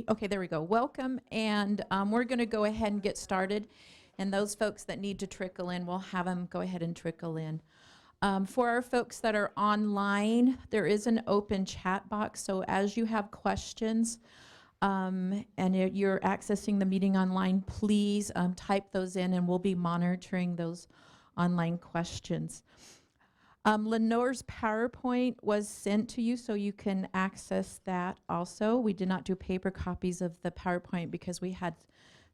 Okay, there we go. Welcome, and we're going to go ahead and get started. And those folks that need to trickle in, we'll have them go ahead and trickle in. For our folks that are online, there is an open chat box. So as you have questions and you're accessing the meeting online, please type those in, and we'll be monitoring those online questions. Lenore's PowerPoint was sent to you, so you can access that also. We did not do paper copies of the PowerPoint because we had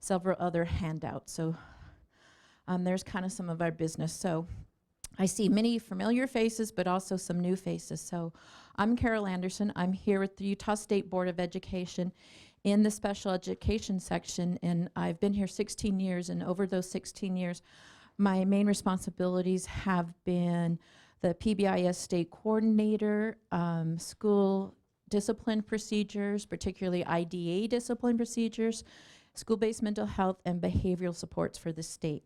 several other handouts. So there's kind of some of our business. So I see many familiar faces, but also some new faces. So I'm Carol Anderson. I'm here with the Utah State Board of Education in the special education section, and I've been here 16 years, and over those 16 years, my main responsibilities have been the PBIS state coordinator, school discipline procedures, particularly IDA discipline procedures, school-based mental health, and behavioral supports for the state.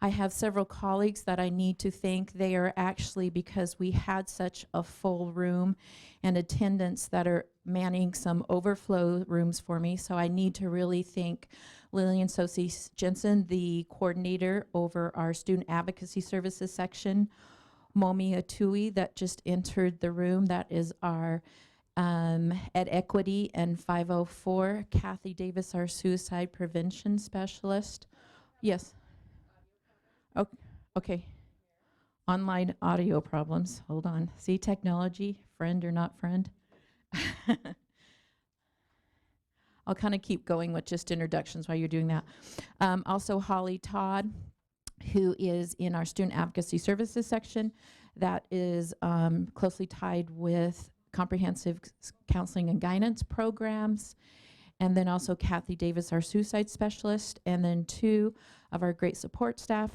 I have several colleagues that I need to thank. They are actually, because we had such a full room and attendance, that are manning some overflow rooms for me. So I need to really thank Lillian Sosi Jensen, the coordinator over our student advocacy services section, Momi Atui, that just entered the room, that is our Ed Equity and 504, Kathy Davis, our suicide prevention specialist. Yes. Okay. Online audio problems. Hold on. See, technology, friend or not friend? I'll kind of keep going with just introductions while you're doing that. Also, Holly Todd, who is in our student advocacy services section, that is closely tied with comprehensive counseling and guidance programs. And then also Kathy Davis, our suicide specialist, and then two of our great support staff.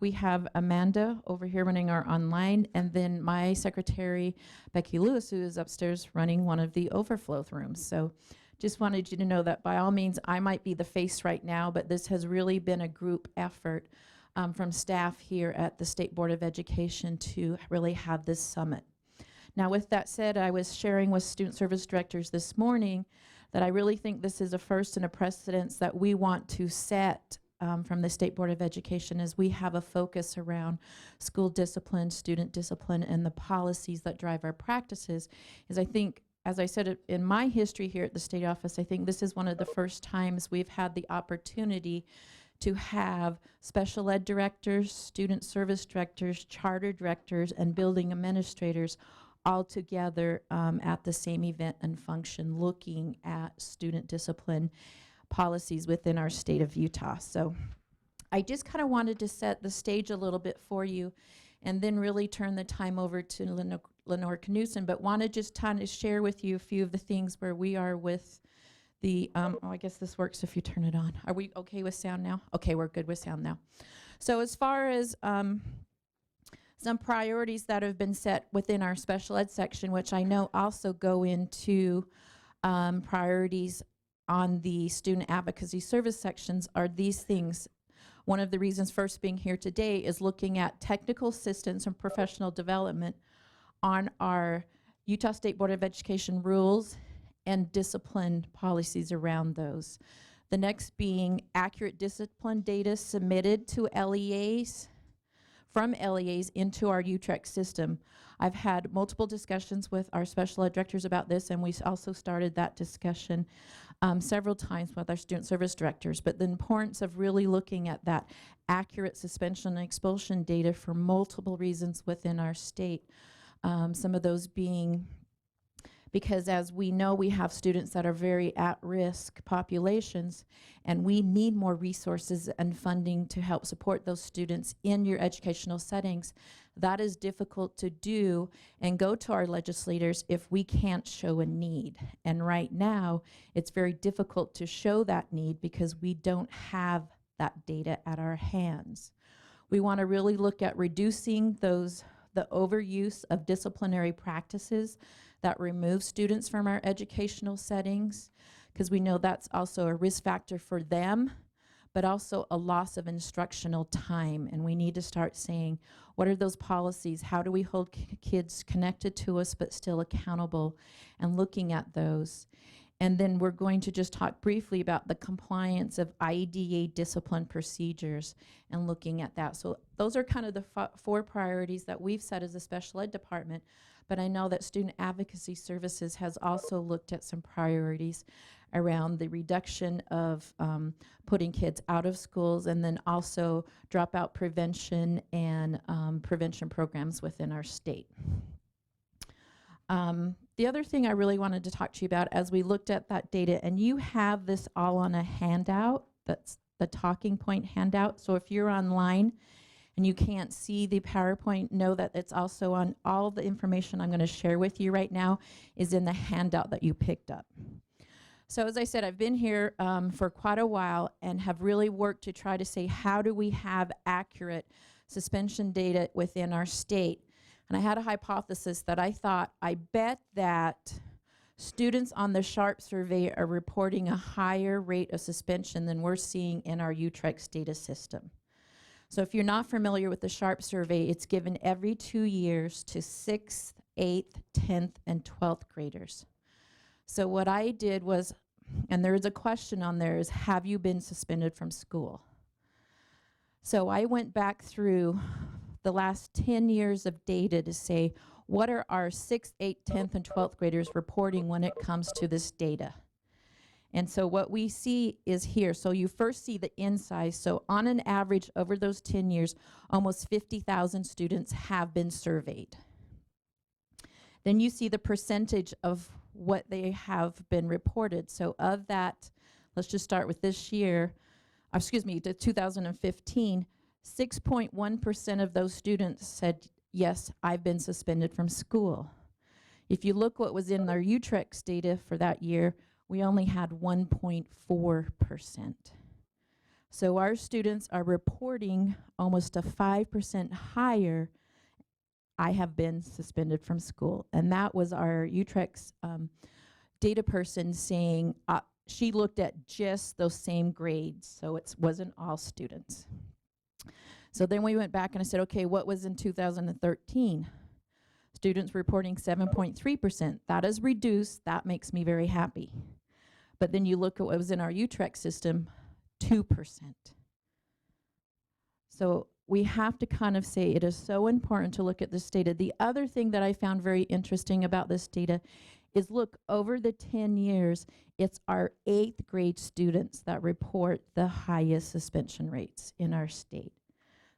We have Amanda over here running our online, and then my secretary, Becky Lewis, who is upstairs running one of the overflow rooms. So just wanted you to know that by all means, I might be the face right now, but this has really been a group effort from staff here at the State Board of Education to really have this summit. Now, with that said, I was sharing with student service directors this morning that I really think this is a first and a precedence that we want to set from the State Board of Education, as we have a focus around school discipline, student discipline, and the policies that drive our practices. Is I think, as I said in my history here at the state office, I think this is one of the first times we've had the opportunity to have special ed directors, student service directors, charter directors, and building administrators all together at the same event and function, looking at student discipline policies within our state of Utah. So I just kind of wanted to set the stage a little bit for you, and then really turn the time over to Lenore Knudsen, but want to just kind of share with you a few of the things where we are with the, I guess this works if you turn it on. Are we okay with sound now? Okay, we're good with sound now. So as far as some priorities that have been set within our special ed section, which I know also go into priorities on the student advocacy service sections, are these things. One of the reasons first being here today is looking at technical assistance and professional development on our Utah State Board of Education rules and discipline policies around those. The next being accurate discipline data submitted to LEAs, from LEAs into our UTREC system. I've had multiple discussions with our special ed directors about this, and we also started that discussion several times with our student service directors. But the importance of really looking at that accurate suspension and expulsion data for multiple reasons within our state. Some of those being because, as we know, we have students that are very at-risk populations, and we need more resources and funding to help support those students in your educational settings. That is difficult to do and go to our legislators if we can't show a need. And right now, it's very difficult to show that need because we don't have that data at our hands. We want to really look at reducing the overuse of disciplinary practices that remove students from our educational settings, because we know that's also a risk factor for them, but also a loss of instructional time. And we need to start saying, what are those policies? How do we hold kids connected to us but still accountable, and looking at those? And then we're going to just talk briefly about the compliance of IDEA discipline procedures and looking at that. So those are kind of the 4 priorities that we've set as a special ed department, but I know that Student Advocacy Services has also looked at some priorities around the reduction of putting kids out of schools, and then also dropout prevention and prevention programs within our state. The other thing I really wanted to talk to you about as we looked at that data, and you have this all on a handout, that's the talking point handout. So if you're online and you can't see the PowerPoint, know that it's also on all the information I'm going to share with you right now is in the handout that you picked up. So as I said, I've been here for quite a while and have really worked to try to say, how do we have accurate suspension data within our state? And I had a hypothesis that I bet that students on the SHARP survey are reporting a higher rate of suspension than we're seeing in our UTREX data system. So if you're not familiar with the SHARP survey, it's given every 2 years to 6th, 8th, 10th, and 12th graders. So what I did was, and there is a question on there, is have you been suspended from school? So I went back through the last 10 years of data to say, what are our 6th, 8th, 10th, and 12th graders reporting when it comes to this data? And so what we see is here. So you first see the in size. So on an average over those 10 years, almost 50,000 students have been surveyed. Then you see the percentage of what they have been reported. So of that, let's just start with this year, to 2015, 6.1% of those students said, yes, I've been suspended from school. If you look what was in our UTREX data for that year, we only had 1.4%. So our students are reporting almost a 5% higher, I have been suspended from school. And that was our UTREX data person saying, she looked at just those same grades, so it wasn't all students. So then we went back and I said, okay, what was in 2013? Students reporting 7.3%. That is reduced. That makes me very happy. But then you look at what was in our UTREX system, 2%. So we have to kind of say it is so important to look at this data. The other thing that I found very interesting about this data is, look, over the 10 years, it's our 8th grade students that report the highest suspension rates in our state.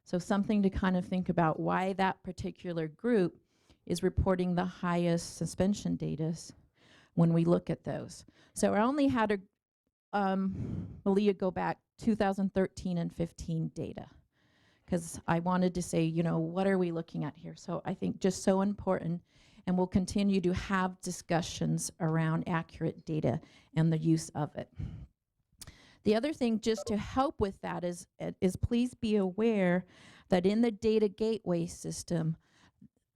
So something to kind of think about why that particular group is reporting the highest suspension data when we look at those. So I only had Malia go back 2013 and 15 data, because I wanted to say, you know, what are we looking at here? So I think just so important, and we'll continue to have discussions around accurate data and the use of it. The other thing just to help with that is please be aware that in the data gateway system,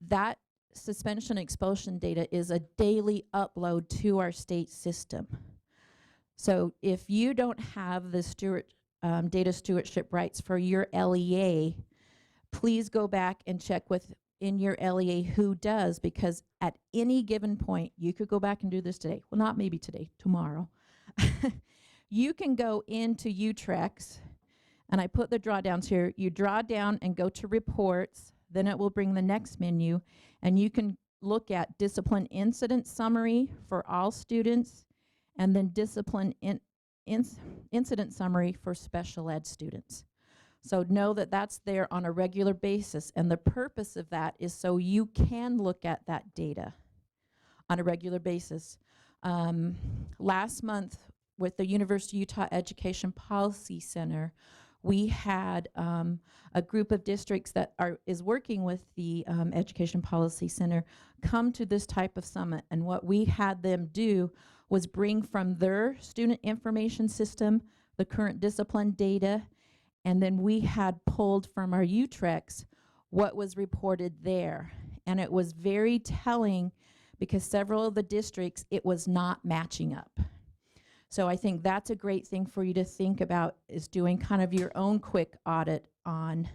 that suspension expulsion data is a daily upload to our state system. So if you don't have the data stewardship rights for your LEA, please go back and check in your LEA who does, because at any given point, you could go back and do this today. Well, not maybe today, tomorrow. You can go into UTREX, and I put the drawdowns here. You draw down and go to reports, then it will bring the next menu, and you can look at discipline incident summary for all students, and then discipline incident summary for special ed students. So know that that's there on a regular basis, and the purpose of that is so you can look at that data on a regular basis. Last month, with the University of Utah Education Policy Center, we had a group of districts that is working with the Education Policy Center come to this type of summit, and what we had them do was bring from their student information system the current discipline data, and then we had pulled from our UTREX what was reported there. And it was very telling, because several of the districts, it was not matching up. So I think that's a great thing for you to think about, is doing kind of your own quick audit on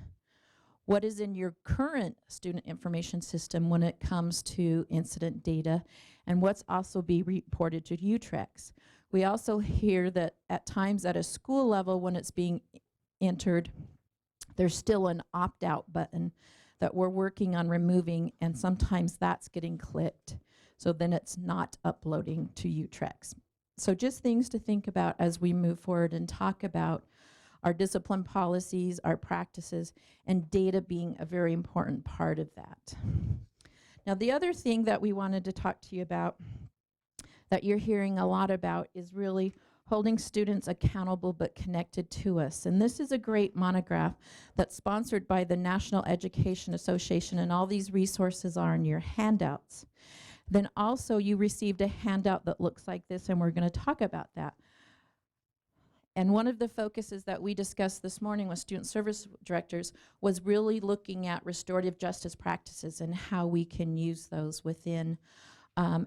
what is in your current student information system when it comes to incident data, and what's also be reported to UTREX. We also hear that at times at a school level when it's being entered, there's still an opt-out button that we're working on removing, and sometimes that's getting clicked. So then it's not uploading to UTREX. So just things to think about as we move forward and talk about our discipline policies, our practices, and data being a very important part of that. Now, the other thing that we wanted to talk to you about that you're hearing a lot about is really holding students accountable but connected to us. And this is a great monograph that's sponsored by the National Education Association, and all these resources are in your handouts. Then also you received a handout that looks like this, and we're going to talk about that. And one of the focuses that we discussed this morning with student service directors was really looking at restorative justice practices and how we can use those within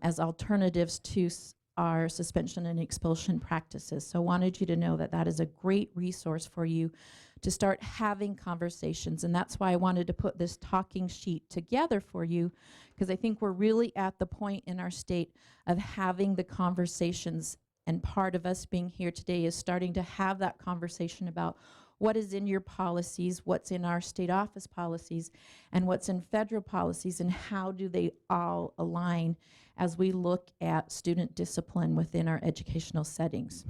as alternatives to our suspension and expulsion practices. So I wanted you to know that that is a great resource for you to start having conversations. And that's why I wanted to put this talking sheet together for you, because I think we're really at the point in our state of having the conversations. And part of us being here today is starting to have that conversation about what is in your policies, what's in our state office policies, and what's in federal policies, and how do they all align as we look at student discipline within our educational settings.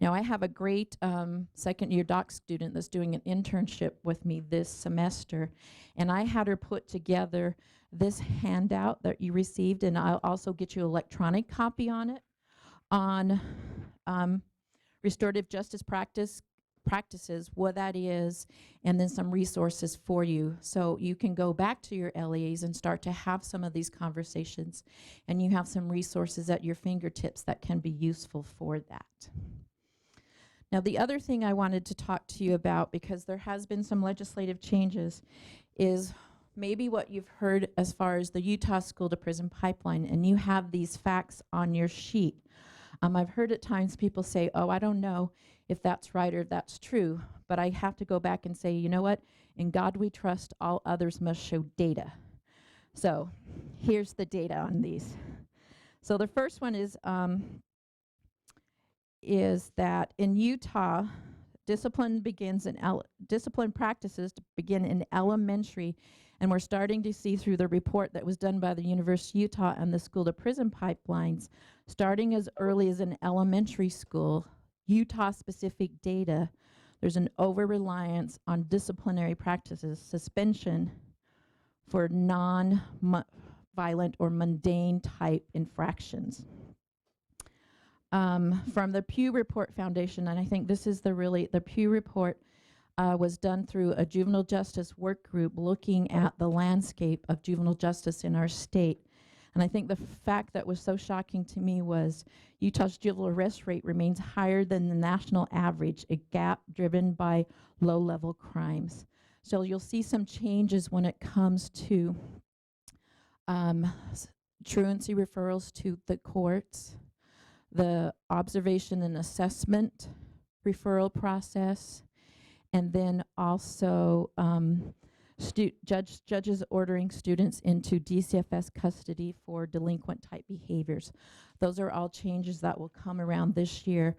Now, I have a great second-year doc student that's doing an internship with me this semester, and I had her put together this handout that you received, and I'll also get you an electronic copy on it, on restorative justice practices, what that is, and then some resources for you. So you can go back to your LEAs and start to have some of these conversations, and you have some resources at your fingertips that can be useful for that. Now, the other thing I wanted to talk to you about, because there has been some legislative changes, is maybe what you've heard as far as the Utah School to Prison Pipeline, and you have these facts on your sheet. I've heard at times people say, oh, I don't know if that's right or if that's true, but I have to go back and say, you know what? In God we trust, all others must show data. So here's the data on these. So the first one is that in Utah, discipline practices begin in elementary, and we're starting to see through the report that was done by the University of Utah and the School to Prison Pipelines, starting as early as in elementary school, Utah-specific data, there's an over-reliance on disciplinary practices, suspension for non-violent or mundane type infractions. From the Pew Report Foundation, and I think this is the Pew Report was done through a juvenile justice work group looking at the landscape of juvenile justice in our state. And I think the fact that was so shocking to me was Utah's juvenile arrest rate remains higher than the national average, a gap driven by low-level crimes. So you'll see some changes when it comes to truancy referrals to the courts, the observation and assessment referral process, and then also judges ordering students into DCFS custody for delinquent type behaviors. Those are all changes that will come around this year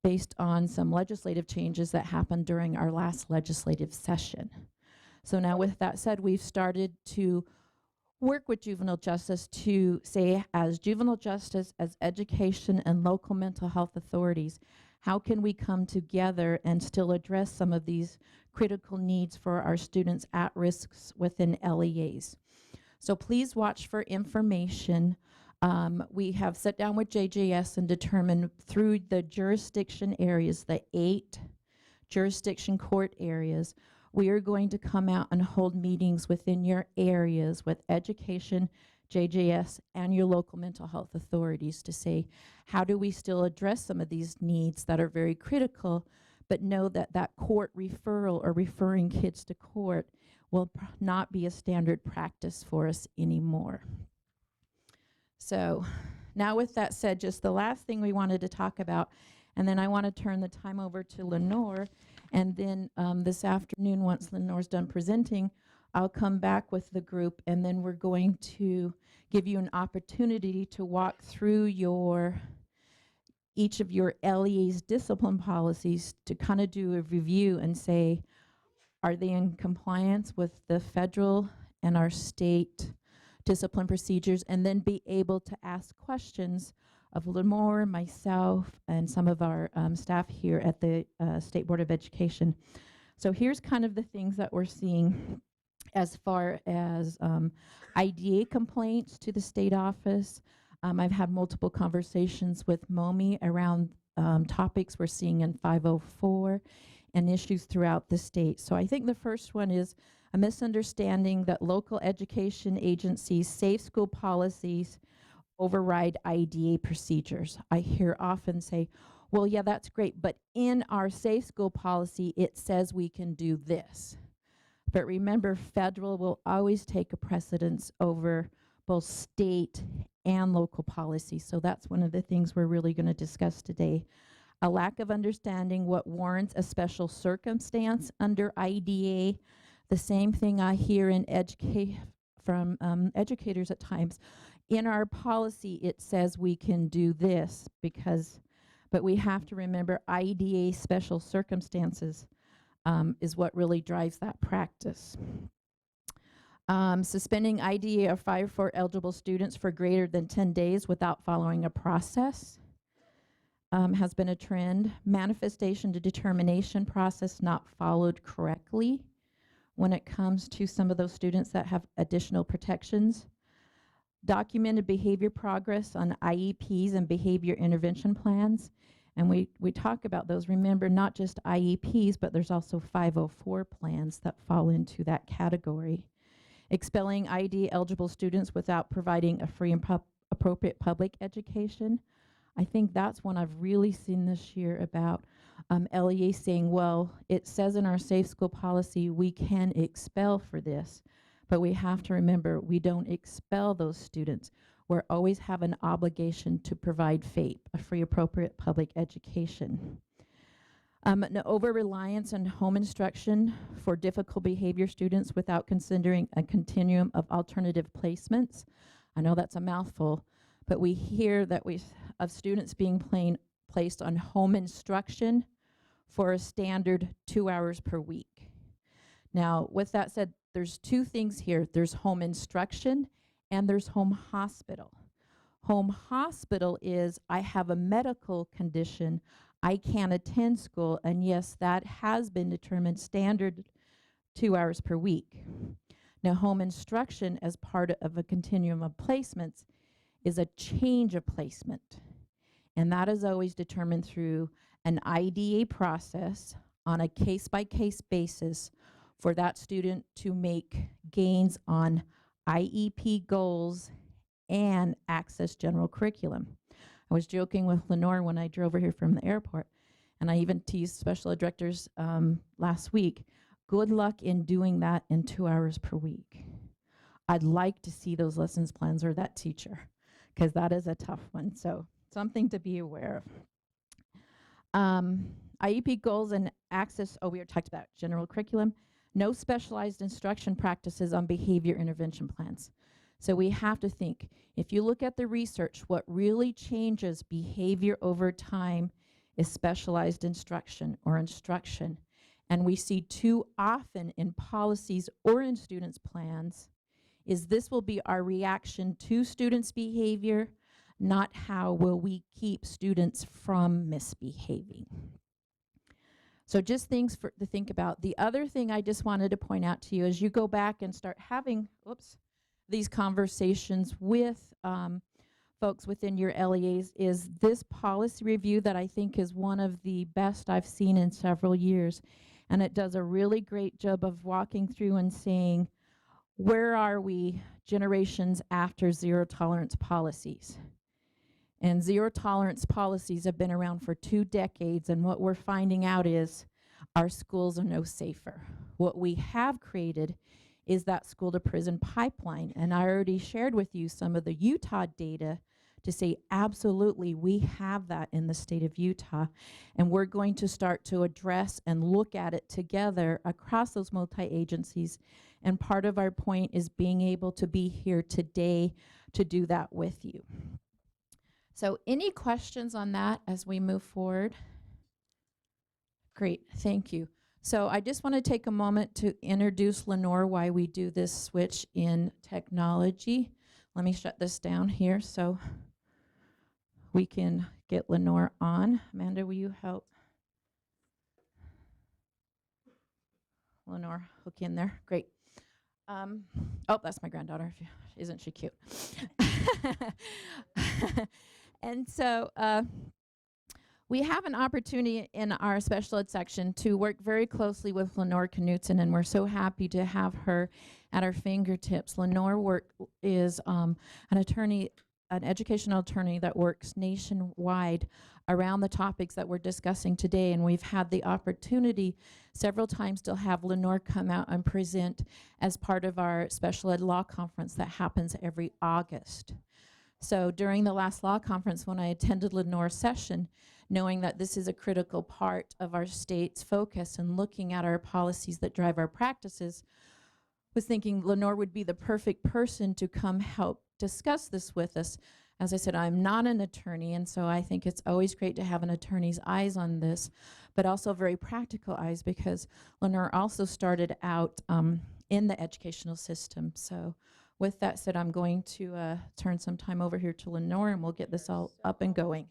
based on some legislative changes that happened during our last legislative session. So now with that said, we've started to work with juvenile justice to say, as juvenile justice, as education and local mental health authorities, how can we come together and still address some of these critical needs for our students at risks within LEAs? So please watch for information. We have sat down with JJS and determined through the jurisdiction areas, the 8 jurisdiction court areas, we are going to come out and hold meetings within your areas with education, JJS, and your local mental health authorities to say, how do we still address some of these needs that are very critical, but know that that court referral or referring kids to court will not be a standard practice for us anymore. So now with that said, just the last thing we wanted to talk about, And then I want to turn the time over to Lenore. And then this afternoon, once Lenore's done presenting, I'll come back with the group, and then we're going to give you an opportunity to walk through each of your LEA's discipline policies to kind of do a review and say, are they in compliance with the federal and our state discipline procedures, and then be able to ask questions of Lenore, myself, and some of our staff here at the State Board of Education. So here's kind of the things that we're seeing as far as IDA complaints to the state office. I've had multiple conversations with MOMI around topics we're seeing in 504 and issues throughout the state. So I think the first one is a misunderstanding that local education agencies' safe school policies override IDA procedures. I hear often say, well, yeah, that's great, but in our safe school policy, it says we can do this. But remember, federal will always take a precedence over both state and local policy. So that's one of the things we're really going to discuss today. A lack of understanding what warrants a special circumstance under IDA. The same thing I hear in from educators at times. In our policy, it says we can do this but we have to remember IDA special circumstances is what really drives that practice. Suspending IDA or 504 eligible students for greater than 10 days without following a process has been a trend. Manifestation to determination process not followed correctly when it comes to some of those students that have additional protections. Documented behavior progress on IEPs and behavior intervention plans. And we talk about those. Remember, not just IEPs, but there's also 504 plans that fall into that category. Expelling IDA eligible students without providing a free and appropriate public education. I think that's one I've really seen this year about LEA saying, well, it says in our safe school policy we can expel for this, but we have to remember we don't expel those students. We always have an obligation to provide FAPE, a free appropriate public education. An over-reliance on home instruction for difficult behavior students without considering a continuum of alternative placements. I know that's a mouthful, but we hear that of students being placed on home instruction for a standard 2 hours per week. Now, with that said, there's two things here. There's home instruction and there's home hospital. Home hospital is, I have a medical condition, I can't attend school, and yes, that has been determined standard 2 hours per week. Now, home instruction as part of a continuum of placements is a change of placement. And that is always determined through an IDA process on a case-by-case basis for that student to make gains on IEP goals and access general curriculum. I was joking with Lenore when I drove her here from the airport, and I even teased special ed directors last week, good luck in doing that in 2 hours per week. I'd like to see those lessons plans or that teacher, because that is a tough one, so something to be aware of. IEP goals and access, we already talked about general curriculum. No specialized instruction practices on behavior intervention plans. So we have to think, if you look at the research, what really changes behavior over time is specialized instruction or instruction. And we see too often in policies or in students' plans is this will be our reaction to students' behavior, not how will we keep students from misbehaving. So just things to think about. The other thing I just wanted to point out to you as you go back and start having, these conversations with folks within your LEAs is this policy review that I think is one of the best I've seen in several years. And it does a really great job of walking through and saying, where are we generations after zero tolerance policies? And zero tolerance policies have been around for 2 decades, and what we're finding out is our schools are no safer. What we have created is that school to prison pipeline, and I already shared with you some of the Utah data to say, absolutely, we have that in the state of Utah, and we're going to start to address and look at it together across those multi-agencies. And part of our point is being able to be here today to do that with you. So any questions on that as we move forward? Great, thank you. So I just want to take a moment to introduce Lenore, why we do this switch in technology. Let me shut this down here so we can get Lenore on. Amanda, will you help Lenore hook in there? Great. Oh, that's my granddaughter. Isn't she cute? And so we have an opportunity in our special ed section to work very closely with Lenore Knutson, and we're so happy to have her at our fingertips. Lenore is an attorney, an educational attorney that works nationwide around the topics that we're discussing today, and we've had the opportunity several times to have Lenore come out and present as part of our special ed law conference that happens every August. So during the last law conference, when I attended Lenore's session, knowing that this is a critical part of our state's focus and looking at our policies that drive our practices, was thinking Lenore would be the perfect person to come help discuss this with us. As I said, I'm not an attorney, and so I think it's always great to have an attorney's eyes on this, but also very practical eyes, because Lenore also started out in the educational system. So with that said, I'm going to turn some time over here to Lenore, and we'll get this all up and going.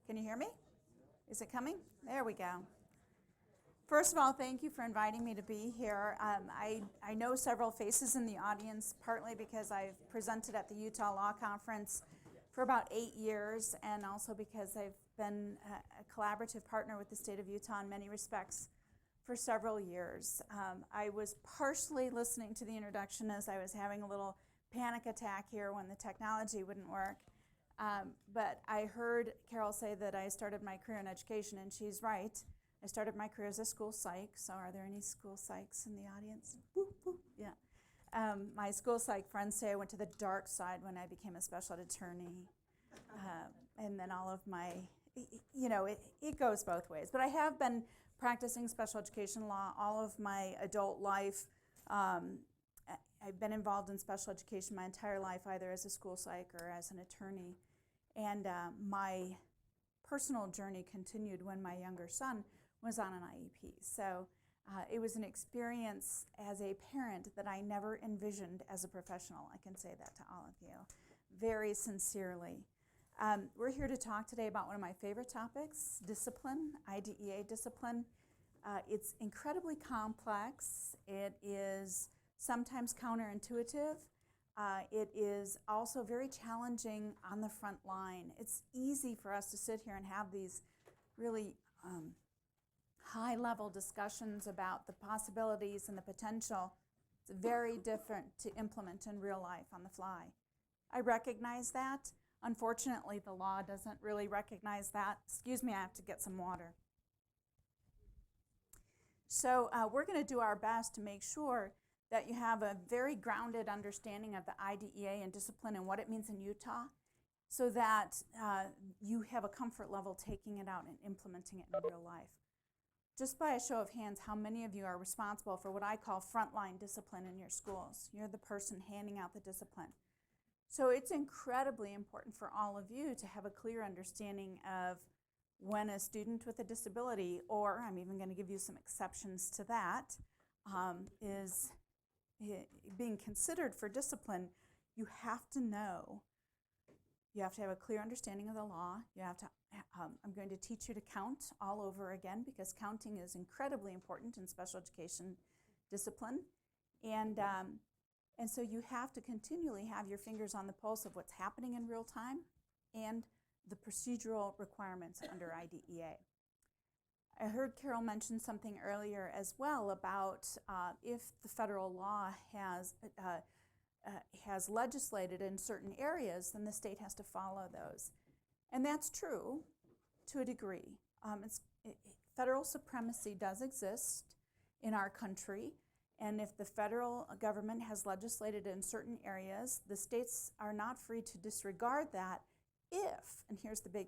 Can you hear me? Is it coming? There we go. First of all, thank you for inviting me to be here. I know several faces in the audience, partly because I've presented at the Utah Law Conference for about 8 years, and also because I've been a collaborative partner with the state of Utah in many respects for several years. I was partially listening to the introduction as I was having a little panic attack here when the technology wouldn't work. But I heard Carol say that I started my career in education, and she's right. I started my career as a school psych. So are there any school psychs in the audience? Woo, woo. Yeah. My school psych friends say I went to the dark side when I became a special ed attorney. And then all of my, it goes both ways. But I have been practicing special education law all of my adult life. I've been involved in special education my entire life, either as a school psych or as an attorney. And my personal journey continued when my younger son was on an IEP. So it was an experience as a parent that I never envisioned as a professional. I can say that to all of you very sincerely. We're here to talk today about one of my favorite topics, discipline, IDEA discipline. It's incredibly complex. It is sometimes counterintuitive. It is also very challenging on the front line. It's easy for us to sit here and have these really high-level discussions about the possibilities and the potential. It's very different to implement in real life on the fly. I recognize that. Unfortunately, the law doesn't really recognize that. Excuse me, I have to get some water. So we're going to do our best to make sure that you have a very grounded understanding of the IDEA and discipline and what it means in Utah, so that you have a comfort level taking it out and implementing it in real life. Just by a show of hands, how many of you are responsible for what I call frontline discipline in your schools? You're the person handing out the discipline. So it's incredibly important for all of you to have a clear understanding of when a student with a disability, or I'm even going to give you some exceptions to that, is being considered for discipline. You have to know. You have to have a clear understanding of the law. You have to. I'm going to teach you to count all over again, because counting is incredibly important in special education discipline. And so you have to continually have your fingers on the pulse of what's happening in real time and the procedural requirements under IDEA. I heard Carol mention something earlier as well about if the federal law has legislated in certain areas, then the state has to follow those. And that's true to a degree. Federal supremacy does exist in our country, and if the federal government has legislated in certain areas, the states are not free to disregard that if, and here's the big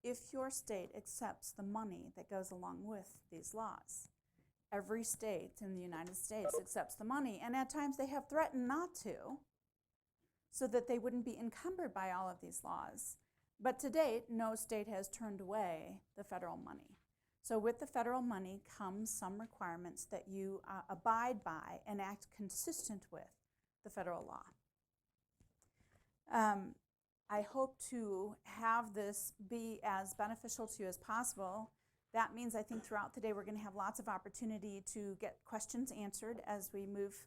if your state accepts the money that goes along with these laws. Every state in the United States accepts the money, and at times they have threatened not to, so that they wouldn't be encumbered by all of these laws. But to date, no state has turned away the federal money. So with the federal money comes some requirements that you abide by and act consistent with the federal law. I hope to have this be as beneficial to you as possible. That means I think throughout the day we're going to have lots of opportunity to get questions answered as we move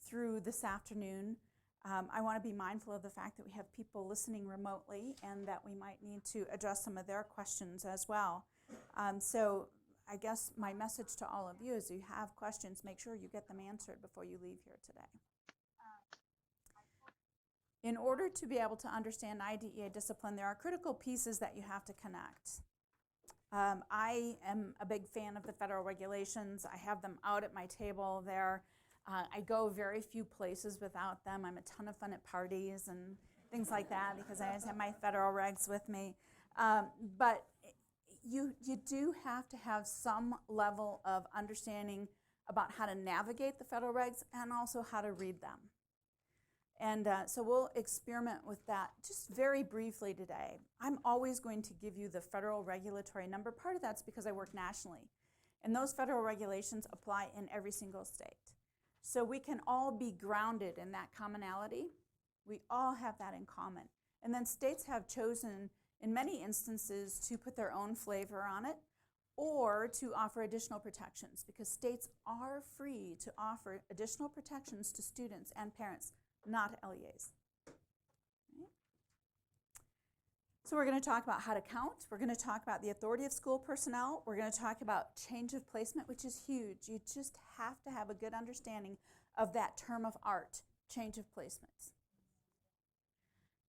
through this afternoon. I want to be mindful of the fact that we have people listening remotely and that we might need to address some of their questions as well. So I guess my message to all of you is, if you have questions, make sure you get them answered before you leave here today. In order to be able to understand IDEA discipline, there are critical pieces that you have to connect. I am a big fan of the federal regulations. I have them out at my table there. I go very few places without them. I'm a ton of fun at parties and things like that because I always have my federal regs with me. But you do have to have some level of understanding about how to navigate the federal regs and also how to read them. And so we'll experiment with that just very briefly today. I'm always going to give you the federal regulatory number. Part of that's because I work nationally. And those federal regulations apply in every single state. So we can all be grounded in that commonality. We all have that in common. And then states have chosen in many instances, to put their own flavor on it or to offer additional protections, because states are free to offer additional protections to students and parents, not LEAs. Right? So we're going to talk about how to count. We're going to talk about the authority of school personnel. We're going to talk about change of placement, which is huge. You just have to have a good understanding of that term of art, change of placements.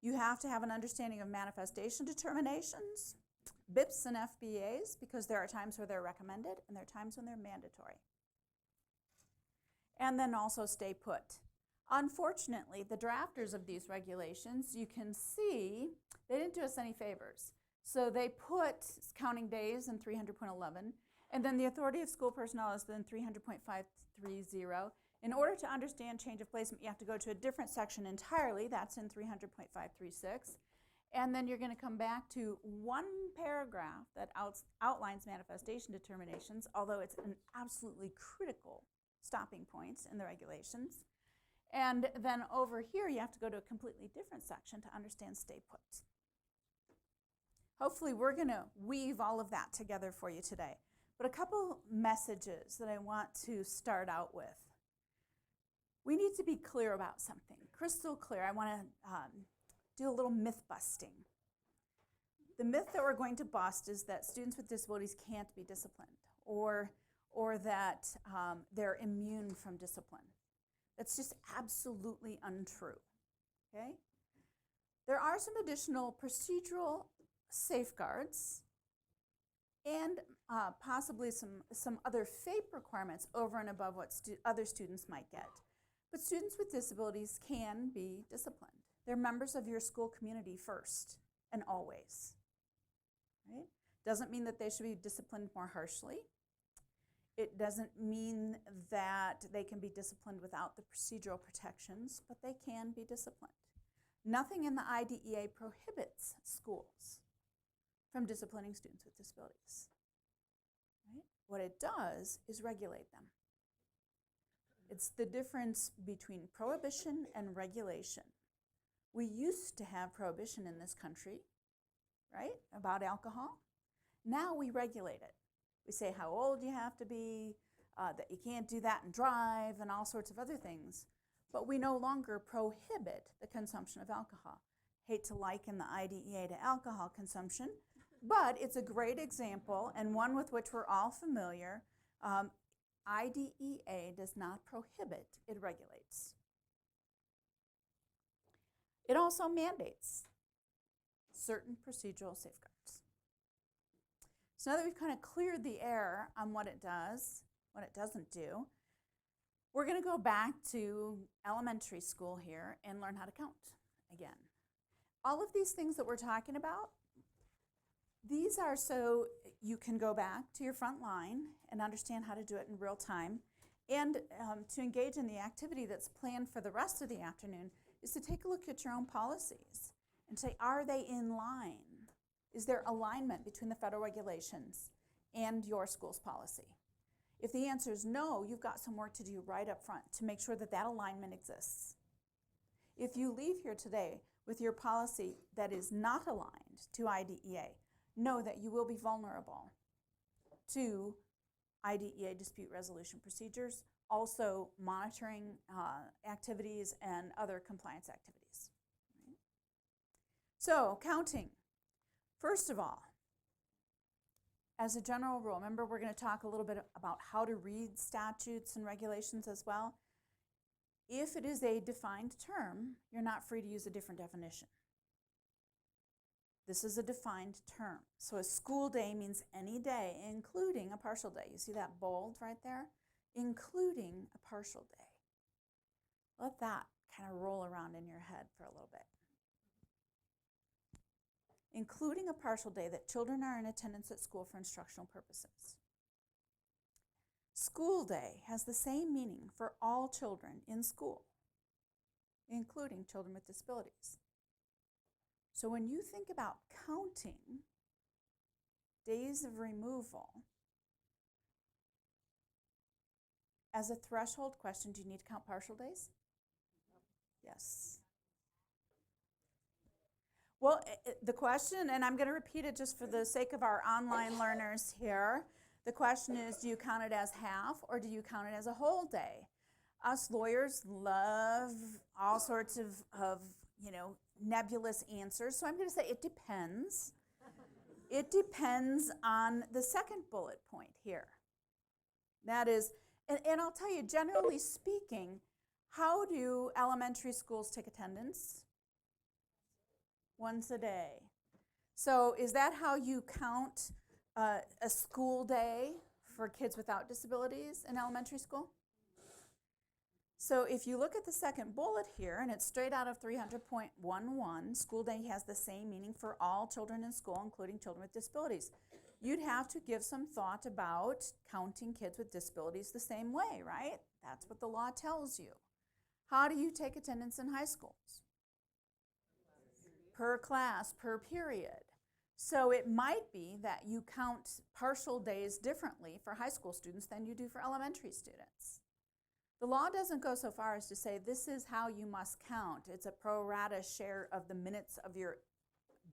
You have to have an understanding of manifestation determinations, BIPs and FBAs, because there are times where they're recommended and there are times when they're mandatory. And then also stay put. Unfortunately, the drafters of these regulations, you can see, they didn't do us any favors. So they put counting days in 300.11, and then the authority of school personnel is then 300.530. In order to understand change of placement, you have to go to a different section entirely. That's in 300.536. And then you're going to come back to one paragraph that outlines manifestation determinations, although it's an absolutely critical stopping point in the regulations. And then over here, you have to go to a completely different section to understand stay put. Hopefully, we're going to weave all of that together for you today. But a couple messages that I want to start out with. We need to be clear about something, crystal clear. I want to do a little myth busting. The myth that we're going to bust is that students with disabilities can't be disciplined, or that they're immune from discipline. That's just absolutely untrue, okay? There are some additional procedural safeguards and possibly some other FAPE requirements over and above what other students might get. But students with disabilities can be disciplined. They're members of your school community first and always, right? Doesn't mean that they should be disciplined more harshly. It doesn't mean that they can be disciplined without the procedural protections, but they can be disciplined. Nothing in the IDEA prohibits schools from disciplining students with disabilities, right? What it does is regulate them. It's the difference between prohibition and regulation. We used to have prohibition in this country, right, about alcohol. Now we regulate it. We say how old you have to be, that you can't do that and drive, and all sorts of other things. But we no longer prohibit the consumption of alcohol. Hate to liken the IDEA to alcohol consumption, but it's a great example and one with which we're all familiar. IDEA does not prohibit, it regulates. It also mandates certain procedural safeguards. So now that we've kind of cleared the air on what it does, what it doesn't do, we're going to go back to elementary school here and learn how to count again. All of these things that we're talking about, these are so you can go back to your front line and understand how to do it in real time. And to engage in the activity that's planned for the rest of the afternoon is to take a look at your own policies and say, are they in line? Is there alignment between the federal regulations and your school's policy? If the answer is no, you've got some work to do right up front to make sure that that alignment exists. If you leave here today with your policy that is not aligned to IDEA, know that you will be vulnerable to IDEA dispute resolution procedures, also monitoring activities and other compliance activities. Right? So, counting. First of all, as a general rule, remember we're going to talk a little bit about how to read statutes and regulations as well. If it is a defined term, you're not free to use a different definition. This is a defined term. So a school day means any day, including a partial day. You see that bold right there? Including a partial day. Let that kind of roll around in your head for a little bit. Including a partial day that children are in attendance at school for instructional purposes. School day has the same meaning for all children in school, including children with disabilities. So when you think about counting days of removal as a threshold question, do you need to count partial days? Yes. Well, the question, and I'm going to repeat it just for the sake of our online learners here. The question is, do you count it as half or do you count it as a whole day? Us lawyers love all sorts of nebulous answers. So I'm going to say it depends. It depends on the second bullet point here. That is, and I'll tell you, generally speaking, how do elementary schools take attendance? Once a day. So is that how you count a school day for kids without disabilities in elementary school? So if you look at the second bullet here, and it's straight out of 300.11, school day has the same meaning for all children in school, including children with disabilities. You'd have to give some thought about counting kids with disabilities the same way, right? That's what the law tells you. How do you take attendance in high schools? Per class, per period. So it might be that you count partial days differently for high school students than you do for elementary students. The law doesn't go so far as to say this is how you must count. It's a pro rata share of the minutes of your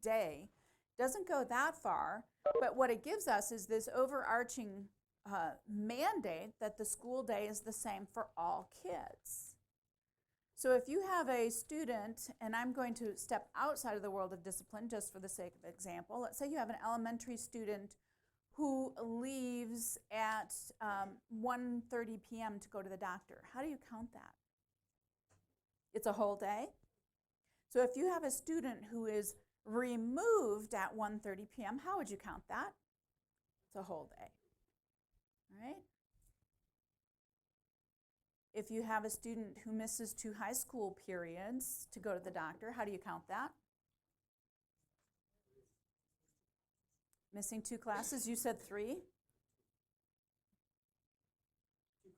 day. Doesn't go that far, but what it gives us is this overarching mandate that the school day is the same for all kids. So if you have a student, and I'm going to step outside of the world of discipline just for the sake of example. Let's say you have an elementary student who leaves at 1:30 p.m. to go to the doctor. How do you count that? It's a whole day. So if you have a student who is removed at 1:30 p.m., how would you count that? It's a whole day, right? If you have a student who misses 2 high school periods to go to the doctor, how do you count that? Missing 2 classes, you said 3? 2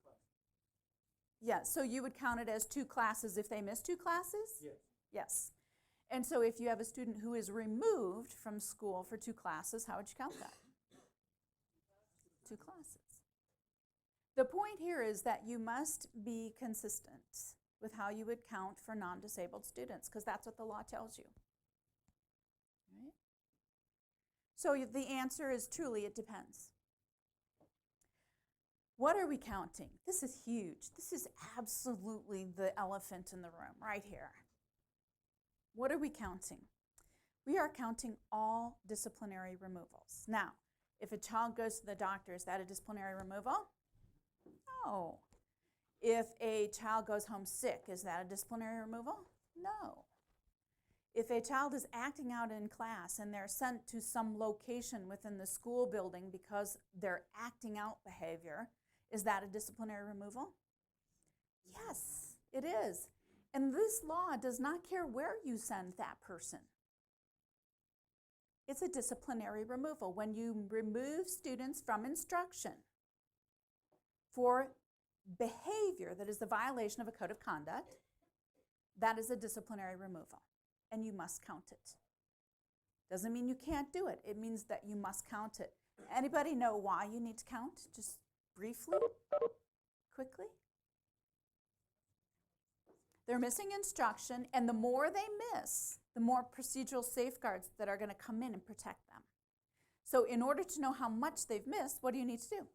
classes. Yeah, so you would count it as 2 classes if they miss 2 classes? Yes. Yes. And so if you have a student who is removed from school for 2 classes, how would you count that? 2 classes. The point here is that you must be consistent with how you would count for non-disabled students, because that's what the law tells you. Right? So the answer is truly, it depends. What are we counting? This is huge. This is absolutely the elephant in the room right here. What are we counting? We are counting all disciplinary removals. Now, if a child goes to the doctor, is that a disciplinary removal? No. If a child goes home sick, is that a disciplinary removal? No. If a child is acting out in class and they're sent to some location within the school building because they're acting out behavior, is that a disciplinary removal? Yes, it is. And this law does not care where you send that person. It's a disciplinary removal. When you remove students from instruction for behavior that is the violation of a code of conduct, that is a disciplinary removal, and you must count it. Doesn't mean you can't do it. It means that you must count it. Anybody know why you need to count? Just briefly, quickly. They're missing instruction, and the more they miss, the more procedural safeguards that are going to come in and protect them. So in order to know how much they've missed, what do you need to do?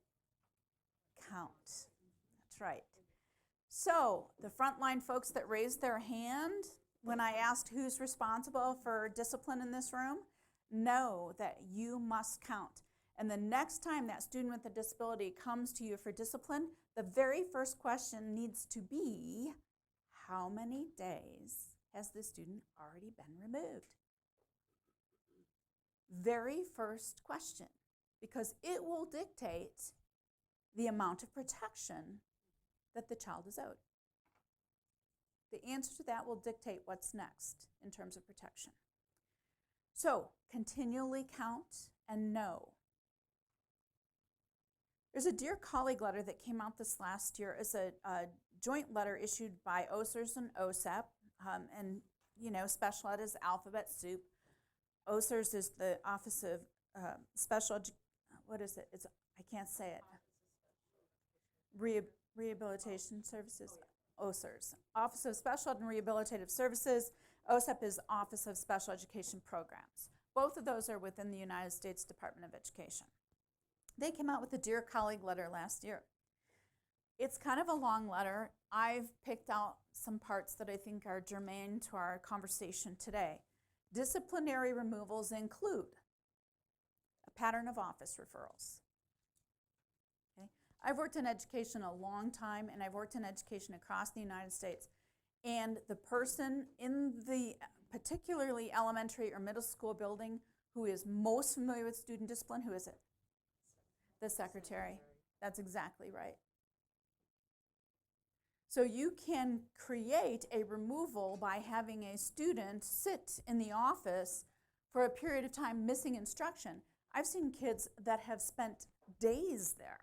Count. That's right. So the frontline folks that raised their hand when I asked who's responsible for discipline in this room, know that you must count. And the next time that student with a disability comes to you for discipline, the very first question needs to be, how many days has the student already been removed? Very first question, because it will dictate the amount of protection that the child is owed. The answer to that will dictate what's next in terms of protection. So continually count and know. There's a Dear Colleague letter that came out this last year. It's a joint letter issued by OSERS and OSEP, and special ed is alphabet soup. OSERS is the Office of Special what is it? I can't say it. Rehabilitation Services, OSERS. Office of Special Ed and Rehabilitative Services. OSEP is Office of Special Education Programs. Both of those are within the United States Department of Education. They came out with a Dear Colleague letter last year. It's kind of a long letter. I've picked out some parts that I think are germane to our conversation today. Disciplinary removals include a pattern of office referrals. Okay? I've worked in education a long time, and I've worked in education across the United States. And the person in the particularly elementary or middle school building who is most familiar with student discipline, who is it? The secretary. That's exactly right. So you can create a removal by having a student sit in the office for a period of time missing instruction. I've seen kids that have spent days there.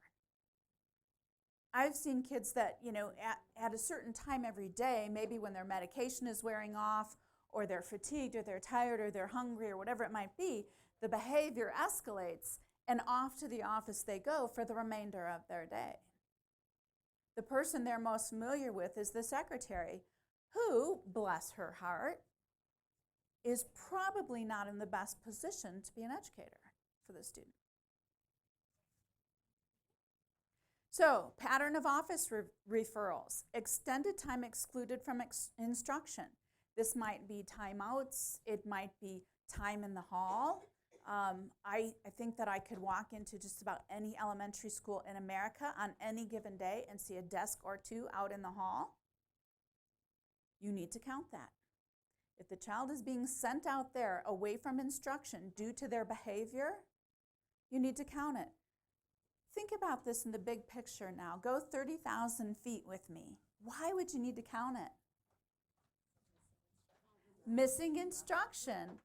I've seen kids that, at a certain time every day, maybe when their medication is wearing off, or they're fatigued, or they're tired, or they're hungry, or whatever it might be, the behavior escalates, and off to the office they go for the remainder of their day. The person they're most familiar with is the secretary, who, bless her heart, is probably not in the best position to be an educator for the student. So, pattern of office referrals, extended time excluded from instruction. This might be timeouts, it might be time in the hall. I think that I could walk into just about any elementary school in America on any given day and see a desk or two out in the hall. You need to count that. If the child is being sent out there away from instruction due to their behavior, you need to count it. Think about this in the big picture now. Go 30,000 feet with me. Why would you need to count it? Missing instruction.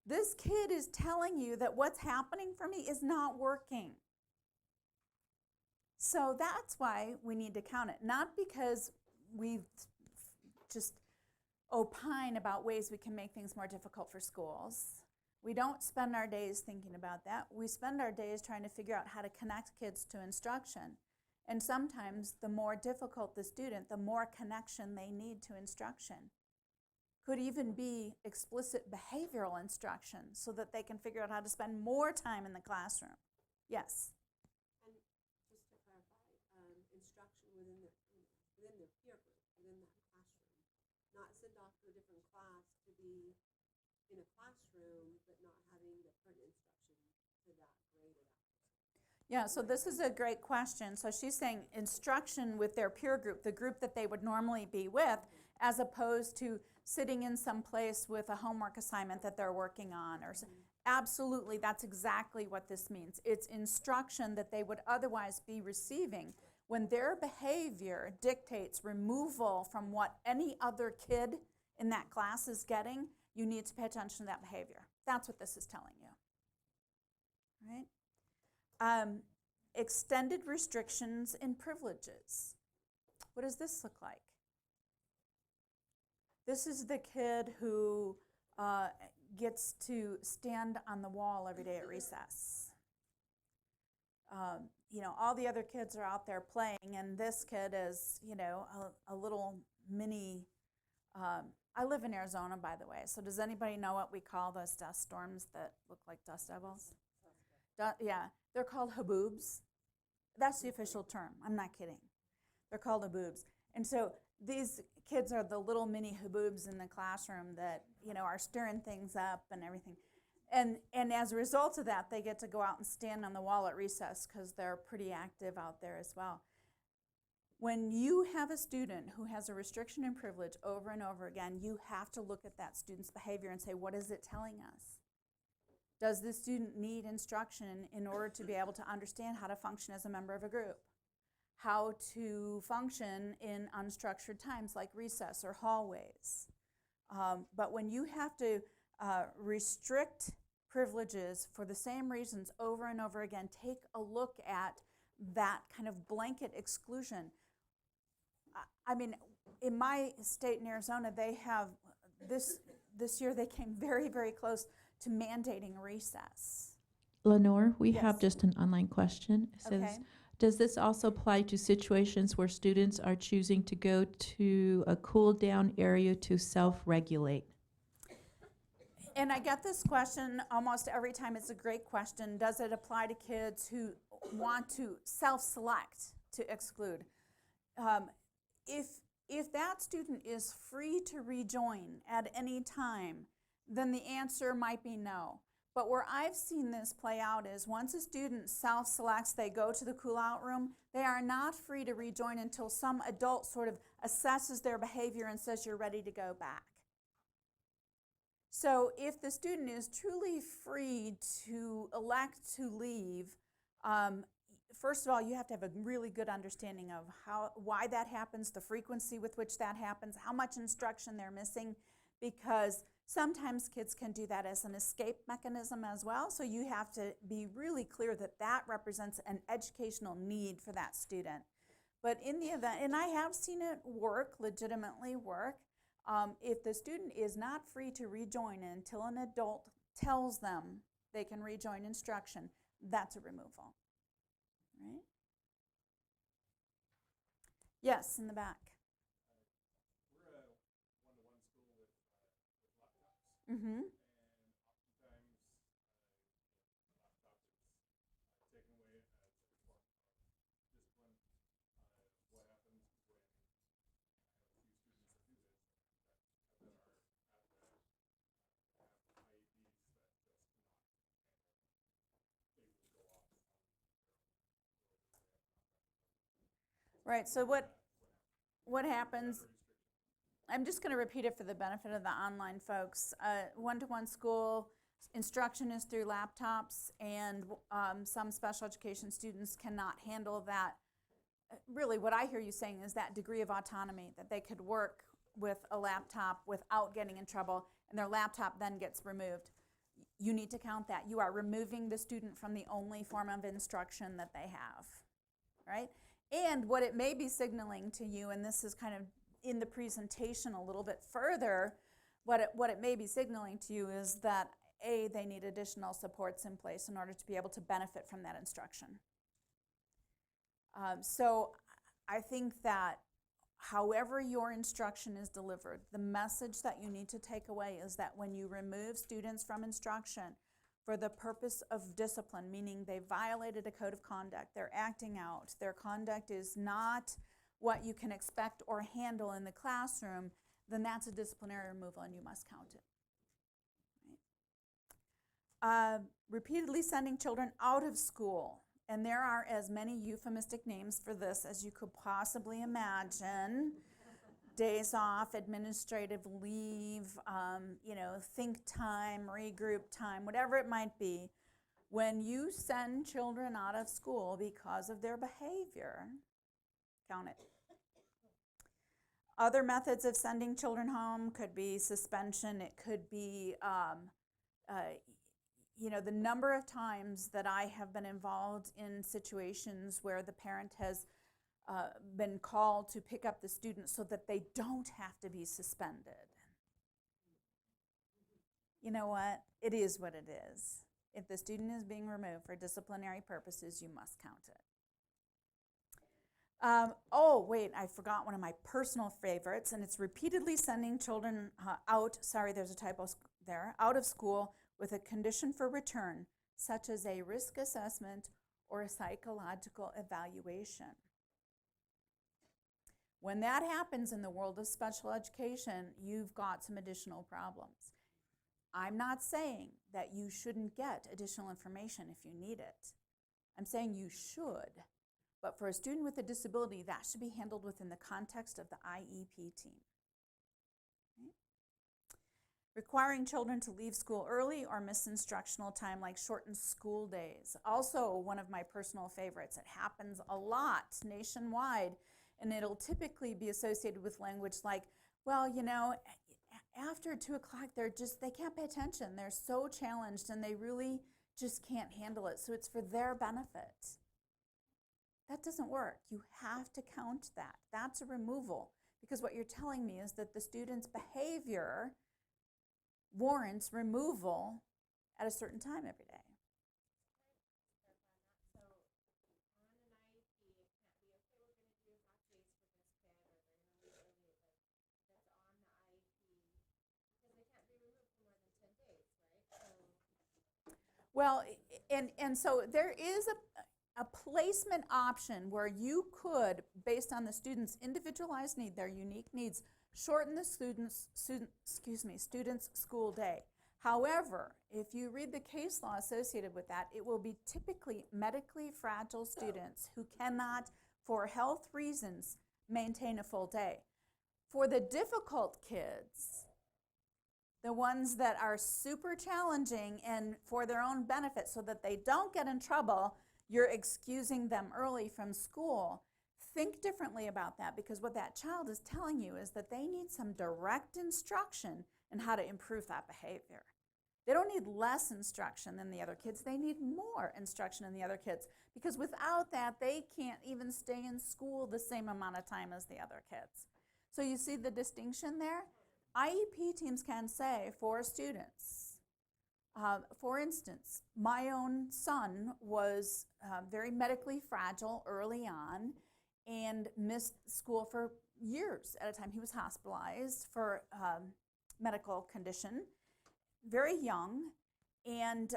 This kid is telling you that what's happening for me is not working. So that's why we need to count it. Not because we just opine about ways we can make things more difficult for schools. We don't spend our days thinking about that. We spend our days trying to figure out how to connect kids to instruction. And sometimes the more difficult the student, the more connection they need to instruction. Could even be explicit behavioral instruction so that they can figure out how to spend more time in the classroom. Yes? And just to clarify, instruction within their peer group, within that classroom. Not send off to a different class to be in a classroom, but not having the pertinent instruction to that grade or that person. Yeah, so this is a great question. So she's saying instruction with their peer group, the group that they would normally be with, as opposed to sitting in some place with a homework assignment that they're working on. Absolutely, that's exactly what this means. It's instruction that they would otherwise be receiving. When their behavior dictates removal from what any other kid in that class is getting, you need to pay attention to that behavior. That's what this is telling you. Right? Extended restrictions and privileges. What does this look like? This is the kid who gets to stand on the wall every day at recess. All the other kids are out there playing, and this kid is, a little mini. I live in Arizona, by the way, so does anybody know what we call those dust storms that look like dust devils? Yeah, they're called haboobs. That's the official term. I'm not kidding. They're called haboobs. And so these kids are the little mini haboobs in the classroom that, are stirring things up and everything. And as a result of that, they get to go out and stand on the wall at recess because they're pretty active out there as well. When you have a student who has a restriction and privilege over and over again, you have to look at that student's behavior and say, what is it telling us? Does this student need instruction in order to be able to understand how to function as a member of a group? How to function in unstructured times like recess or hallways. But when you have to restrict privileges for the same reasons over and over again, take a look at that kind of blanket exclusion. I mean, in my state in Arizona, they have, this year they came very, very close to mandating recess. Lenore, we Yes. have just an online question. It says, Okay. does this also apply to situations where students are choosing to go to a cool down area to self-regulate? And I get this question almost every time. It's a great question. Does it apply to kids who want to self-select to exclude? If that student is free to rejoin at any time, then the answer might be no. But where I've seen this play out is once a student self-selects, they go to the cool-out room, they are not free to rejoin until some adult sort of assesses their behavior and says you're ready to go back. So if the student is truly free to elect to leave, first of all, you have to have a really good understanding of why that happens, the frequency with which that happens, how much instruction they're missing, because sometimes kids can do that as an escape mechanism as well. So you have to be really clear that that represents an educational need for that student. But in the event, and I have seen it work, legitimately work, if the student is not free to rejoin until an adult tells them they can rejoin instruction, that's a removal. Right? Yes, in the back. We're a one-to-one school with laptops, Mm-hmm. and oftentimes the laptop is taken away as a form of discipline. What happens when I have a few students that do this, that are at the have IEPs that just cannot handle it. They will go off on their own. Right, so what happens, I'm just going to repeat it for the benefit of the online folks. One-to-one school instruction is through laptops, and some special education students cannot handle that. Really, what I hear you saying is that degree of autonomy, that they could work with a laptop without getting in trouble, and their laptop then gets removed. You need to count that. You are removing the student from the only form of instruction that they have, right? And what it may be signaling to you, and this is kind of in the presentation a little bit further, what it may be signaling to you is that, A, they need additional supports in place in order to be able to benefit from that instruction. So I think that however your instruction is delivered, the message that you need to take away is that when you remove students from instruction for the purpose of discipline, meaning they violated a code of conduct, they're acting out, their conduct is not what you can expect or handle in the classroom, then that's a disciplinary removal and you must count it. Right? Repeatedly sending children out of school. And there are as many euphemistic names for this as you could possibly imagine. Days off, administrative leave, think time, regroup time, whatever it might be. When you send children out of school because of their behavior, count it. Other methods of sending children home could be suspension. It could be, the number of times that I have been involved in situations where the parent has been called to pick up the student so that they don't have to be suspended. You know what? It is what it is. If the student is being removed for disciplinary purposes, you must count it. I forgot one of my personal favorites, and it's repeatedly sending children out of school with a condition for return, such as a risk assessment or a psychological evaluation. When that happens in the world of special education, you've got some additional problems. I'm not saying that you shouldn't get additional information if you need it. I'm saying you should. But for a student with a disability, that should be handled within the context of the IEP team. Okay. Requiring children to leave school early or miss instructional time, like shortened school days. Also one of my personal favorites. It happens a lot nationwide, and it'll typically be associated with language like, after 2 o'clock, they can't pay attention. They're so challenged, and they really just can't handle it. So it's for their benefit. That doesn't work. You have to count that. That's a removal, because what you're telling me is that the student's behavior warrants removal at a certain time every day. So on an IEP, it can't be, okay, we're going to do half days for this kid, or they're going to leave early, but that's on the IEP, because they can't be removed for more than 10 days. Well, and so there is a placement option where you could, based on the student's individualized need, their unique needs, shorten the student's school day. However, if you read the case law associated with that, it will be typically medically fragile students who cannot, for health reasons, maintain a full day. For the difficult kids, the ones that are super challenging and for their own benefit so that they don't get in trouble, you're excusing them early from school. Think differently about that, because what that child is telling you is that they need some direct instruction in how to improve that behavior. They don't need less instruction than the other kids. They need more instruction than the other kids, because without that, they can't even stay in school the same amount of time as the other kids. So you see the distinction there? IEP teams can say for students, for instance, my own son was very medically fragile early on and missed school for years at a time. He was hospitalized for medical condition, very young, and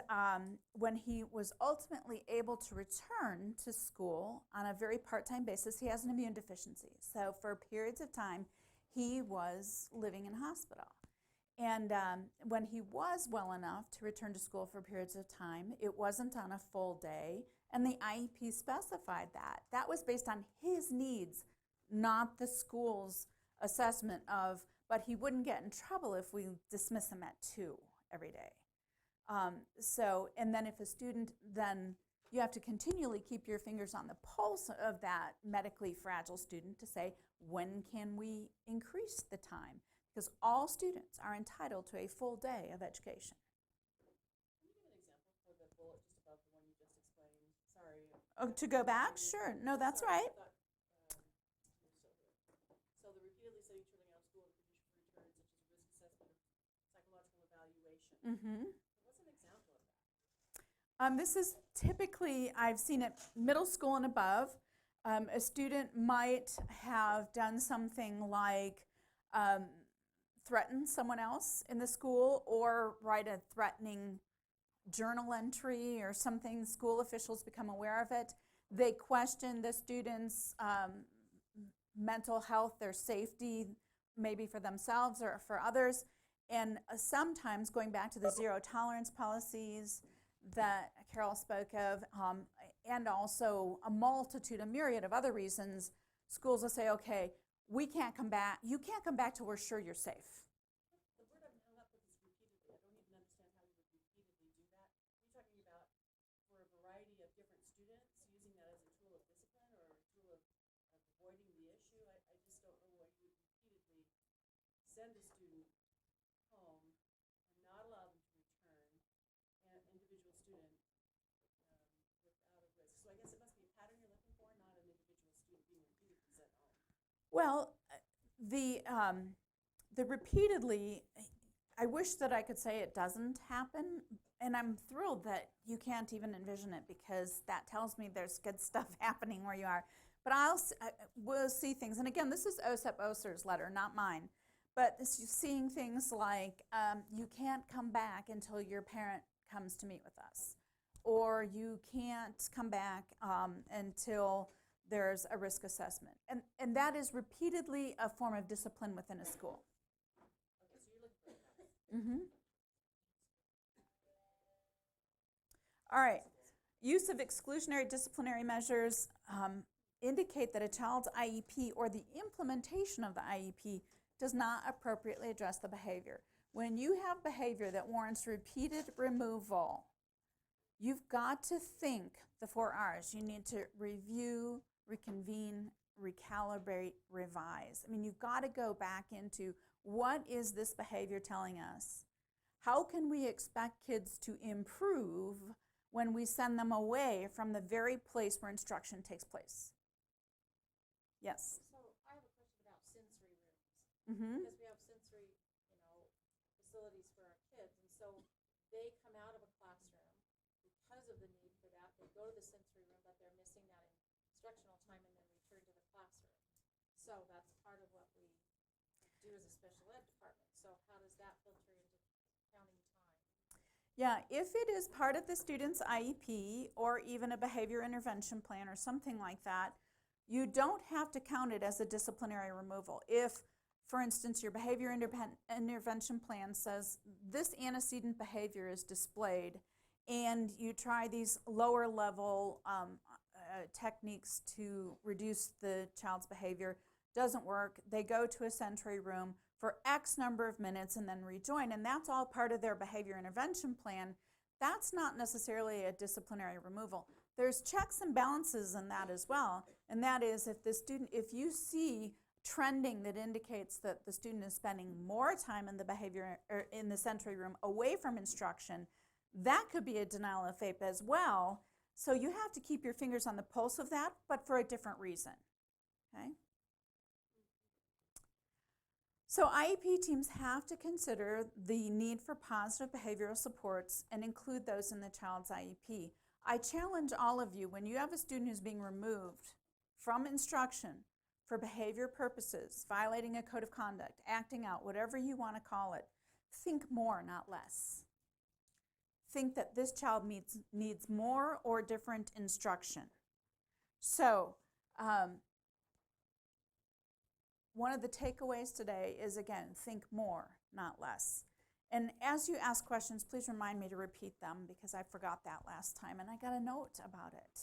when he was ultimately able to return to school on a very part-time basis, he has an immune deficiency. So for periods of time, he was living in hospital. And when he was well enough to return to school for periods of time, it wasn't on a full day, and the IEP specified that. That was based on his needs, not the school's assessment of, but he wouldn't get in trouble if we dismiss him at 2 every day. And then if a student, then you have to continually keep your fingers on the pulse of that medically fragile student to say, when can we increase the time? Because all students are entitled to a full day of education. Can you give an example for the bullet just above the one you just explained? Sorry. Oh, to go back? Sure. No, that's Sorry, right. I thought, you're still here. So the repeatedly setting children out of school in a condition for return, such as risk assessment or psychological evaluation. Mm-hmm. What's an example of that? This is typically, I've seen it middle school and above. A student might have done something like threaten someone else in the school or write a threatening journal entry or something. School officials become aware of it. They question the student's mental health, their safety, maybe for themselves or for others. And sometimes, going back to the zero tolerance policies that Carol spoke of, and also a myriad of other reasons, schools will say, okay, we can't come back, you can't come back till we're sure you're safe. The word I'm hung up with is repeatedly. I don't even understand how you would repeatedly do that. Are you talking about for a variety of different students, using that as a tool of discipline or a tool of avoiding the issue? I just don't know why you would repeatedly send a student home and not allow them to return, an individual student without a risk. So I guess it must be a pattern you're looking for, not an individual student being repeatedly sent home. Well, the repeatedly, I wish that I could say it doesn't happen, and I'm thrilled that you can't even envision it, because that tells me there's good stuff happening where you are. But we'll see things, and again, this is OSEP OSER's letter, not mine, but seeing things like you can't come back until your parent comes to meet with us, or you can't come back until there's a risk assessment. And that is repeatedly a form of discipline within a school. Okay, so you're looking for a pattern. Mm-hmm. All right. Use of exclusionary disciplinary measures indicate that a child's IEP or the implementation of the IEP does not appropriately address the behavior. When you have behavior that warrants repeated removal, you've got to think the 4 R's. You need to review, reconvene, recalibrate, revise. I mean, you've got to go back into, what is this behavior telling us? How can we expect kids to improve when we send them away from the very place where instruction takes place? Yes. So I have a question about sensory rooms, Mm-hmm. because we have sensory, facilities for our kids, and so they come out of a classroom because of the need for that. They go to the sensory room, but they're missing that instructional time and then return to the classroom. So that's part of what we do as a special ed department. So how does that filter into counting time? Yeah, if it is part of the student's IEP or even a behavior intervention plan or something like that, you don't have to count it as a disciplinary removal. If, for instance, your behavior intervention plan says this antecedent behavior is displayed and you try these lower level techniques to reduce the child's behavior, doesn't work, they go to a sensory room for X number of minutes and then rejoin, and that's all part of their behavior intervention plan, that's not necessarily a disciplinary removal. There's checks and balances in that as well, and that is if you see trending that indicates that the student is spending more time in the behavior or in the sensory room away from instruction, that could be a denial of FAPE as well. So you have to keep your fingers on the pulse of that, but for a different reason, okay? So IEP teams have to consider the need for positive behavioral supports and include those in the child's IEP. I challenge all of you, when you have a student who's being removed from instruction for behavior purposes, violating a code of conduct, acting out, whatever you want to call it, think more, not less. Think that this child needs more or different instruction. So, one of the takeaways today is, again, think more, not less. And as you ask questions, please remind me to repeat them because I forgot that last time and I got a note about it.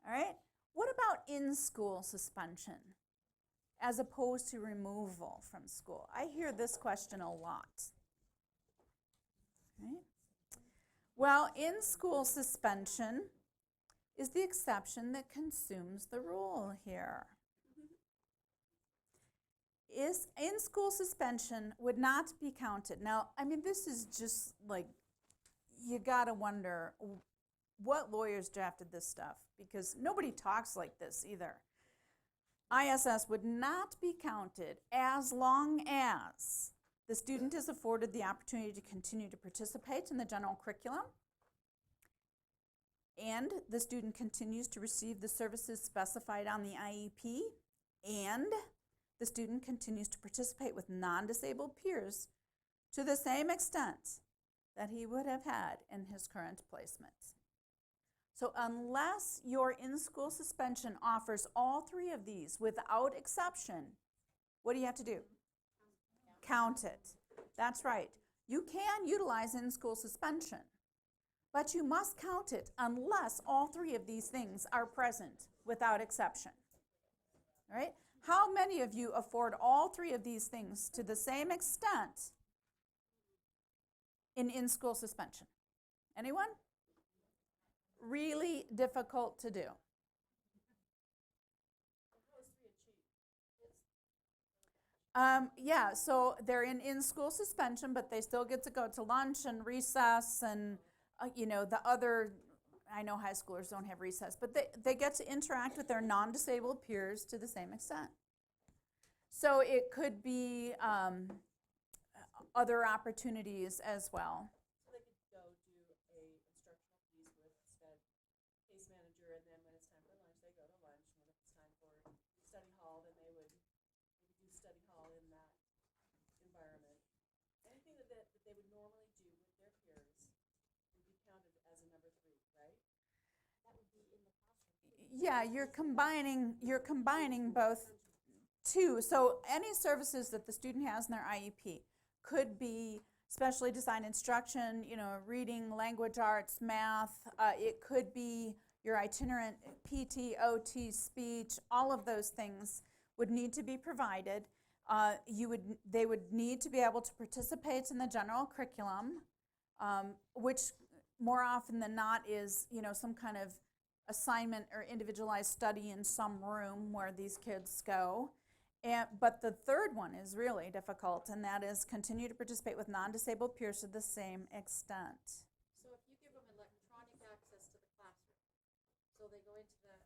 All right? What about in-school suspension as opposed to removal from school? I hear this question a lot. Right? Well, in-school suspension is the exception that consumes the rule here. In-school suspension would not be counted. Now, I mean, this is just like, you gotta wonder what lawyers drafted this stuff, because nobody talks like this either. ISS would not be counted as long as the student is afforded the opportunity to continue to participate in the general curriculum, and the student continues to receive the services specified on the IEP, and the student continues to participate with non-disabled peers to the same extent that he would have had in his current placement. So unless your in-school suspension offers all three of these without exception, what do you have to do? Count it. That's right. You can utilize in-school suspension, but you must count it unless all three of these things are present without exception. All right? How many of you afford all three of these things to the same extent in-school suspension? Anyone? Really difficult to do. Yeah, so they're in-school suspension, but they still get to go to lunch and recess and, you know, the other, I know high schoolers don't have recess, but they get to interact with their non-disabled peers to the same extent. So it could be other opportunities as well. So they could go do a instructional piece with SPED case manager, and then when it's time for lunch, they go to lunch. And when it's time for study hall, then they would do study hall in that environment. Anything that they would normally do with their peers would be counted as a number 3, right? That would be in the classroom. Yeah, you're combining both two. So any services that the student has in their IEP could be specially designed instruction, you know, reading, language arts, math. It could be your itinerant PT, OT, speech. All of those things would need to be provided. They would need to be able to participate in the general curriculum, which more often than not is, you know, some kind of assignment or individualized study in some room where these kids go. But the third one is really difficult, and that is continue to participate with non-disabled peers to the same extent. So if you give them electronic access to the classroom, so they go into the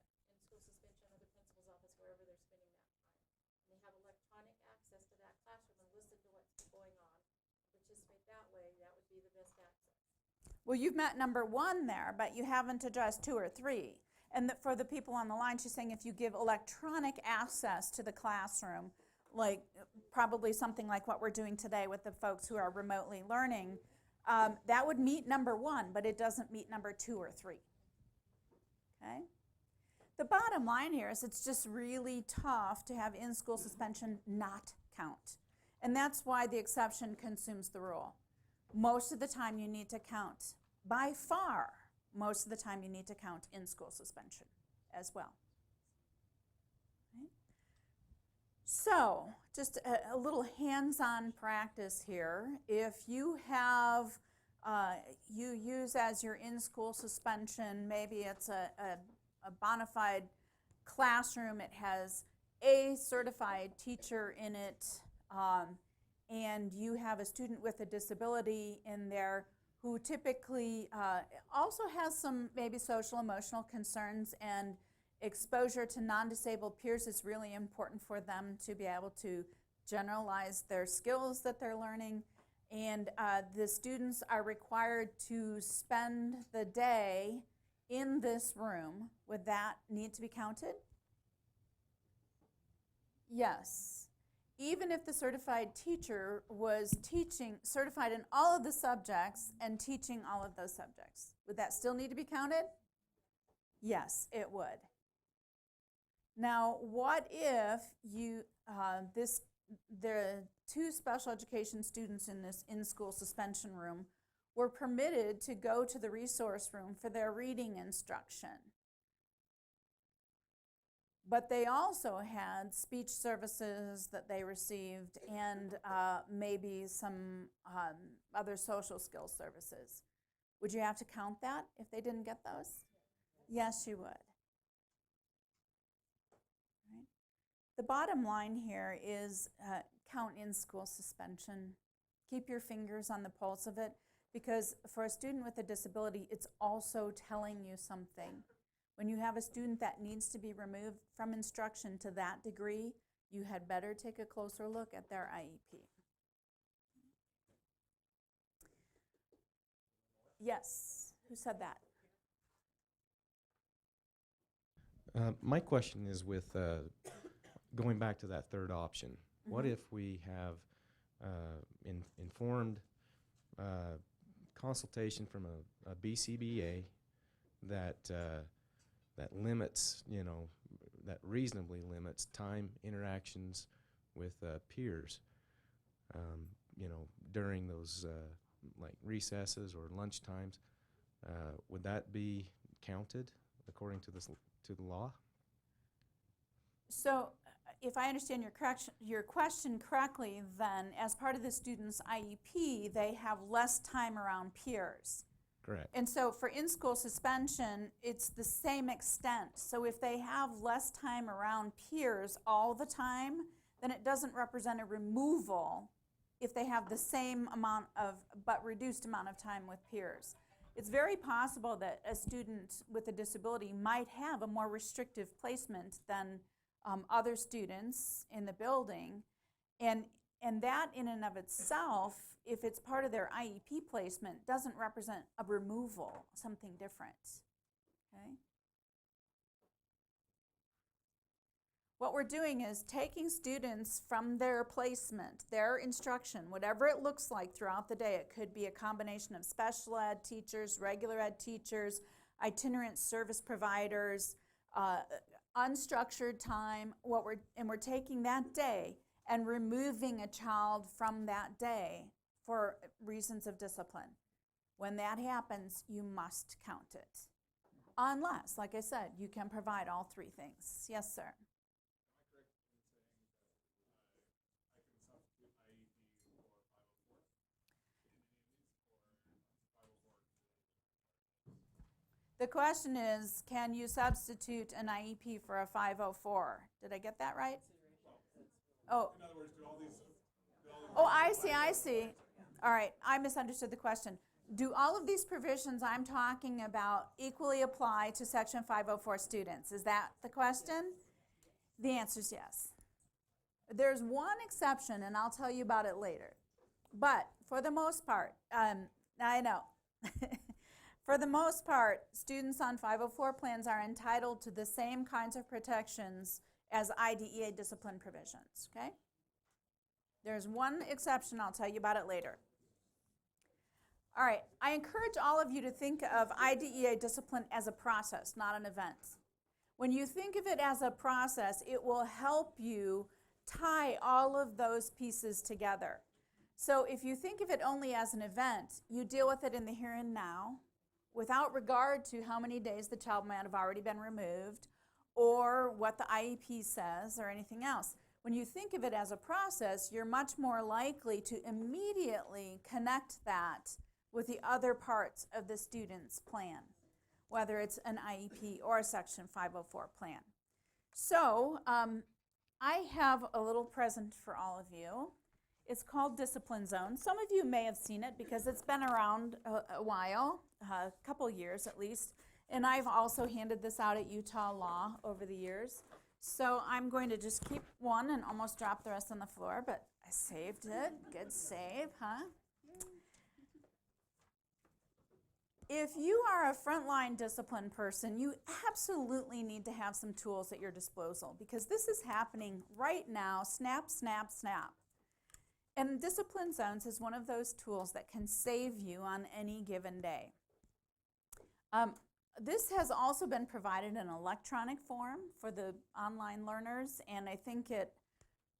in-school suspension or the principal's office, wherever they're spending that time, and they have electronic access to that classroom and listen to what's going on, participate that way, that would be the best access. Well, you've met number 1 there, but you haven't addressed 2 or 3. And for the people on the line, she's saying if you give electronic access to the classroom, like probably something like what we're doing today with the folks who are remotely learning, That would meet number 1, but it doesn't meet number 2 or 3. Okay? The bottom line here is it's just really tough to have in-school suspension not count. And that's why the exception consumes the rule. Most of the time you need to count, by far, most of the time you need to count in-school suspension as well. Okay? So, just a little hands-on practice here. If you have, you use as your in-school suspension, maybe it's a bona fide classroom, it has a certified teacher in it, and you have a student with a disability in there who typically also has some maybe social emotional concerns, and exposure to non-disabled peers is really important for them to be able to generalize their skills that they're learning. And the students are required to spend the day in this room. Would that need to be counted? Yes. Even if the certified teacher was teaching, certified in all of the subjects and teaching all of those subjects, would that still need to be counted? Yes, it would. Now, what if you, the 2 special education students in this in-school suspension room were permitted to go to the resource room for their reading instruction, but they also had speech services that they received and maybe some other social skills services? Would you have to count that if they didn't get those? Yes, you would. Right. The bottom line here is count in-school suspension. Keep your fingers on the pulse of it, because for a student with a disability, it's also telling you something. When you have a student that needs to be removed from instruction to that degree, you had better take a closer look at their IEP. Yes, who said that? My question is with going back to that third option. What if we have informed consultation from a BCBA that that limits, that reasonably limits time interactions with peers, during those like recesses or lunch times? Would that be counted according to the law? So, if I understand your question correctly, then as part of the student's IEP, they have less time around peers. Correct. And so for in-school suspension, it's the same extent. So if they have less time around peers all the time, then it doesn't represent a removal if they have the same amount of, but reduced amount of time with peers. It's very possible that a student with a disability might have a more restrictive placement than other students in the building. And that in and of itself, if it's part of their IEP placement, doesn't represent a removal, something different. Okay? What we're doing is taking students from their placement, their instruction, whatever it looks like throughout the day. It could be a combination of special ed teachers, regular ed teachers, itinerant service providers, unstructured time, we're taking that day and removing a child from that day for reasons of discipline. When that happens, you must count it. Unless, like I said, you can provide all 3 things. Yes, sir. Am I correct in saying that I can substitute IEP for 504 in any of these, or 504? The question is, can you substitute an IEP for a 504? Did I get that right? Oh. In other words, do all these Oh, I see. All right, I misunderstood the question. Do all of these provisions I'm talking about equally apply to Section 504 students? Is that the question? The answer is yes. There's one exception, and I'll tell you about it later. But for the most part, I know. For the most part, students on 504 plans are entitled to the same kinds of protections as IDEA discipline provisions, okay? There's one exception, I'll tell you about it later. All right, I encourage all of you to think of IDEA discipline as a process, not an event. When you think of it as a process, it will help you tie all of those pieces together. So if you think of it only as an event, you deal with it in the here and now without regard to how many days the child might have already been removed or what the IEP says or anything else. When you think of it as a process, you're much more likely to immediately connect that with the other parts of the student's plan, whether it's an IEP or a Section 504 plan. So I have a little present for all of you. It's called Discipline Zone. Some of you may have seen it because it's been around a while, a couple years at least, and I've also handed this out at Utah Law over the years. So I'm going to just keep one and almost drop the rest on the floor, but I saved it. Good save, huh? If you are a frontline discipline person, you absolutely need to have some tools at your disposal because this is happening right now, snap, snap, snap. And Discipline Zones is one of those tools that can save you on any given day. This has also been provided in electronic form for the online learners, and I think it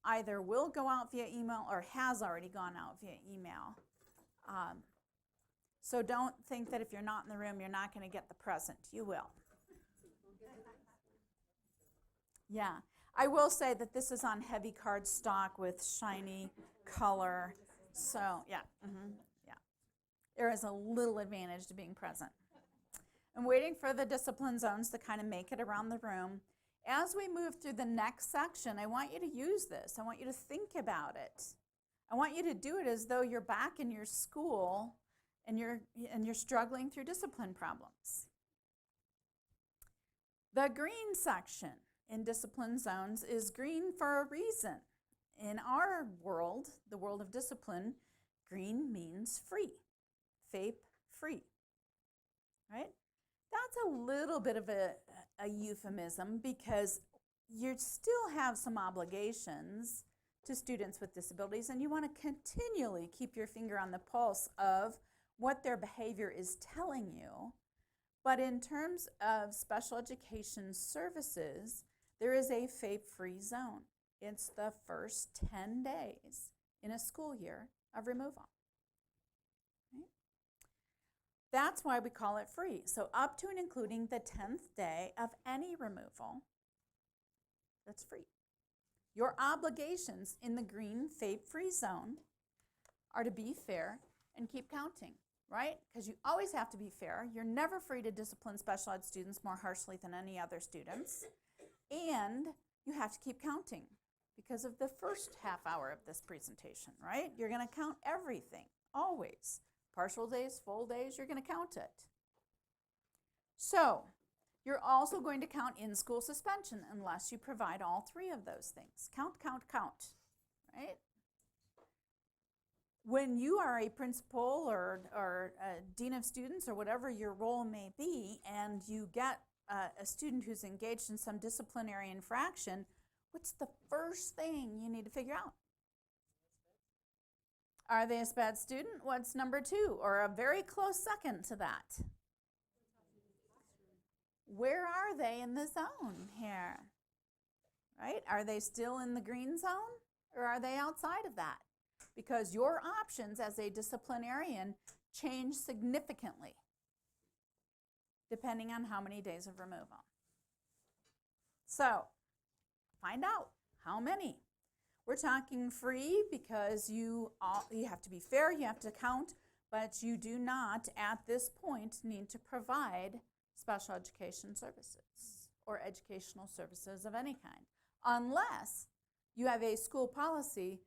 either will go out via email or has already gone out via email. So don't think that if you're not in the room, you're not going to get the present. You will. Yeah. I will say that this is on heavy cardstock with shiny color. So, yeah. Yeah. There is a little advantage to being present. I'm waiting for the discipline zones to kind of make it around the room. As we move through the next section, I want you to use this. I want you to think about it. I want you to do it as though you're back in your school and you're struggling through discipline problems. The green section in discipline zones is green for a reason. In our world, the world of discipline, green means free, FAPE free, right? That's a little bit of a euphemism because you still have some obligations to students with disabilities and you want to continually keep your finger on the pulse of what their behavior is telling you. But in terms of special education services, there is a FAPE-free zone. It's the first 10 days in a school year of removal. Right? That's why we call it free. So up to and including the 10th day of any removal, that's free. Your obligations in the green FAPE-free zone are to be fair and keep counting, right? Because you always have to be fair. You're never free to discipline special ed students more harshly than any other students. And you have to keep counting because of the first half hour of this presentation, right? You're going to count everything, always. Partial days, full days, you're going to count it. So, you're also going to count in-school suspension unless you provide all three of those things. Count, count, count, right? When you are a principal or a dean of students or whatever your role may be, and you get a student who's engaged in some disciplinary infraction, what's the first thing you need to figure out? Are they a SPED student? What's number 2? Or a very close second to that? Where are they in the zone here? Right? Are they still in the green zone or are they outside of that? Because your options as a disciplinarian change significantly depending on how many days of removal. So, find out how many. We're talking free because you have to be fair, you have to count, but you do not at this point need to provide special education services or educational services of any kind, unless you have a school policy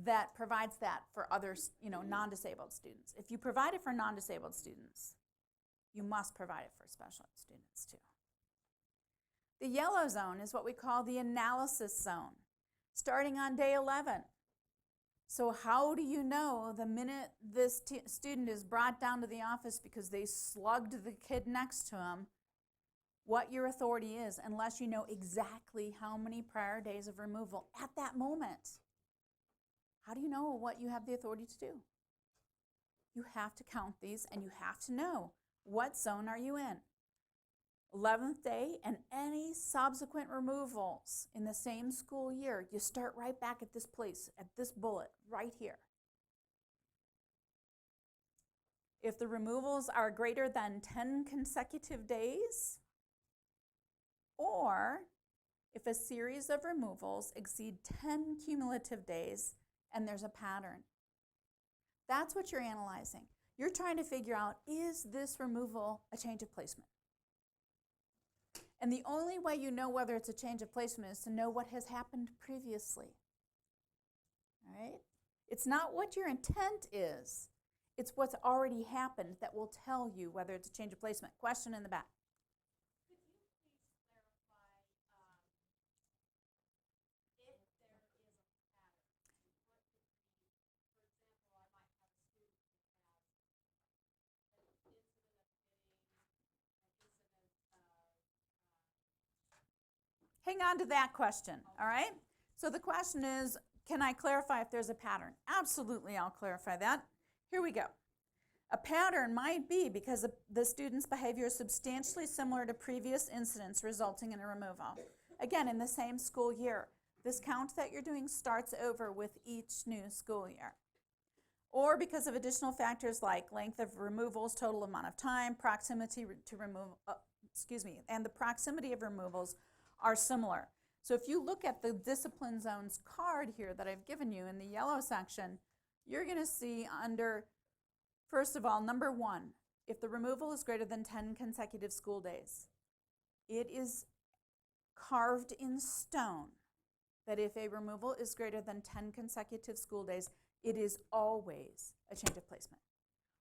that provides that for other, non-disabled students. If you provide it for non-disabled students, you must provide it for special ed students too. The yellow zone is what we call the analysis zone, starting on day 11. So how do you know the minute this student is brought down to the office because they slugged the kid next to him, what your authority is, unless you know exactly how many prior days of removal at that moment? How do you know what you have the authority to do? you have to count these and you have to know what zone are you in. 11th day and any subsequent removals in the same school year, you start right back at this place, at this bullet right here. If the removals are greater than 10 consecutive days, or if a series of removals exceed 10 cumulative days and there's a pattern. That's what you're analyzing. You're trying to figure out, is this removal a change of placement? And the only way you know whether it's a change of placement is to know what has happened previously. All right? It's not what your intent is. It's what's already happened that will tell you whether it's a change of placement. Question in the back. Could you please clarify if there is a pattern? What could be, for example, I might have a student who has an incident of hitting, an incident of Hang on to that question, all right? So the question is, can I clarify if there's a pattern? Absolutely, I'll clarify that. Here we go. A pattern might be because the student's behavior is substantially similar to previous incidents resulting in a removal. Again, in the same school year. This count that you're doing starts over with each new school year. Or because of additional factors like length of removals, total amount of time, proximity to remove, and the proximity of removals are similar. So if you look at the discipline zones card here that I've given you in the yellow section, you're going to see under, first of all, number 1, if the removal is greater than 10 consecutive school days, it is carved in stone that if a removal is greater than 10 consecutive school days, it is always a change of placement.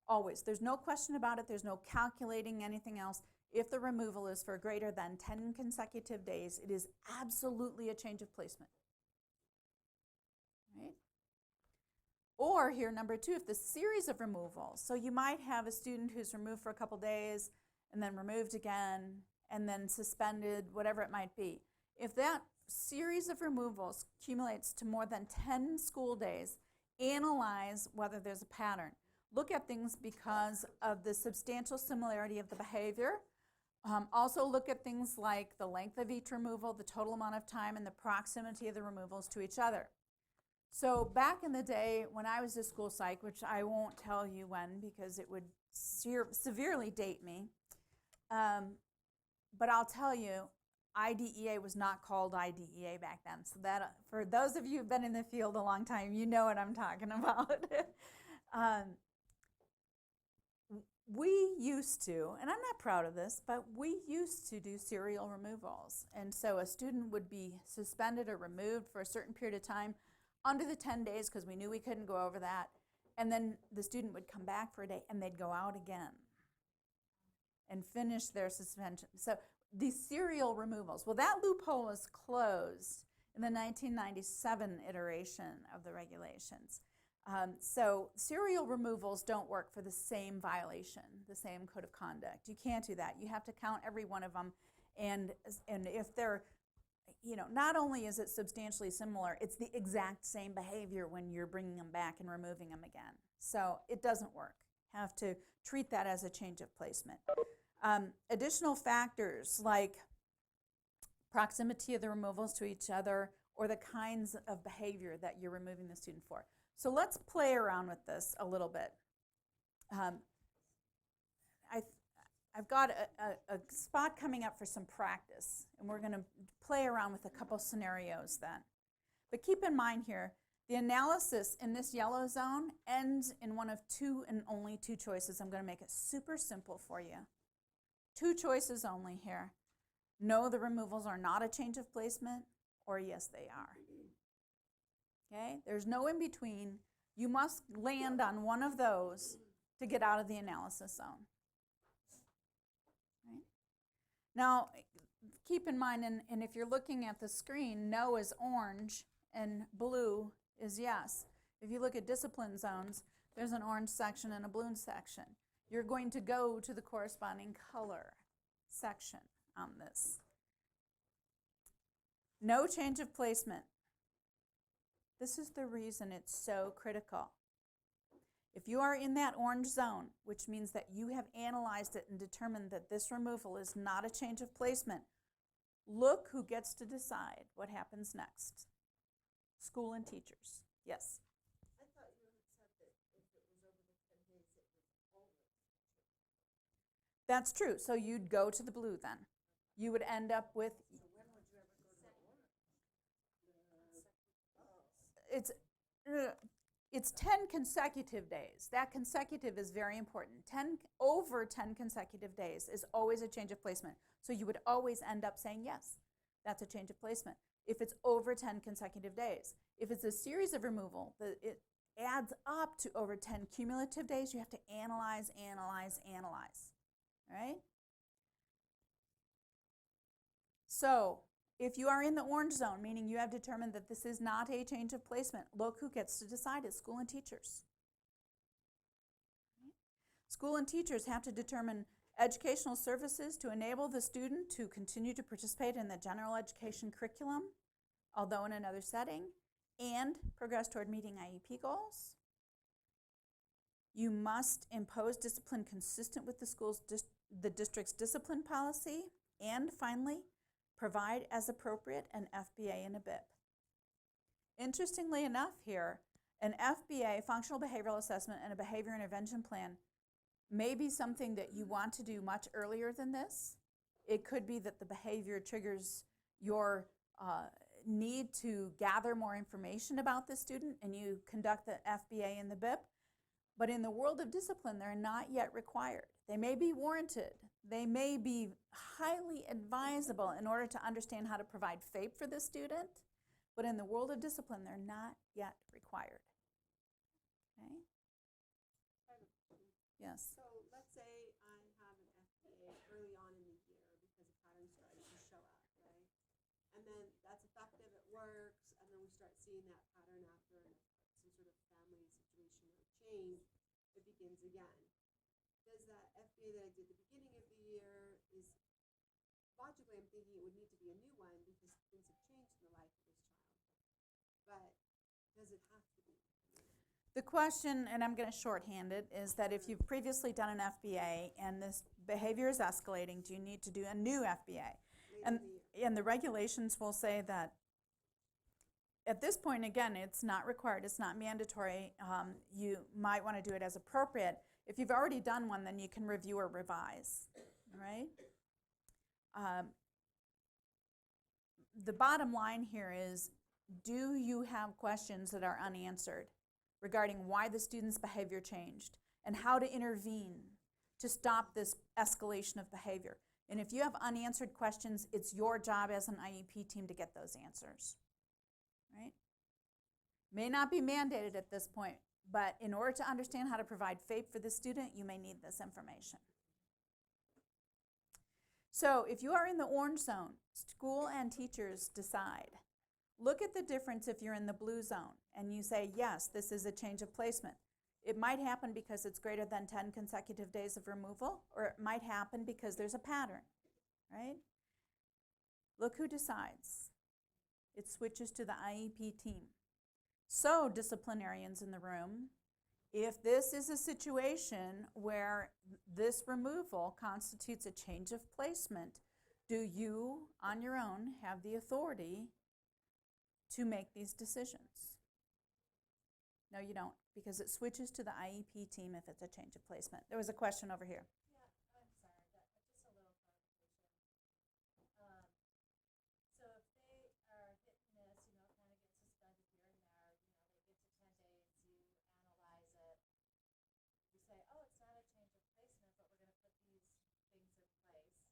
Always. There's no question about it. There's no calculating anything else. If the removal is for greater than 10 consecutive days, it is absolutely a change of placement. Right? Or here, number 2, if the series of removals, so you might have a student who's removed for a couple days and then removed again and then suspended, whatever it might be. If that series of removals accumulates to more than 10 school days, analyze whether there's a pattern. Look at things because of the substantial similarity of the behavior. Also look at things like the length of each removal, the total amount of time, and the proximity of the removals to each other. So back in the day when I was a school psych, which I won't tell you when because it would severely date me, but I'll tell you, IDEA was not called IDEA back then. So that, for those of you who've been in the field a long time, you know what I'm talking about. We used to, and I'm not proud of this, but we used to do serial removals. And so a student would be suspended or removed for a certain period of time under the 10 days because we knew we couldn't go over that. And then the student would come back for a day and they'd go out again and finish their suspension. So these serial removals, well, that loophole was closed in the 1997 iteration of the regulations. So serial removals don't work for the same violation, the same code of conduct. You can't do that. You have to count every one of them. And if they're, not only is it substantially similar, it's the exact same behavior when you're bringing them back and removing them again. So it doesn't work. Have to treat that as a change of placement. Additional factors like proximity of the removals to each other or the kinds of behavior that you're removing the student for. So let's play around with this a little bit. I've got a spot coming up for some practice, and we're going to play around with a couple scenarios then. But keep in mind here, the analysis in this yellow zone ends in one of 2 and only 2 choices. I'm going to make it super simple for you. 2 choices only here. No, the removals are not a change of placement, or yes, they are. Okay? There's no in between. You must land on one of those to get out of the analysis zone. Right? Now, keep in mind, and if you're looking at the screen, no is orange and blue is yes. If you look at discipline zones, there's an orange section and a blue section. You're going to go to the corresponding color section on this. No change of placement. This is the reason it's so critical. If you are in that orange zone, which means that you have analyzed it and determined that this removal is not a change of placement, look who gets to decide what happens next. School and teachers. Yes? I thought you had said that if it was over the 10 days, it was over. That's true. So you'd go to the blue then. You would end up with, it's 10 consecutive days. That consecutive is very important. Over 10 consecutive days is always a change of placement. So you would always end up saying, yes, that's a change of placement. If it's over 10 consecutive days. If it's a series of removal, it adds up to over 10 cumulative days. You have to analyze. All right? So if you are in the orange zone, meaning you have determined that this is not a change of placement, look who gets to decide it, school and teachers. Right? School and teachers have to determine educational services to enable the student to continue to participate in the general education curriculum, although in another setting, and progress toward meeting IEP goals. You must impose discipline consistent with the district's discipline policy, and finally, provide as appropriate an FBA and a BIP. Interestingly enough here, an FBA, functional behavioral assessment, and a behavior intervention plan may be something that you want to do much earlier than this. It could be that the behavior triggers your need to gather more information about the student and you conduct the FBA and the BIP. But in the world of discipline, they're not yet required. They may be warranted. They may be highly advisable in order to understand how to provide FAPE for the student, but in the world of discipline, they're not yet required. Okay? Yes. So let's say I have an FBA early on in the year because a pattern's starting to show up, right? And then that's effective, it works, and then we start seeing that pattern after some sort of family situation or change, it begins again. Does that FBA that I did at the beginning of the year is, logically I'm thinking it would need to be a new one because things have changed in the life of this child. But does it have to be? The question, and I'm going to shorthand it, is that if you've previously done an FBA and this behavior is escalating, do you need to do a new FBA? And the regulations will say that at this point, again, it's not required, it's not mandatory. You might want to do it as appropriate. If you've already done one, then you can review or revise, all right? The bottom line here is, do you have questions that are unanswered regarding why the student's behavior changed and how to intervene to stop this escalation of behavior? And if you have unanswered questions, it's your job as an IEP team to get those answers, right? May not be mandated at this point, but in order to understand how to provide FAPE for the student, you may need this information. So if you are in the orange zone, school and teachers decide. Look at the difference if you're in the blue zone and you say, yes, this is a change of placement. It might happen because it's greater than 10 consecutive days of removal, or it might happen because there's a pattern, right? Look who decides. It switches to the IEP team. So, disciplinarians in the room, if this is a situation where this removal constitutes a change of placement, do you, on your own, have the authority to make these decisions? No, you don't, because it switches to the IEP team if it's a change of placement. There was a question over here. Yeah, I'm sorry, just a little clarification. So if they are hitting this, kind of get suspended here and there, they get to 10 days, you analyze it, you say, oh, it's not a change of placement, but we're going to put these things in place.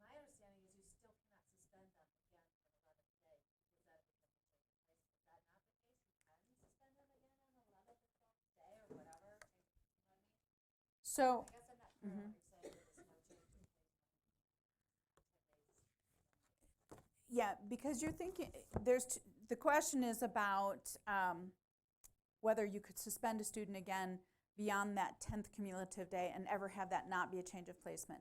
My understanding is you still cannot suspend them again for an 11th day because that becomes a change of placement. Is that not the case? You can suspend them again on the 11th or 12th day or whatever? You know what I mean? So, I guess I'm not clear what you're saying. There's no change of placement. 10 days. yeah, because you're thinking, the question is about whether you could suspend a student again beyond that 10th cumulative day and ever have that not be a change of placement.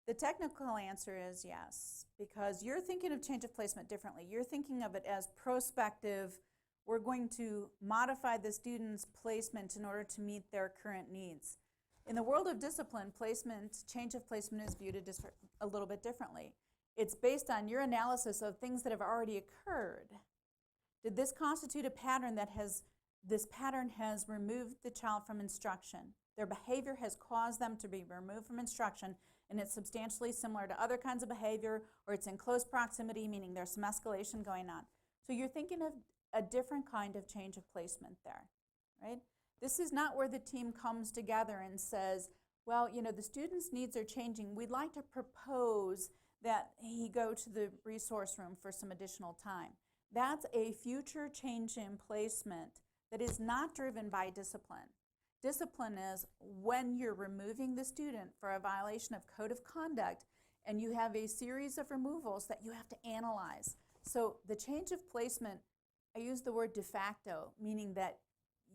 The technical answer is yes, because you're thinking of change of placement differently. You're thinking of it as prospective, we're going to modify the student's placement in order to meet their current needs. In the world of discipline, change of placement is viewed a little bit differently. It's based on your analysis of things that have already occurred. Did this constitute a pattern this pattern has removed the child from instruction? Their behavior has caused them to be removed from instruction, and it's substantially similar to other kinds of behavior, or it's in close proximity, meaning there's some escalation going on. So you're thinking of a different kind of change of placement there, right? This is not where the team comes together and says, well, the student's needs are changing. We'd like to propose that he go to the resource room for some additional time. That's a future change in placement that is not driven by discipline. Discipline is when you're removing the student for a violation of code of conduct and you have a series of removals that you have to analyze. So the change of placement, I use the word de facto, meaning that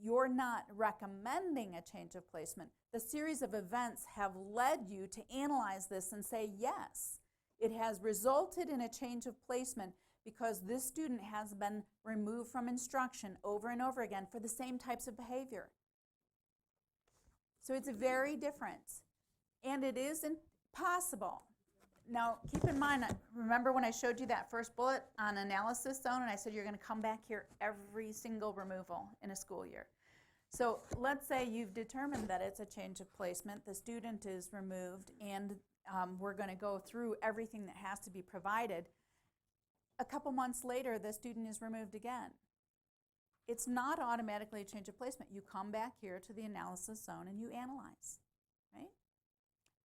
you're not recommending a change of placement. The series of events have led you to analyze this and say, yes, it has resulted in a change of placement because this student has been removed from instruction over and over again for the same types of behavior. So it's very different, and it isn't possible. Now, keep in mind, remember when I showed you that first bullet on analysis zone, and I said you're going to come back here every single removal in a school year. So let's say you've determined that it's a change of placement, the student is removed, and we're going to go through everything that has to be provided. A couple months later, the student is removed again. It's not automatically a change of placement. You come back here to the analysis zone and you analyze, right?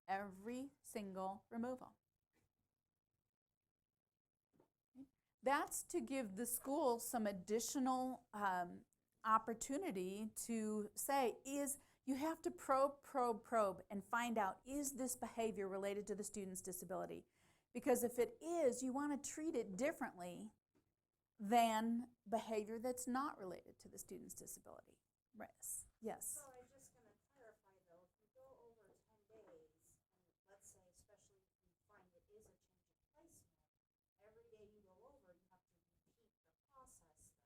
Every single removal. That's to give the school some additional opportunity to say, you have to probe, and find out, is this behavior related to the student's disability? Because if it is, you want to treat it differently than behavior that's not related to the student's disability. Yes. So I'm just going to clarify though, if you go over 10 days, and let's say especially if you find it is a change of placement, every day you go over, you have to repeat the process though.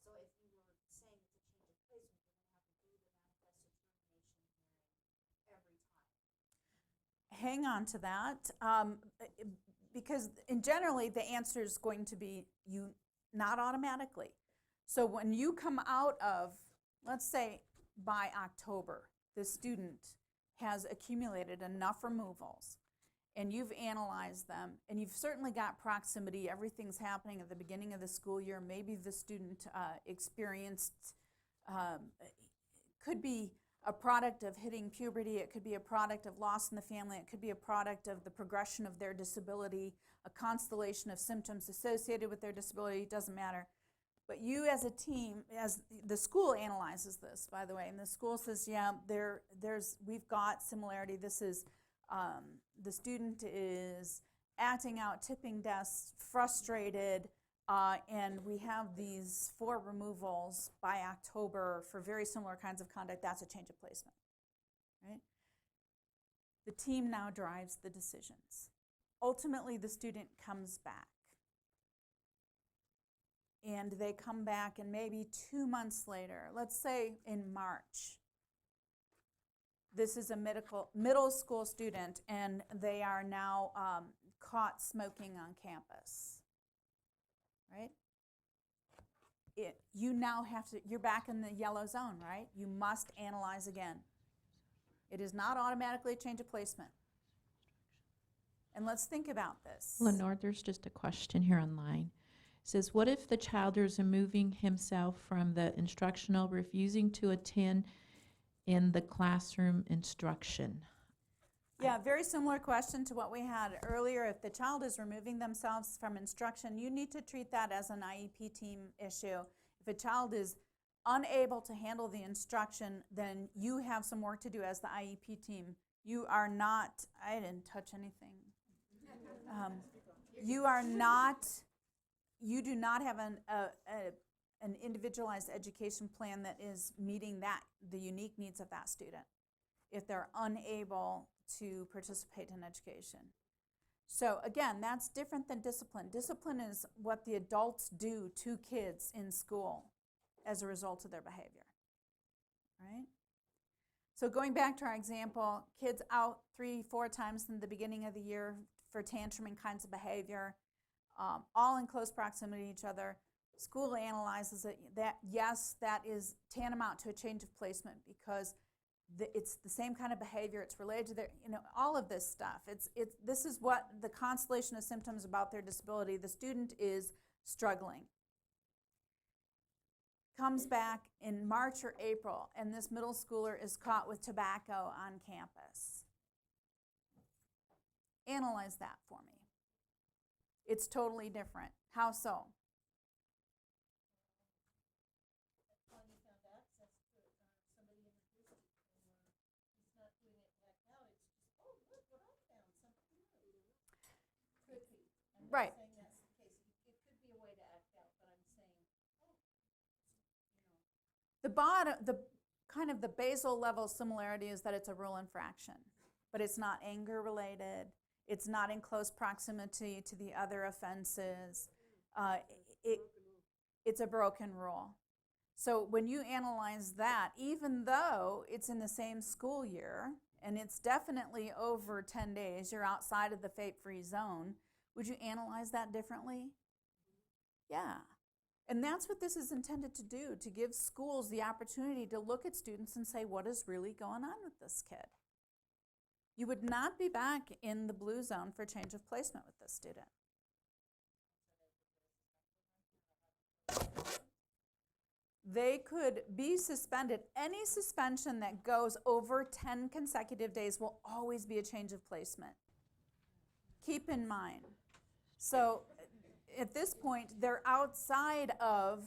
So if you were saying it's a change of placement, you're going to have to do the manifest determination hearing every time. Hang on to that, because generally the answer is going to be not automatically. So when you come out of, let's say by October, the student has accumulated enough removals and you've analyzed them and you've certainly got proximity, everything's happening at the beginning of the school year, maybe the student experienced, could be a product of hitting puberty, it could be a product of loss in the family, it could be a product of the progression of their disability, a constellation of symptoms associated with their disability, it doesn't matter. But you as a team, as the school analyzes this, by the way, and the school says, yeah, we've got similarity. This is, the student is acting out, tipping desks, frustrated, and we have these 4 removals by October for very similar kinds of conduct. That's a change of placement, right? The team now drives the decisions. Ultimately, the student comes back. And they come back and maybe 2 months later, let's say in March, this is a middle school student and they are now caught smoking on campus, right? You now have to, you're back in the yellow zone, right? You must analyze again. It is not automatically a change of placement. And let's think about this. Lenore, there's just a question here online. It says, what if the child is removing himself from the instructional, refusing to attend in the classroom instruction? Yeah, very similar question to what we had earlier. If the child is removing themselves from instruction, you need to treat that as an IEP team issue. If a child is unable to handle the instruction, then you have some work to do as the IEP team. You are not, I didn't touch anything. You do not have an individualized education plan that is meeting the unique needs of that student if they're unable to participate in education. So again, that's different than discipline. Discipline is what the adults do to kids in school. as a result of their behavior, right? So going back to our example, kids out 3-4 times in the beginning of the year for tantruming kinds of behavior, all in close proximity to each other. School analyzes it, that yes, that is tantamount to a change of placement because it's the same kind of behavior, it's related to their, all of this stuff. This is what the constellation of symptoms about their disability. The student is struggling. Comes back in March or April, and this middle schooler is caught with tobacco on campus. Analyze that for me. It's totally different. How so? When you found access to it, somebody introduced it to him, or he's not doing it back out, it's just, oh, look what I found, something new. Could be. I'm not Right. saying that's the case. It could be a way to act out, but I'm saying, The kind of the basal level similarity is that it's a rule infraction, but it's not anger related. It's not in close proximity to the other offenses. It's a broken rule. So when you analyze that, even though it's in the same school year and it's definitely over 10 days, you're outside of the FAPE-free zone, would you analyze that differently? Yeah. And that's what this is intended to do, to give schools the opportunity to look at students and say, what is really going on with this kid? You would not be back in the blue zone for change of placement with this student. They could be suspended. Any suspension that goes over 10 consecutive days will always be a change of placement. Keep in mind. So at this point, they're outside of,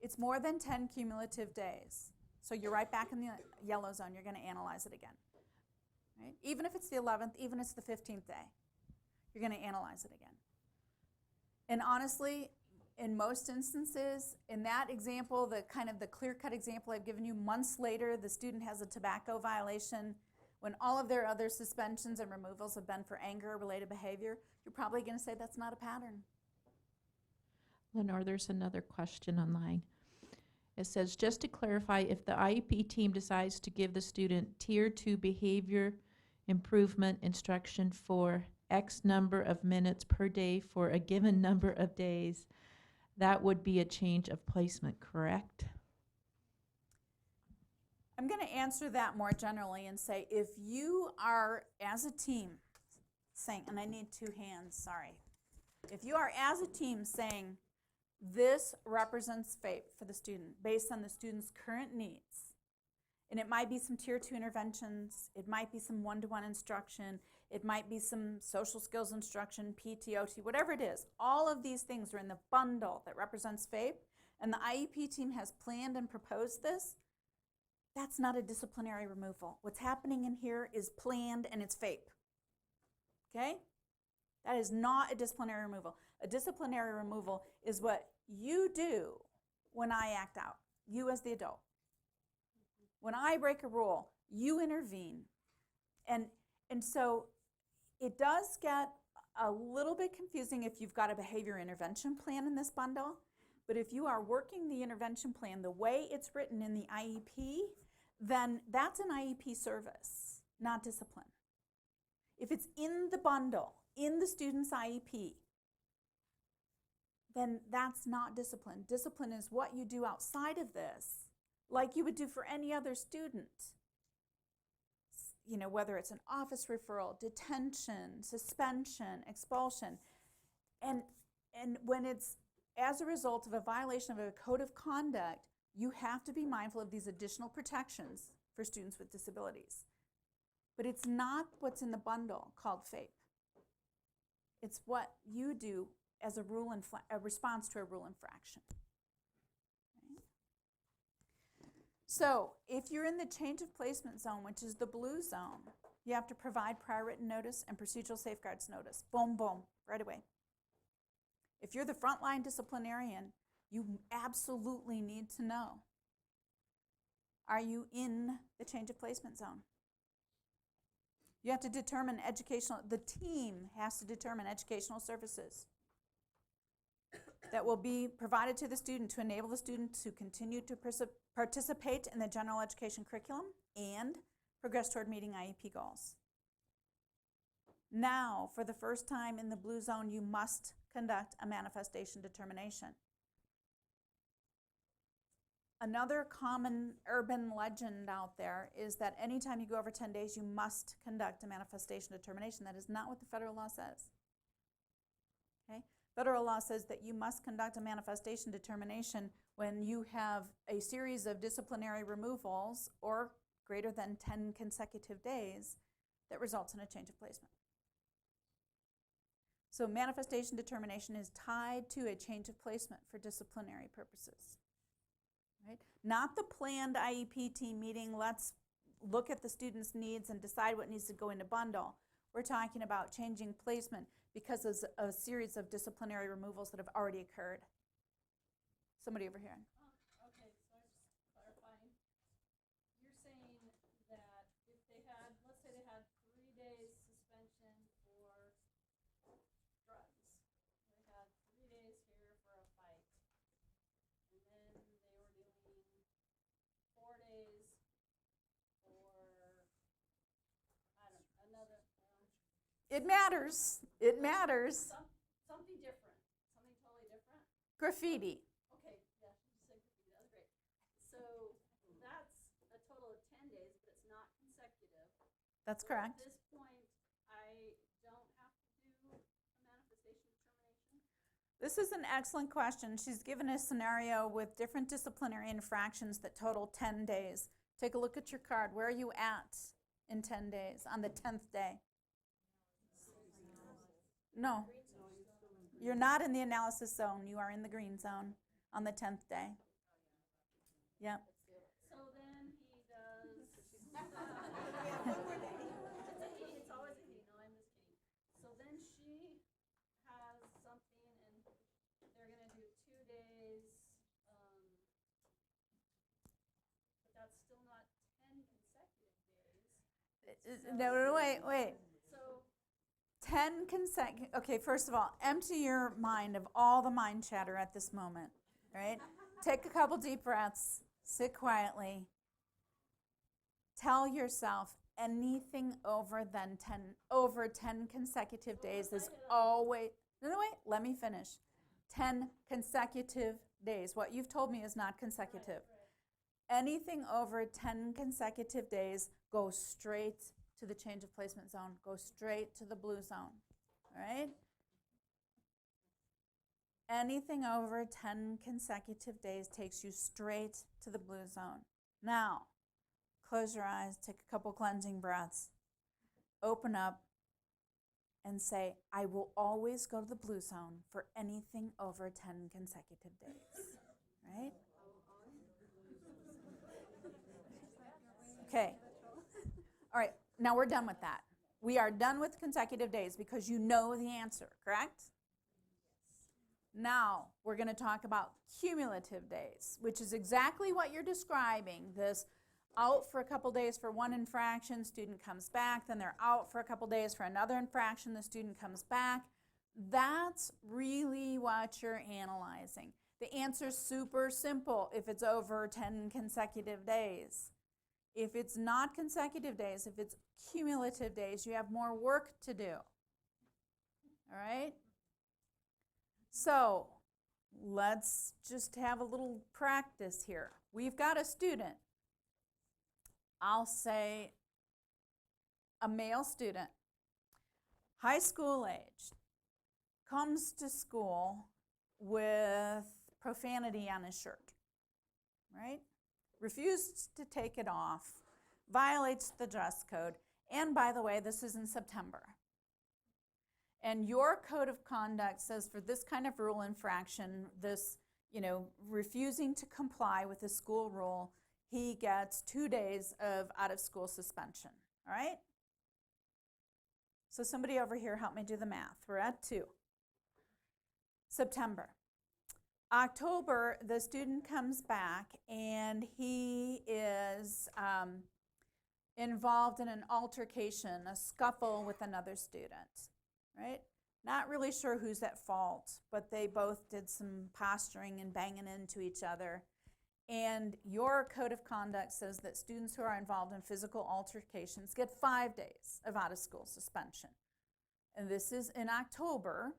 it's more than 10 cumulative days. So you're right back in the yellow zone. You're going to analyze it again. Right? Even if it's the 11th, even if it's the 15th day, you're going to analyze it again. And honestly, in most instances, in that example, the kind of the clear-cut example I've given you, months later, the student has a tobacco violation. When all of their other suspensions and removals have been for anger-related behavior, you're probably going to say that's not a pattern. Lenore, there's another question online. It says, just to clarify, if the IEP team decides to give the student Tier 2 behavior improvement instruction for X number of minutes per day for a given number of days, that would be a change of placement, correct? I'm going to answer that more generally and say, if you are, as a team, saying, and I need 2 hands, sorry. If you are, as a team, saying, this represents FAPE for the student based on the student's current needs, and it might be some Tier 2 interventions, it might be some one-to-one instruction, it might be some social skills instruction, PTOT, whatever it is. All of these things are in the bundle that represents FAPE, and the IEP team has planned and proposed this. That's not a disciplinary removal. What's happening in here is planned and it's FAPE. Okay? That is not a disciplinary removal. A disciplinary removal is what you do when I act out, you as the adult. When I break a rule, you intervene. And so it does get a little bit confusing if you've got a behavior intervention plan in this bundle. But if you are working the intervention plan the way it's written in the IEP, then that's an IEP service, not discipline. If it's in the bundle, in the student's IEP, then that's not discipline. Discipline is what you do outside of this, like you would do for any other student. You know, whether it's an office referral, detention, suspension, expulsion. And when it's as a result of a violation of a code of conduct, you have to be mindful of these additional protections for students with disabilities. But it's not what's in the bundle called FAPE. It's what you do as a response to a rule infraction. Okay. So if you're in the change of placement zone, which is the blue zone, you have to provide prior written notice and procedural safeguards notice. Boom, boom, right away. If you're the frontline disciplinarian, you absolutely need to know, are you in the change of placement zone? You have to determine the team has to determine educational services. that will be provided to the student to enable the student to continue to participate in the general education curriculum and progress toward meeting IEP goals. Now, for the first time in the blue zone, you must conduct a manifestation determination. Another common urban legend out there is that anytime you go over 10 days, you must conduct a manifestation determination. That is not what the federal law says. Okay? Federal law says that you must conduct a manifestation determination when you have a series of disciplinary removals or greater than 10 consecutive days that results in a change of placement. So manifestation determination is tied to a change of placement for disciplinary purposes. Right? Not the planned IEP team meeting, let's look at the student's needs and decide what needs to go into bundle. We're talking about changing placement because of a series of disciplinary removals that have already occurred. Somebody over here. Okay, so I'm just clarifying. You're saying that if they had, let's say they had 3 days suspension for drugs. They had 3 days here for a fight. And then they were doing 4 days for, I don't know, another, It matters. It matters. something different, something totally different. Graffiti. Okay, yeah, you said graffiti, that was great. So that's a total of 10 days, but it's not consecutive. That's So correct. At this point, I don't have to do a manifestation determination? This is an excellent question. She's given a scenario with different disciplinary infractions that total 10 days. Take a look at your card. Where are you at in 10 days, on the 10th day? No. You're not in the analysis zone. You are in the green zone on the 10th day. Yep. So then he does. It's always a he, no, I'm just kidding. So then she has something and they're gonna do 2 days, but that's still not 10 consecutive days. No, wait. So 10 consecutive, okay, first of all, empty your mind of all the mind chatter at this moment, right? Take a couple deep breaths, sit quietly. Tell yourself anything over 10 consecutive days is always, no, wait, let me finish. 10 consecutive days. What you've told me is not consecutive. Anything over 10 consecutive days goes straight to the change of placement zone, go straight to the blue zone, all right? Anything over 10 consecutive days takes you straight to the blue zone. Now, close your eyes, take a couple cleansing breaths, open up, and say, I will always go to the blue zone for anything over 10 consecutive days, right? Okay. All right, now we're done with that. We are done with consecutive days because you know the answer, correct? Now, we're going to talk about cumulative days, which is exactly what you're describing. This out for a couple days for one infraction, student comes back, then they're out for a couple days for another infraction, the student comes back. That's really what you're analyzing. The answer's super simple if it's over 10 consecutive days. If it's not consecutive days, if it's cumulative days, you have more work to do. All right? So let's just have a little practice here. We've got a student, I'll say a male student, high school age, comes to school with profanity on his shirt, right? Refuses to take it off, violates the dress code, and by the way, this is in September. And your code of conduct says for this kind of rule infraction, this, refusing to comply with the school rule, he gets 2 days of out-of-school suspension, all right? So somebody over here help me do the math. We're at 2. September. October, the student comes back and he is involved in an altercation, a scuffle with another student, right? Not really sure who's at fault, but they both did some posturing and banging into each other. And your code of conduct says that students who are involved in physical altercations get 5 days of out-of-school suspension. And this is in October.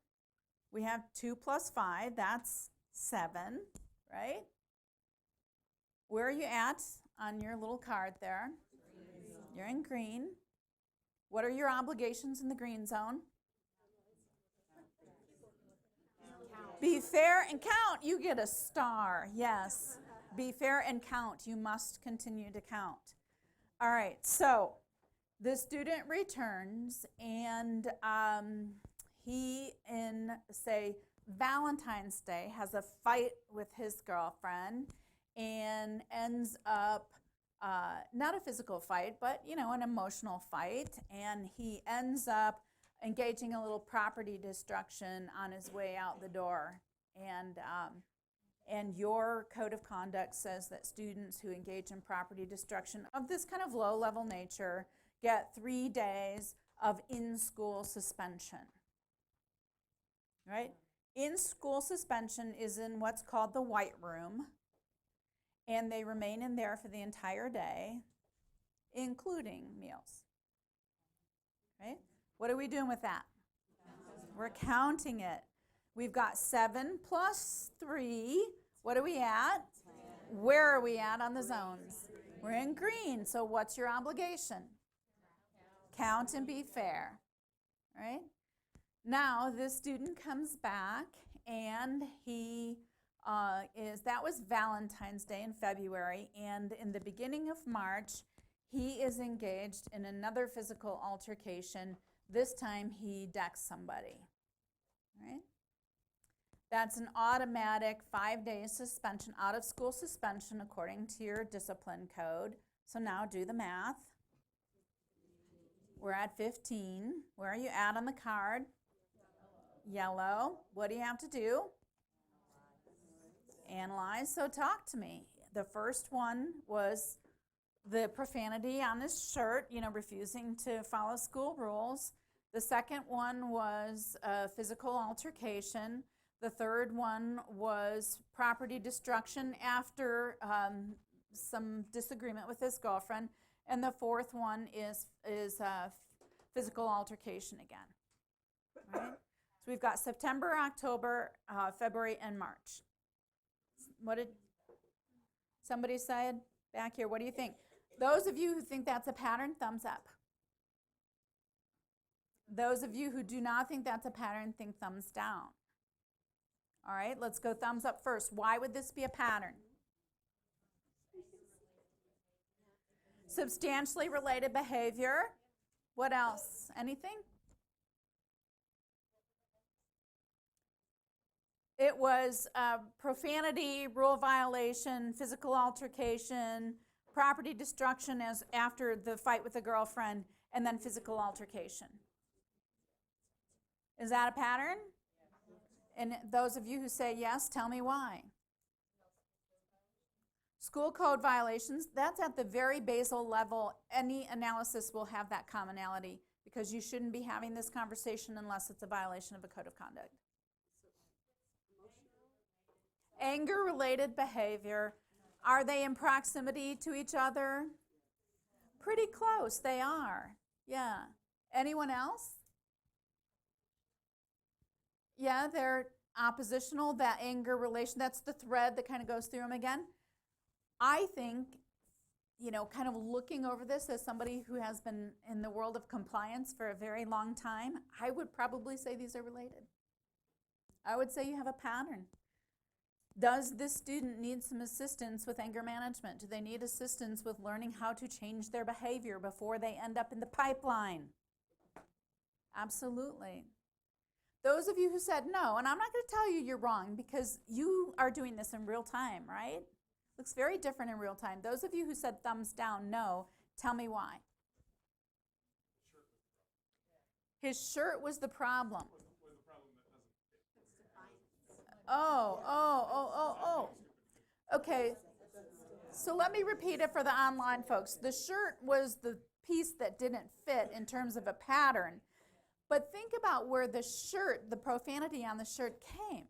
We have 2 plus 5, that's 7, right? Where are you at on your little card there? You're in green. What are your obligations in the green zone? Be fair and count. You get a star. Yes. Be fair and count. You must continue to count. All right. So the student returns, and he, in, say, Valentine's Day, has a fight with his girlfriend and ends up, not a physical fight, but, you know, an emotional fight. And he ends up engaging a little property destruction on his way out the door. And your code of conduct says that students who engage in property destruction of this kind of low-level nature get 3 days of in-school suspension. Right? In-school suspension is in what's called the white room, and they remain in there for the entire day, including meals. Right? What are we doing with that? We're counting it. We've got 7 plus 3. What are we at? 10. Where are we at on the zones? We're in green. So what's your obligation? Count and be fair. Right? Now, this student comes back, and he that was Valentine's Day in February, and in the beginning of March, he is engaged in another physical altercation. This time, he decks somebody. Right? That's an automatic 5-day suspension, out-of-school suspension, according to your discipline code. So now do the math. We're at 15. Where are you at on the card? Yellow. What do you have to do? Analyze. So talk to me. The first one was the profanity on his shirt, you know, refusing to follow school rules. The second one was physical altercation. The third one was property destruction after some disagreement with his girlfriend. And the fourth one is physical altercation again. Right? So we've got September, October, February, and March. What did somebody say back here? What do you think? Those of you who think that's a pattern, thumbs up. Those of you who do not think that's a pattern, think thumbs down. All right, let's go thumbs up first. Why would this be a pattern? Substantially related behavior. What else? Anything? It was profanity, rule violation, physical altercation, property destruction as after the fight with the girlfriend, and then physical altercation. Is that a pattern? And those of you who say yes, tell me why. School code violations, that's at the very basal level. Any analysis will have that commonality because you shouldn't be having this conversation unless it's a violation of a code of conduct. Anger-related behavior. Are they in proximity to each other? Pretty close, they are. Yeah. Anyone else? Yeah, they're oppositional, that anger relation, that's the thread that kind of goes through them again. I think, you know, kind of looking over this as somebody who has been in the world of compliance for a very long time, I would probably say these are related. I would say you have a pattern. Does this student need some assistance with anger management? Do they need assistance with learning how to change their behavior before they end up in the pipeline? Absolutely. Those of you who said no, and I'm not going to tell you you're wrong because you are doing this in real time, right? Looks very different in real time. Those of you who said thumbs down, no, tell me why. His shirt was the problem. Oh. Okay, so let me repeat it for the online folks. The shirt was the piece that didn't fit in terms of a pattern, But think about where the shirt, the profanity on the shirt came.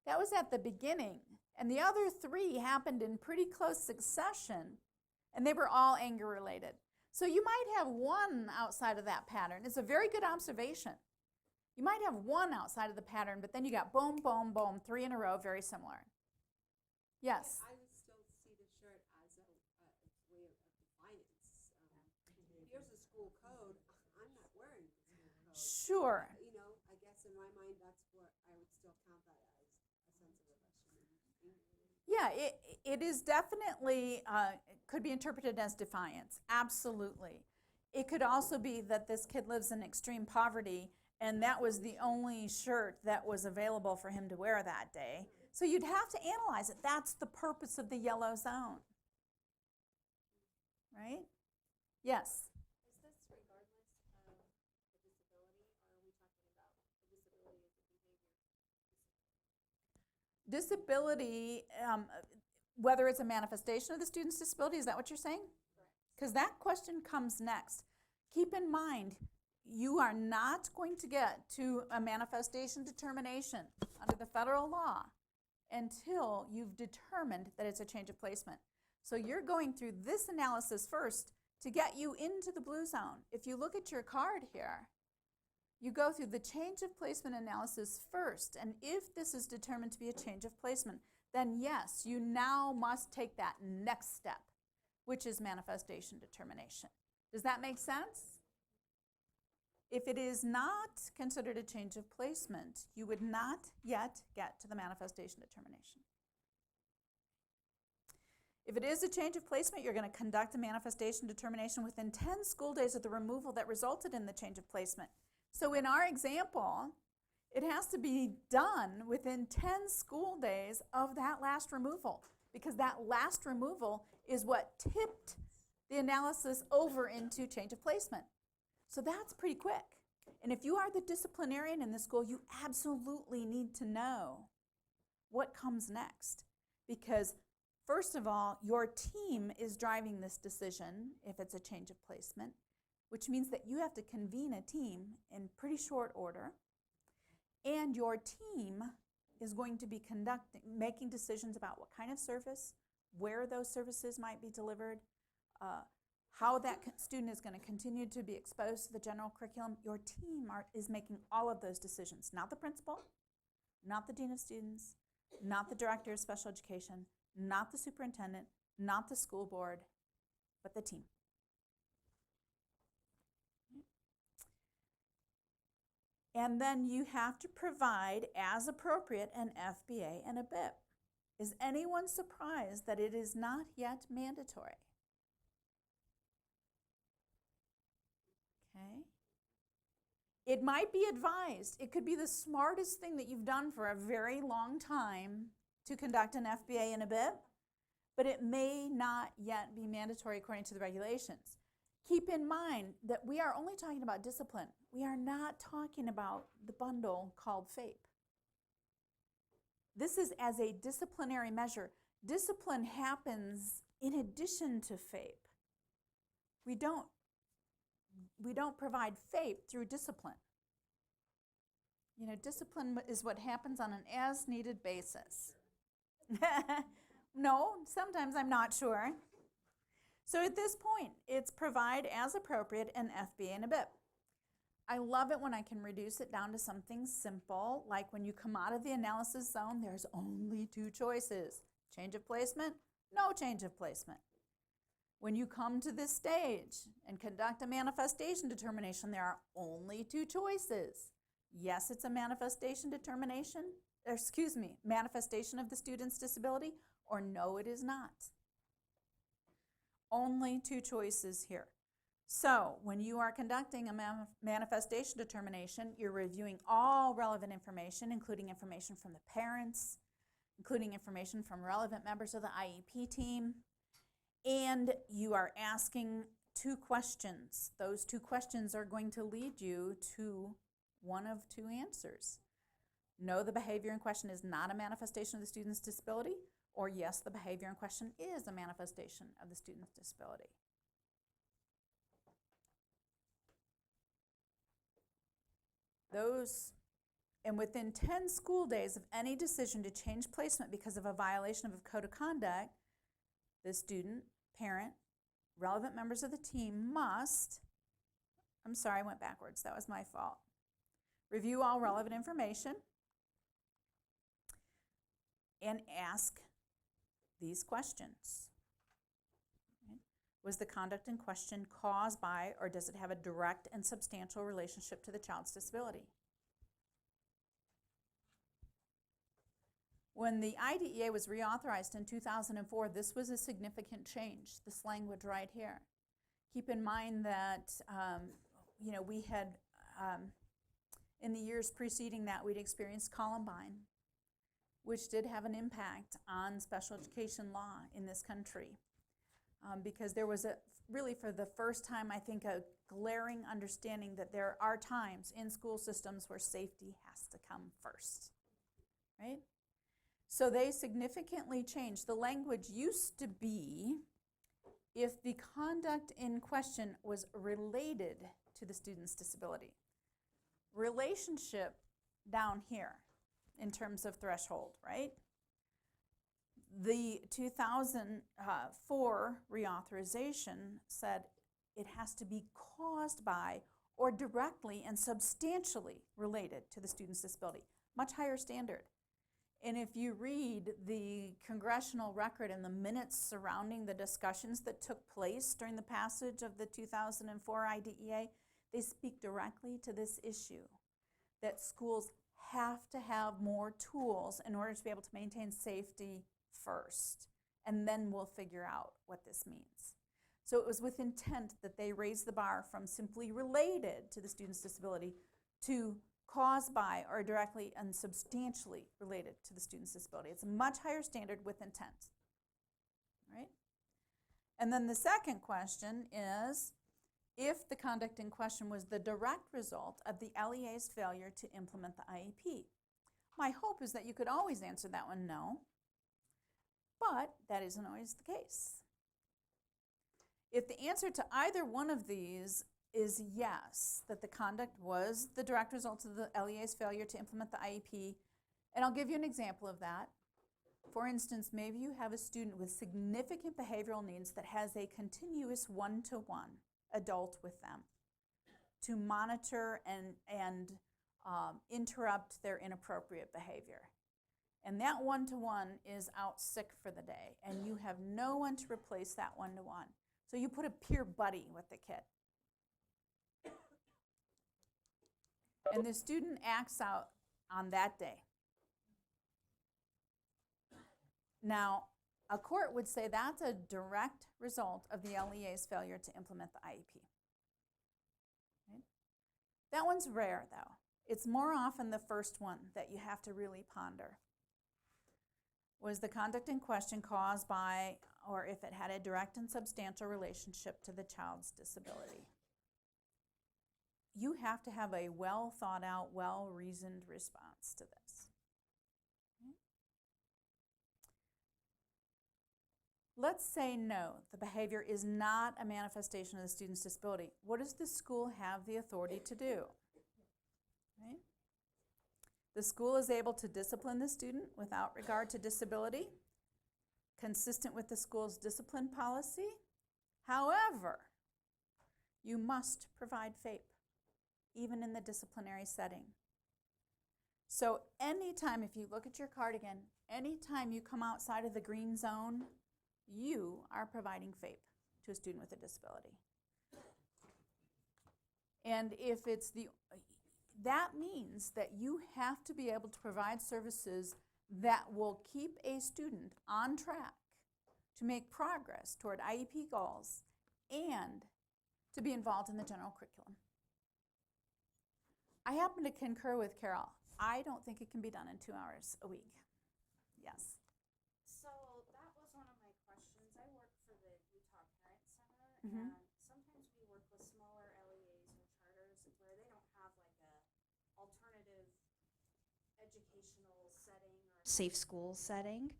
That was at the beginning. And the other three happened in pretty close succession, and they were all anger related. So you might have one outside of that pattern. It's a very good observation. You might have one outside of the pattern, but then you got boom, boom, boom, 3 in a row, very similar. Yes? I would still see the shirt as a way of defiance. Here's the school code. I'm not wearing the school code. Sure. You know, I guess in my mind, that's what I would still count that as a sense of aggression. Yeah, it is definitely, it could be interpreted as defiance, absolutely. It could also be that this kid lives in extreme poverty and that was the only shirt that was available for him to wear that day. So you'd have to analyze it. That's the purpose of the yellow zone. Right? Yes? Is this regardless of the disability, or are we talking about the disability as a behavior? Disability, whether it's a manifestation of the student's disability, is that what you're saying? Correct. Because that question comes next. Keep in mind, you are not going to get to a manifestation determination under the federal law until you've determined that it's a change of placement. So you're going through this analysis first to get you into the blue zone. If you look at your card here, you go through the change of placement analysis first, and if this is determined to be a change of placement, then yes, you now must take that next step, which is manifestation determination. Does that make sense? If it is not considered a change of placement, you would not yet get to the manifestation determination. If it is a change of placement, you're going to conduct a manifestation determination within 10 school days of the removal that resulted in the change of placement. So in our example, it has to be done within 10 school days of that last removal, because that last removal is what tipped the analysis over into change of placement. So that's pretty quick. And if you are the disciplinarian in the school, you absolutely need to know what comes next. Because first of all, your team is driving this decision if it's a change of placement, which means that you have to convene a team in pretty short order. And your team is going to be making decisions about what kind of service, where those services might be delivered, how that student is going to continue to be exposed to the general curriculum. Your team is making all of those decisions, not the principal, not the dean of students, not the director of special education, not the superintendent, not the school board, but the team. And then you have to provide, as appropriate, an FBA and a BIP. Is anyone surprised that it is not yet mandatory? Okay. It might be advised. It could be the smartest thing that you've done for a very long time to conduct an FBA and a BIP, but it may not yet be mandatory according to the regulations. Keep in mind that we are only talking about discipline. We are not talking about the bundle called FAPE. This is as a disciplinary measure. Discipline happens in addition to FAPE. We don't provide FAPE through discipline. You know, discipline is what happens on an as-needed basis. No, sometimes I'm not sure. So at this point, it's provide as appropriate an FBA and a BIP. I love it when I can reduce it down to something simple, like when you come out of the analysis zone, there's only 2 choices. Change of placement, no change of placement. When you come to this stage and conduct a manifestation determination, there are only 2 choices. Yes, it's a manifestation determination, manifestation of the student's disability, or no, it is not. Only 2 choices here. So when you are conducting a manifestation determination, you're reviewing all relevant information, including information from the parents, including information from relevant members of the IEP team, and you are asking 2 questions. Those 2 questions are going to lead you to one of 2 answers. No, the behavior in question is not a manifestation of the student's disability, or yes, the behavior in question is a manifestation of the student's disability. and within 10 school days of any decision to change placement because of a violation of a code of conduct, the student, parent, relevant members of the team must, I'm sorry, I went backwards, that was my fault. Review all relevant information and ask these questions. Right? Was the conduct in question caused by, or does it have a direct and substantial relationship to the child's disability? When the IDEA was reauthorized in 2004, this was a significant change, this language right here. Keep in mind that, we had, in the years preceding that, we'd experienced Columbine, which did have an impact on special education law in this country. Because there was really for the first time, I think, a glaring understanding that there are times in school systems where safety has to come first, right? So they significantly changed. The language used to be if the conduct in question was related to the student's disability. Relationship down here in terms of threshold, right? The 2004 reauthorization said it has to be caused by or directly and substantially related to the student's disability. Much higher standard. And if you read the congressional record and the minutes surrounding the discussions that took place during the passage of the 2004 IDEA, they speak directly to this issue, that schools have to have more tools in order to be able to maintain safety first, and then we'll figure out what this means. So it was with intent that they raised the bar from simply related to the student's disability to caused by or directly and substantially related to the student's disability. It's a much higher standard with intent, right? And then the second question is, if the conduct in question was the direct result of the LEA's failure to implement the IEP. My hope is that you could always answer that one no, but that isn't always the case. If the answer to either one of these is yes, that the conduct was the direct result of the LEA's failure to implement the IEP, and I'll give you an example of that. For instance, maybe you have a student with significant behavioral needs that has a continuous one-to-one adult with them to monitor and interrupt their inappropriate behavior. And that one-to-one is out sick for the day, and you have no one to replace that one-to-one. So you put a peer buddy with the kid. And the student acts out on that day. Now, a court would say that's a direct result of the LEA's failure to implement the IEP. Right? That one's rare, though. It's more often the first one that you have to really ponder. Was the conduct in question caused by, or if it had a direct and substantial relationship to the child's disability? You have to have a well thought out, well reasoned response to this. Okay. Let's say no, the behavior is not a manifestation of the student's disability. What does the school have the authority to do? Right? The school is able to discipline the student without regard to disability, consistent with the school's discipline policy. However, you must provide FAPE, even in the disciplinary setting. So anytime, if you look at your cardigan, anytime you come outside of the green zone, you are providing FAPE to a student with a disability. And if it's that means that you have to be able to provide services that will keep a student on track to make progress toward IEP goals and to be involved in the general curriculum. I happen to concur with Carol. I don't think it can be done in 2 hours a week. Yes. So that was one of my questions. I work for the Utah Parent Center, Mhm. and sometimes we work with smaller LEAs or charters where they don't have like a alternative educational setting or safe school setting.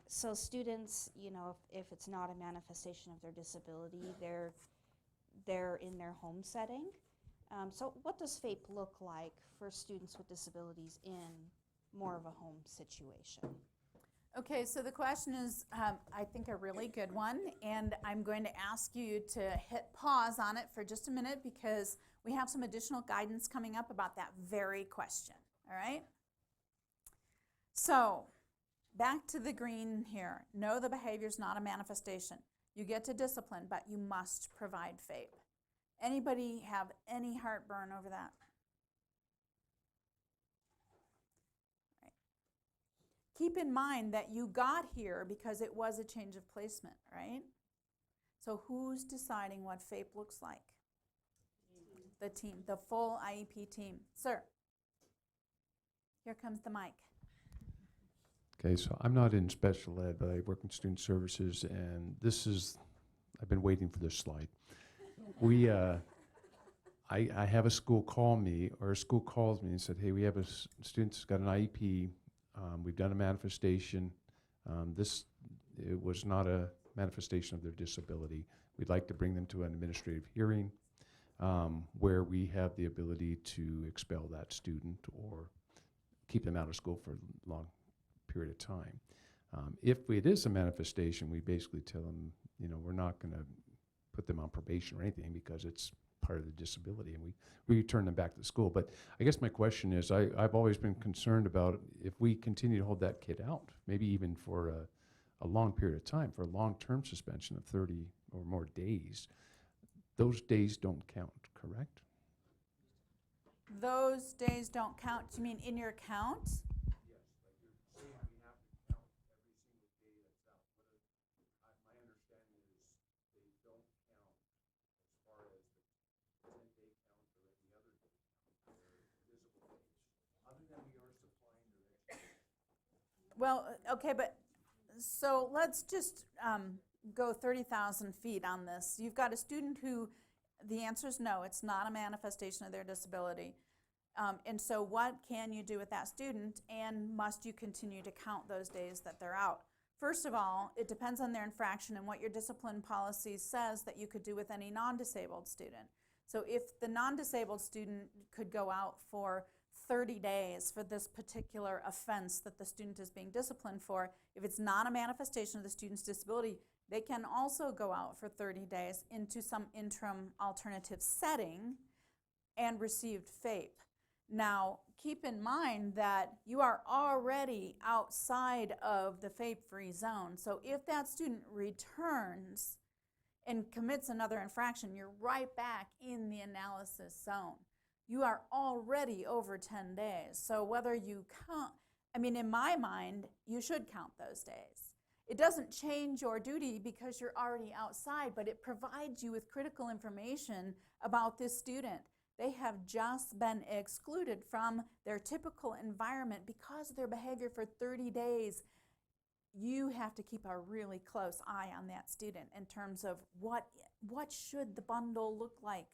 So students, if it's not a manifestation of their disability, they're in their home setting. So what does FAPE look like for students with disabilities in more of a home situation? Okay, so the question is, I think, a really good one, and I'm going to ask you to hit pause on it for just a minute because we have some additional guidance coming up about that very question, all right? So, back to the green here. No, the behavior is not a manifestation. You get to discipline, but you must provide FAPE. Anybody have any heartburn over that? Keep in mind that you got here because it was a change of placement, right? So who's deciding what FAPE looks like? The team, the full IEP team. Sir, here comes the mic. Okay, so I'm not in special ed, but I work in student services, and this is, I've been waiting for this slide. We, I have a school call me, or a school calls me and said, hey, we have a student who's got an IEP. We've done a manifestation. It was not a manifestation of their disability. We'd like to bring them to an administrative hearing where we have the ability to expel that student or keep them out of school for a long period of time. If it is a manifestation, we basically tell them, you know, we're not going to put them on probation or anything because it's part of the disability, and we return them back to school. But I guess my question is, I've always been concerned about if we continue to hold that kid out, maybe even for a long period of time, for a long-term suspension of 30 or more days, those days don't count, correct? Those days don't count. You mean in your count? Well, okay, but so let's just go 30,000 feet on this. You've got a student who, the answer is no, it's not a manifestation of their disability. And so what can you do with that student, and must you continue to count those days that they're out? First of all, it depends on their infraction and what your discipline policy says that you could do with any non-disabled student. So if the non-disabled student could go out for 30 days for this particular offense that the student is being disciplined for, if it's not a manifestation of the student's disability, they can also go out for 30 days into some interim alternative setting and receive FAPE. Now, keep in mind that you are already outside of the FAPE-free zone. So if that student returns and commits another infraction, you're right back in the analysis zone. You are already over 10 days. So whether you count, I mean, in my mind, you should count those days. It doesn't change your duty because you're already outside, but it provides you with critical information about this student. They have just been excluded from their typical environment because of their behavior for 30 days. You have to keep a really close eye on that student in terms of what should the bundle look like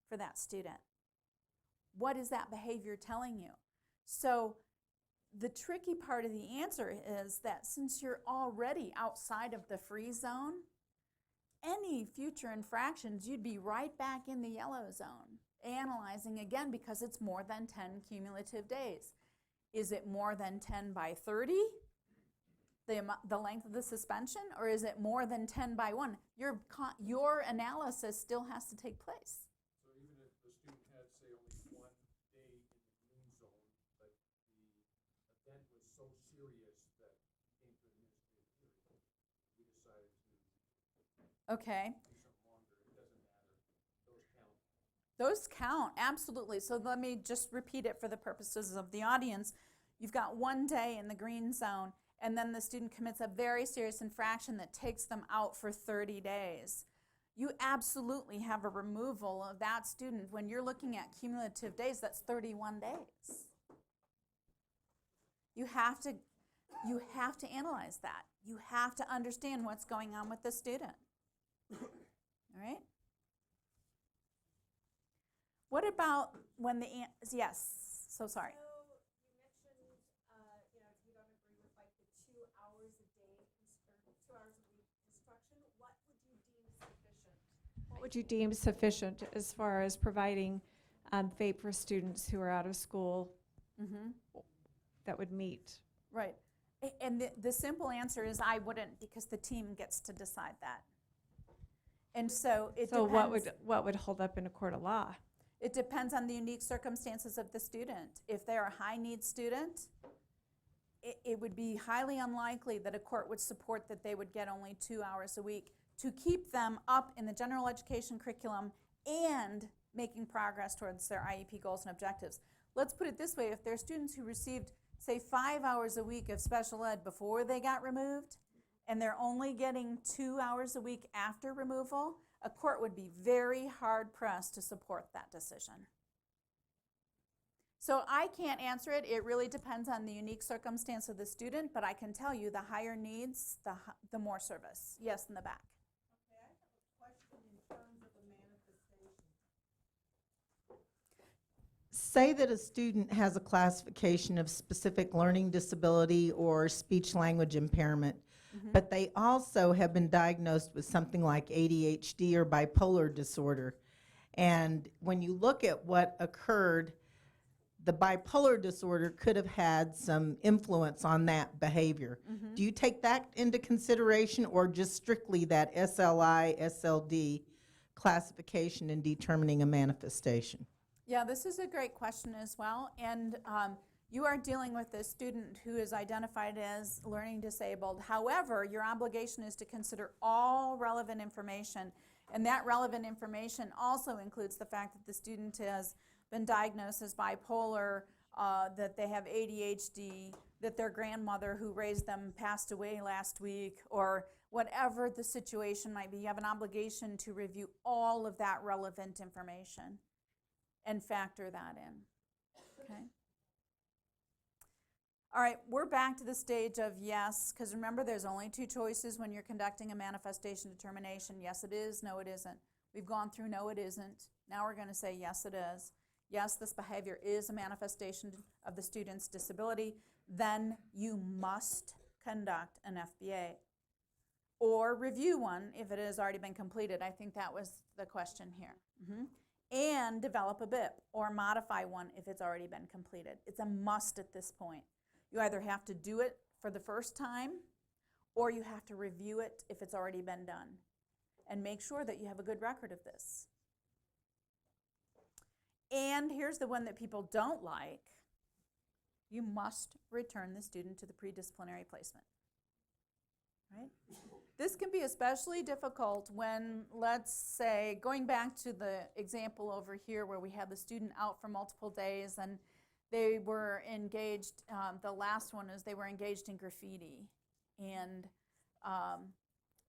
for that student. What is that behavior telling you? So the tricky part of the answer is that since you're already outside of the free zone, any future infractions, you'd be right back in the yellow zone, analyzing again because it's more than 10 cumulative days. Is it more than 10 by 30, the length of the suspension, or is it more than 10 by 1? Your analysis still has to take place. So even if the student had, say, only 1 day in the green zone, but the event was so serious that it came to administrative hearing, we decided to Okay. do something longer, it doesn't matter, those count. Those count, absolutely. So let me just repeat it for the purposes of the audience. You've got 1 day in the green zone, and then the student commits a very serious infraction that takes them out for 30 days. You absolutely have a removal of that student. When you're looking at cumulative days, that's 31 days. You have to analyze that. You have to understand what's going on with the student. All right? What about when yes, so sorry. So you mentioned, you know, if you don't agree with like the 2 hours a day or 2 hours a week instruction, what would you deem sufficient? What would you deem sufficient as far as providing FAPE for students who are out of school Mm-hmm. that would meet. Right. And the simple answer is I wouldn't, because the team gets to decide that. And so it So depends. what would hold up in a court of law? It depends on the unique circumstances of the student. If they're a high-need student, it would be highly unlikely that a court would support that they would get only 2 hours a week to keep them up in the general education curriculum and making progress towards their IEP goals and objectives. Let's put it this way, if there are students who received, say, 5 hours a week of special ed before they got removed, and they're only getting 2 hours a week after removal, a court would be very hard-pressed to support that decision. So I can't answer it. It really depends on the unique circumstance of the student, but I can tell you the higher needs, the more service. Yes, in the back. Okay, I have a question in terms of the manifestation. Say that a student has a classification of specific learning disability or speech language impairment, but they also have been diagnosed with something like ADHD or bipolar disorder. And when you look at what occurred, the bipolar disorder could have had some influence on that behavior. Do you take that into consideration, or just strictly that SLI, SLD classification in determining a manifestation? Yeah, this is a great question as well. And you are dealing with a student who is identified as learning disabled. However, your obligation is to consider all relevant information. And that relevant information also includes the fact that the student has been diagnosed as bipolar, that they have ADHD, that their grandmother who raised them passed away last week, or whatever the situation might be. You have an obligation to review all of that relevant information and factor that in, okay? All right, we're back to the stage of yes, because remember there's only two choices when you're conducting a manifestation determination. Yes, it is, no, it isn't. We've gone through no, it isn't. Now we're going to say yes, it is. Yes, this behavior is a manifestation of the student's disability. Then you must conduct an FBA or review one if it has already been completed. I think that was the question here. And develop a BIP or modify one if it's already been completed. It's a must at this point. You either have to do it for the first time or you have to review it if it's already been done. And make sure that you have a good record of this. And here's the one that people don't like. You must return the student to the pre-disciplinary placement. Right? This can be especially difficult when, let's say, going back to the example over here where we had the student out for multiple days and they were engaged, the last one is they were engaged in graffiti. And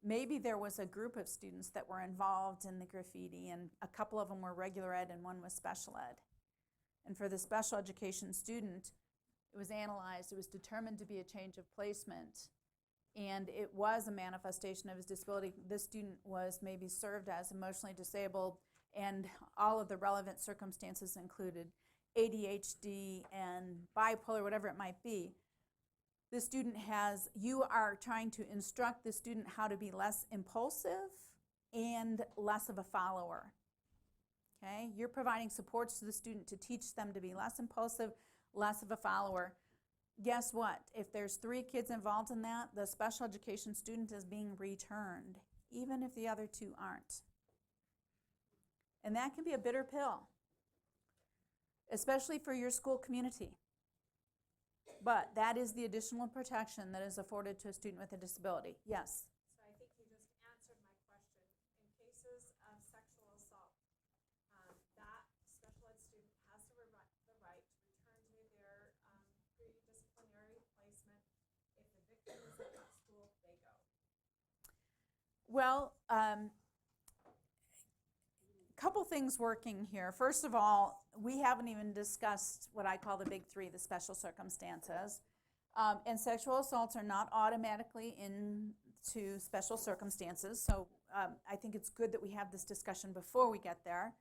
maybe there was a group of students that were involved in the graffiti, and a couple of them were regular ed and one was special ed. And for the special education student, it was analyzed, it was determined to be a change of placement, and it was a manifestation of his disability. This student was maybe served as emotionally disabled, and all of the relevant circumstances included ADHD and bipolar, whatever it might be. The student has, you are trying to instruct the student how to be less impulsive and less of a follower. Okay? You're providing supports to the student to teach them to be less impulsive, less of a follower. Guess what? If there's 3 kids involved in that, the special education student is being returned, even if the other 2 aren't. And that can be a bitter pill, especially for your school community. But that is the additional protection that is afforded to a student with a disability. Yes? So I think you just answered my question. In cases of sexual assault, that special ed student has the right to return to their pre-disciplinary placement. If the victim is at that school, they go. Well, couple things working here. First of all, we haven't even discussed what I call the big 3, the special circumstances. And sexual assaults are not automatically into special circumstances, so I think it's good that we have this discussion before we get there.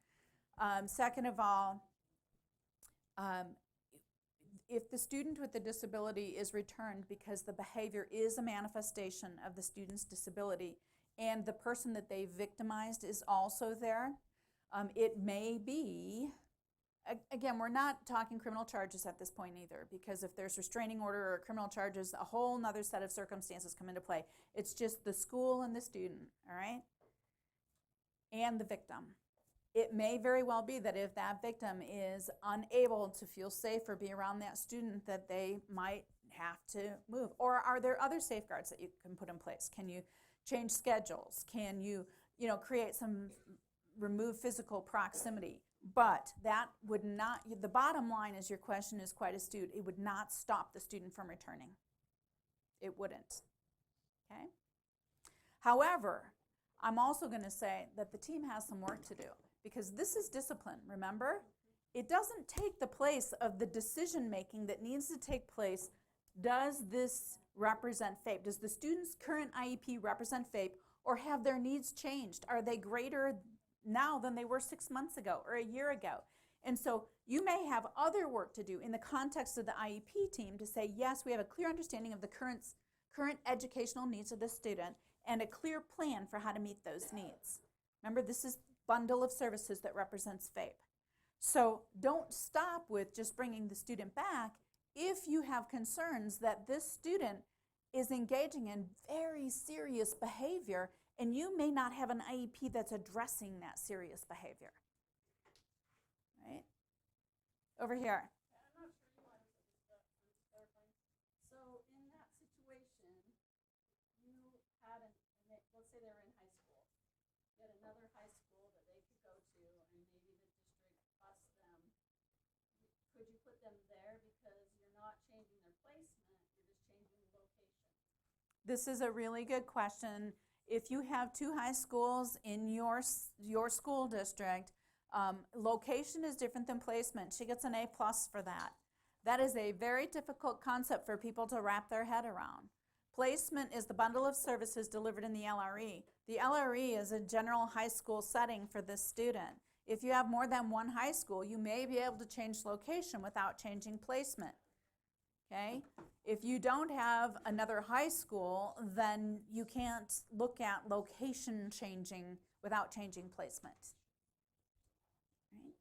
Second of all, if the student with the disability is returned because the behavior is a manifestation of the student's disability and the person that they victimized is also there, it may be again, we're not talking criminal charges at this point either, because if there's restraining order or criminal charges, a whole nother set of circumstances come into play. It's just the school and the student, all right? And the victim. It may very well be that if that victim is unable to feel safe or be around that student, that they might have to move. Or are there other safeguards that you can put in place? Can you change schedules? Can you, create some, remove physical proximity? But that would not, the bottom line is, your question is quite astute, it would not stop the student from returning. It wouldn't, okay? However, I'm also going to say that the team has some work to do, because this is discipline, remember? It doesn't take the place of the decision-making that needs to take place. Does this represent FAPE? Does the student's current IEP represent FAPE, or have their needs changed? Are they greater now than they were 6 months ago or a year ago? And so you may have other work to do in the context of the IEP team to say, yes, we have a clear understanding of the current educational needs of the student and a clear plan for how to meet those needs. Remember, this is bundle of services that represents FAPE. So don't stop with just bringing the student back if you have concerns that this student is engaging in very serious behavior, and you may not have an IEP that's addressing that serious behavior. Right? Over here. I'm not sure you wanted to clarifying. So in that situation, you had let's say they were in high school. You had another high school that they could go to, and maybe the district bused them. Could you put them there because you're not changing their placement, you're just changing the location? This is a really good question. If you have two high schools in your school district, location is different than placement. She gets an A+ for that. That is a very difficult concept for people to wrap their head around. Placement is the bundle of services delivered in the LRE. The LRE is a general high school setting for this student. If you have more than one high school, you may be able to change location without changing placement. Okay? If you don't have another high school, then you can't look at location changing without changing placement. Right?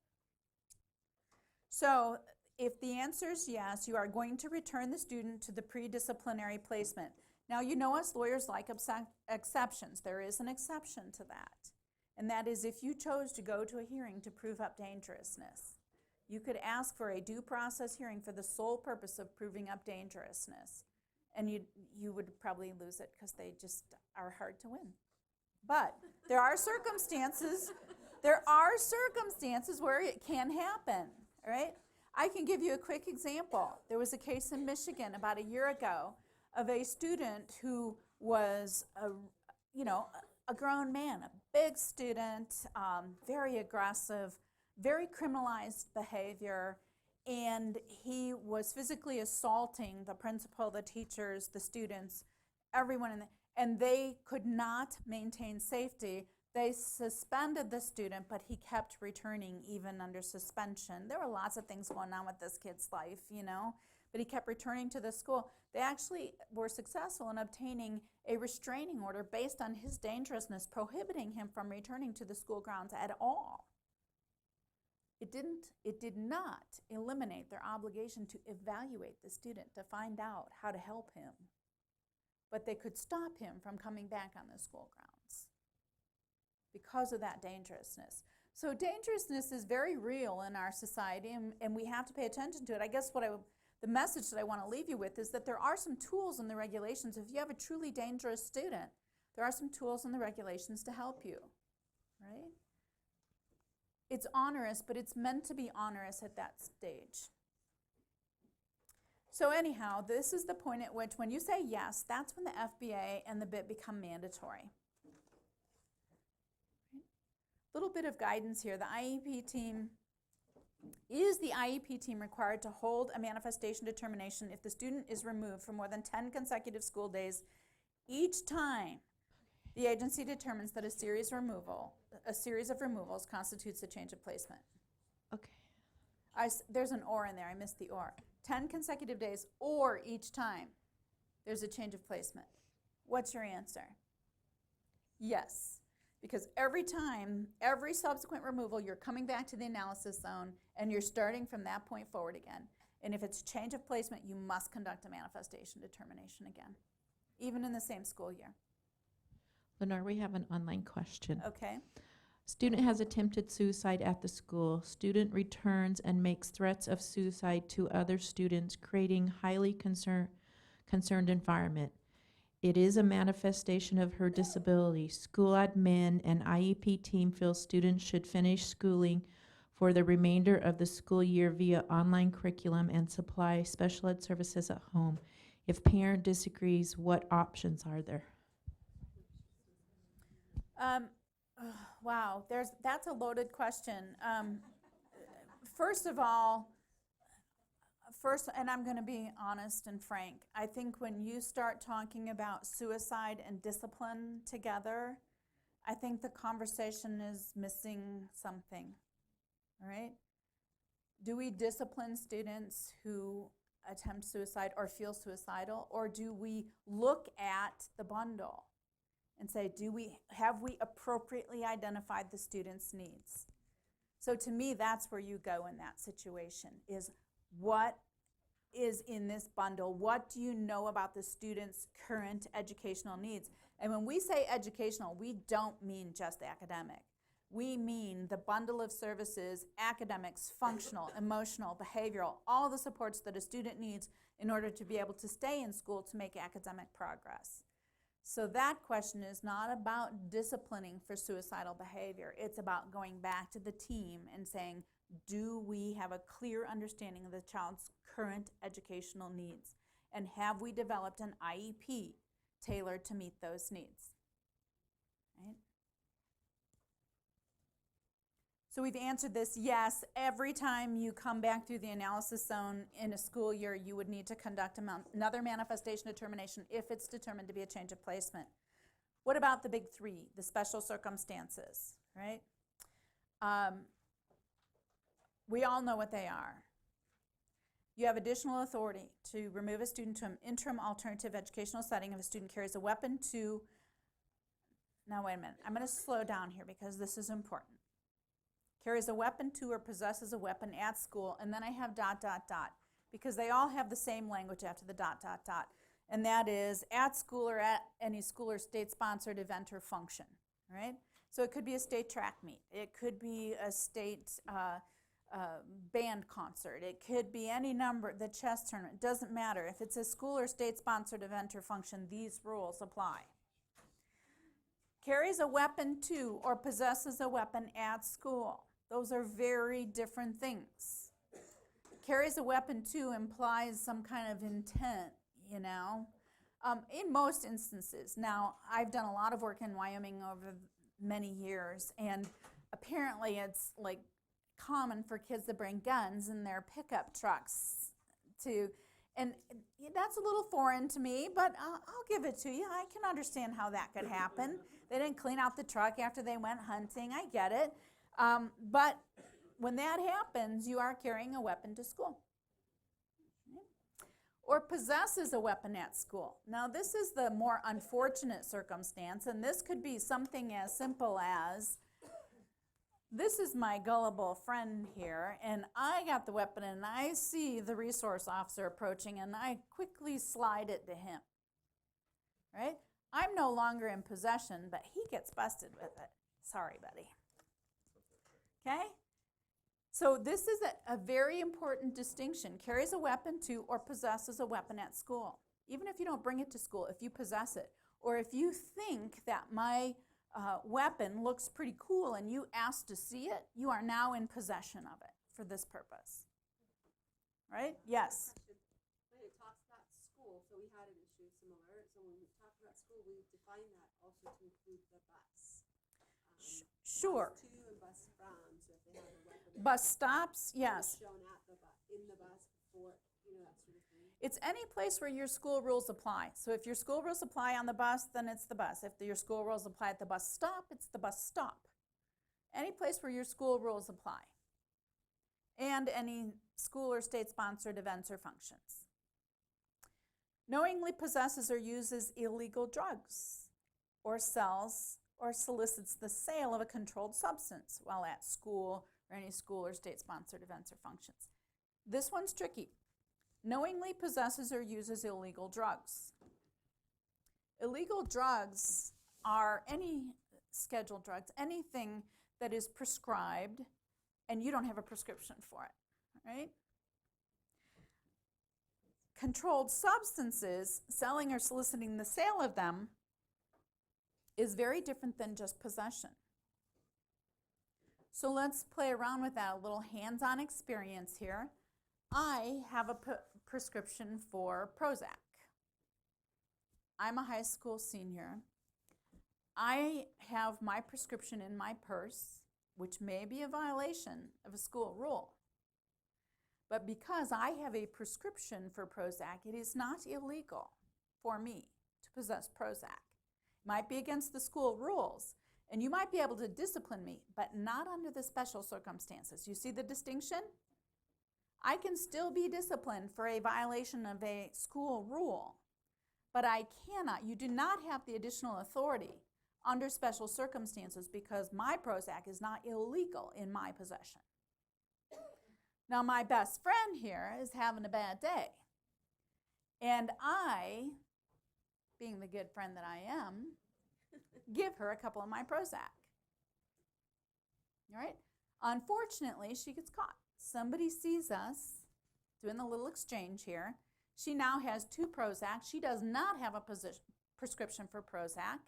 So if the answer is yes, you are going to return the student to the pre-disciplinary placement. Now, you know us lawyers like exceptions. There is an exception to that. And that is if you chose to go to a hearing to prove up dangerousness. You could ask for a due process hearing for the sole purpose of proving up dangerousness. And you would probably lose it because they just are hard to win. But there are circumstances where it can happen, all right? I can give you a quick example. There was a case in Michigan about a year ago of a student who was a grown man, a big student, very aggressive, very criminalized behavior, and he was physically assaulting the principal, the teachers, the students, everyone and they could not maintain safety. They suspended the student, but he kept returning even under suspension. There were lots of things going on with this kid's life, but he kept returning to the school. They actually were successful in obtaining a restraining order based on his dangerousness, prohibiting him from returning to the school grounds at all. It did not eliminate their obligation to evaluate the student, to find out how to help him. But they could stop him from coming back on the school grounds because of that dangerousness. So dangerousness is very real in our society, and we have to pay attention to it. I guess the message that I want to leave you with is that there are some tools in the regulations. If you have a truly dangerous student, there are some tools in the regulations to help you, right? It's onerous, but it's meant to be onerous at that stage. So anyhow, this is the point at which when you say yes, that's when the FBA and the BIT become mandatory. Little bit of guidance here. The IEP team, is the IEP team required to hold a manifestation determination if the student is removed for more than 10 consecutive school days each time the agency determines that a series of removals constitutes a change of placement? Okay. There's an or in there. I missed the or. 10 consecutive days or each time there's a change of placement. What's your answer? Yes. Because every time, every subsequent removal, you're coming back to the analysis zone and you're starting from that point forward again. And if it's change of placement, you must conduct a manifestation determination again, even in the same school year. Lenore, we have an online question. Okay? Student has attempted suicide at the school. Student returns and makes threats of suicide to other students, creating highly concerned environment. It is a manifestation of her disability. School admin and IEP team feels students should finish schooling for the remainder of the school year via online curriculum and supply special ed services at home. If parent disagrees, what options are there? Wow, that's a loaded question. First of all, and I'm going to be honest and frank, I think when you start talking about suicide and discipline together, I think the conversation is missing something, all right? Do we discipline students who attempt suicide or feel suicidal, or do we look at the bundle and say, have we appropriately identified the student's needs? So to me, that's where you go in that situation, is what is in this bundle? What do you know about the student's current educational needs? And when we say educational, we don't mean just academic. We mean the bundle of services, academics, functional, emotional, behavioral, all the supports that a student needs in order to be able to stay in school to make academic progress. So that question is not about disciplining for suicidal behavior. It's about going back to the team and saying, do we have a clear understanding of the child's current educational needs? And have we developed an IEP tailored to meet those needs? Right? So we've answered this, yes, every time you come back through the analysis zone in a school year, you would need to conduct another manifestation determination if it's determined to be a change of placement. What about the big three, the special circumstances, right? We all know what they are. You have additional authority to remove a student to an interim alternative educational setting if a student carries a weapon to, now wait a minute, I'm going to slow down here because this is important. Carries a weapon to or possesses a weapon at school, and then I have ... because they all have the same language after the ... and that is at school or at any school or state-sponsored event or function, right? So it could be a state track meet. It could be a state band concert. It could be any number, the chess tournament. It doesn't matter. If it's a school or state-sponsored event or function, these rules apply. Carries a weapon to or possesses a weapon at school. Those are very different things. Carries a weapon to implies some kind of intent, you know, in most instances. Now, I've done a lot of work in Wyoming over many years, and apparently it's like common for kids to bring guns in their pickup trucks and that's a little foreign to me, but I'll give it to you. I can understand how that could happen. They didn't clean out the truck after they went hunting. I get it. But when that happens, you are carrying a weapon to school. Or possesses a weapon at school. Now, this is the more unfortunate circumstance, and this could be something as simple as, this is my gullible friend here, and I got the weapon, and I see the resource officer approaching, and I quickly slide it to him, right? I'm no longer in possession, but he gets busted with it. Sorry, buddy. Okay? So this is a very important distinction. Carries a weapon to or possesses a weapon at school. Even if you don't bring it to school, if you possess it, or if you think that my weapon looks pretty cool and you ask to see it, you are now in possession of it for this purpose. Right? Yes? When it talks about school, so we had an issue similar. So when we talk about school, we define that also to include the bus. Sure. Bus to and bus from, so if they have a weapon. Bus stops, yes. Shown at the bus, in the bus, for, you know, that sort of thing. It's any place where your school rules apply. So if your school rules apply on the bus, then it's the bus. If your school rules apply at the bus stop, it's the bus stop. Any place where your school rules apply. And any school or state-sponsored events or functions. Knowingly possesses or uses illegal drugs or sells or solicits the sale of a controlled substance while at school or any school or state-sponsored events or functions. This one's tricky. Knowingly possesses or uses illegal drugs. Illegal drugs are any scheduled drugs, anything that is prescribed and you don't have a prescription for it, right? Controlled substances, selling or soliciting the sale of them, is very different than just possession. So let's play around with that, a little hands-on experience here. I have a prescription for Prozac. I'm a high school senior. I have my prescription in my purse, which may be a violation of a school rule. But because I have a prescription for Prozac, it is not illegal for me to possess Prozac. It might be against the school rules, and you might be able to discipline me, but not under the special circumstances. You see the distinction? I can still be disciplined for a violation of a school rule, but I cannot. You do not have the additional authority under special circumstances because my Prozac is not illegal in my possession. Now, my best friend here is having a bad day. And I, being the good friend that I am, give her a couple of my Prozac. All right? Unfortunately, she gets caught. Somebody sees us doing the little exchange here. She now has 2 Prozac. She does not have a prescription for Prozac.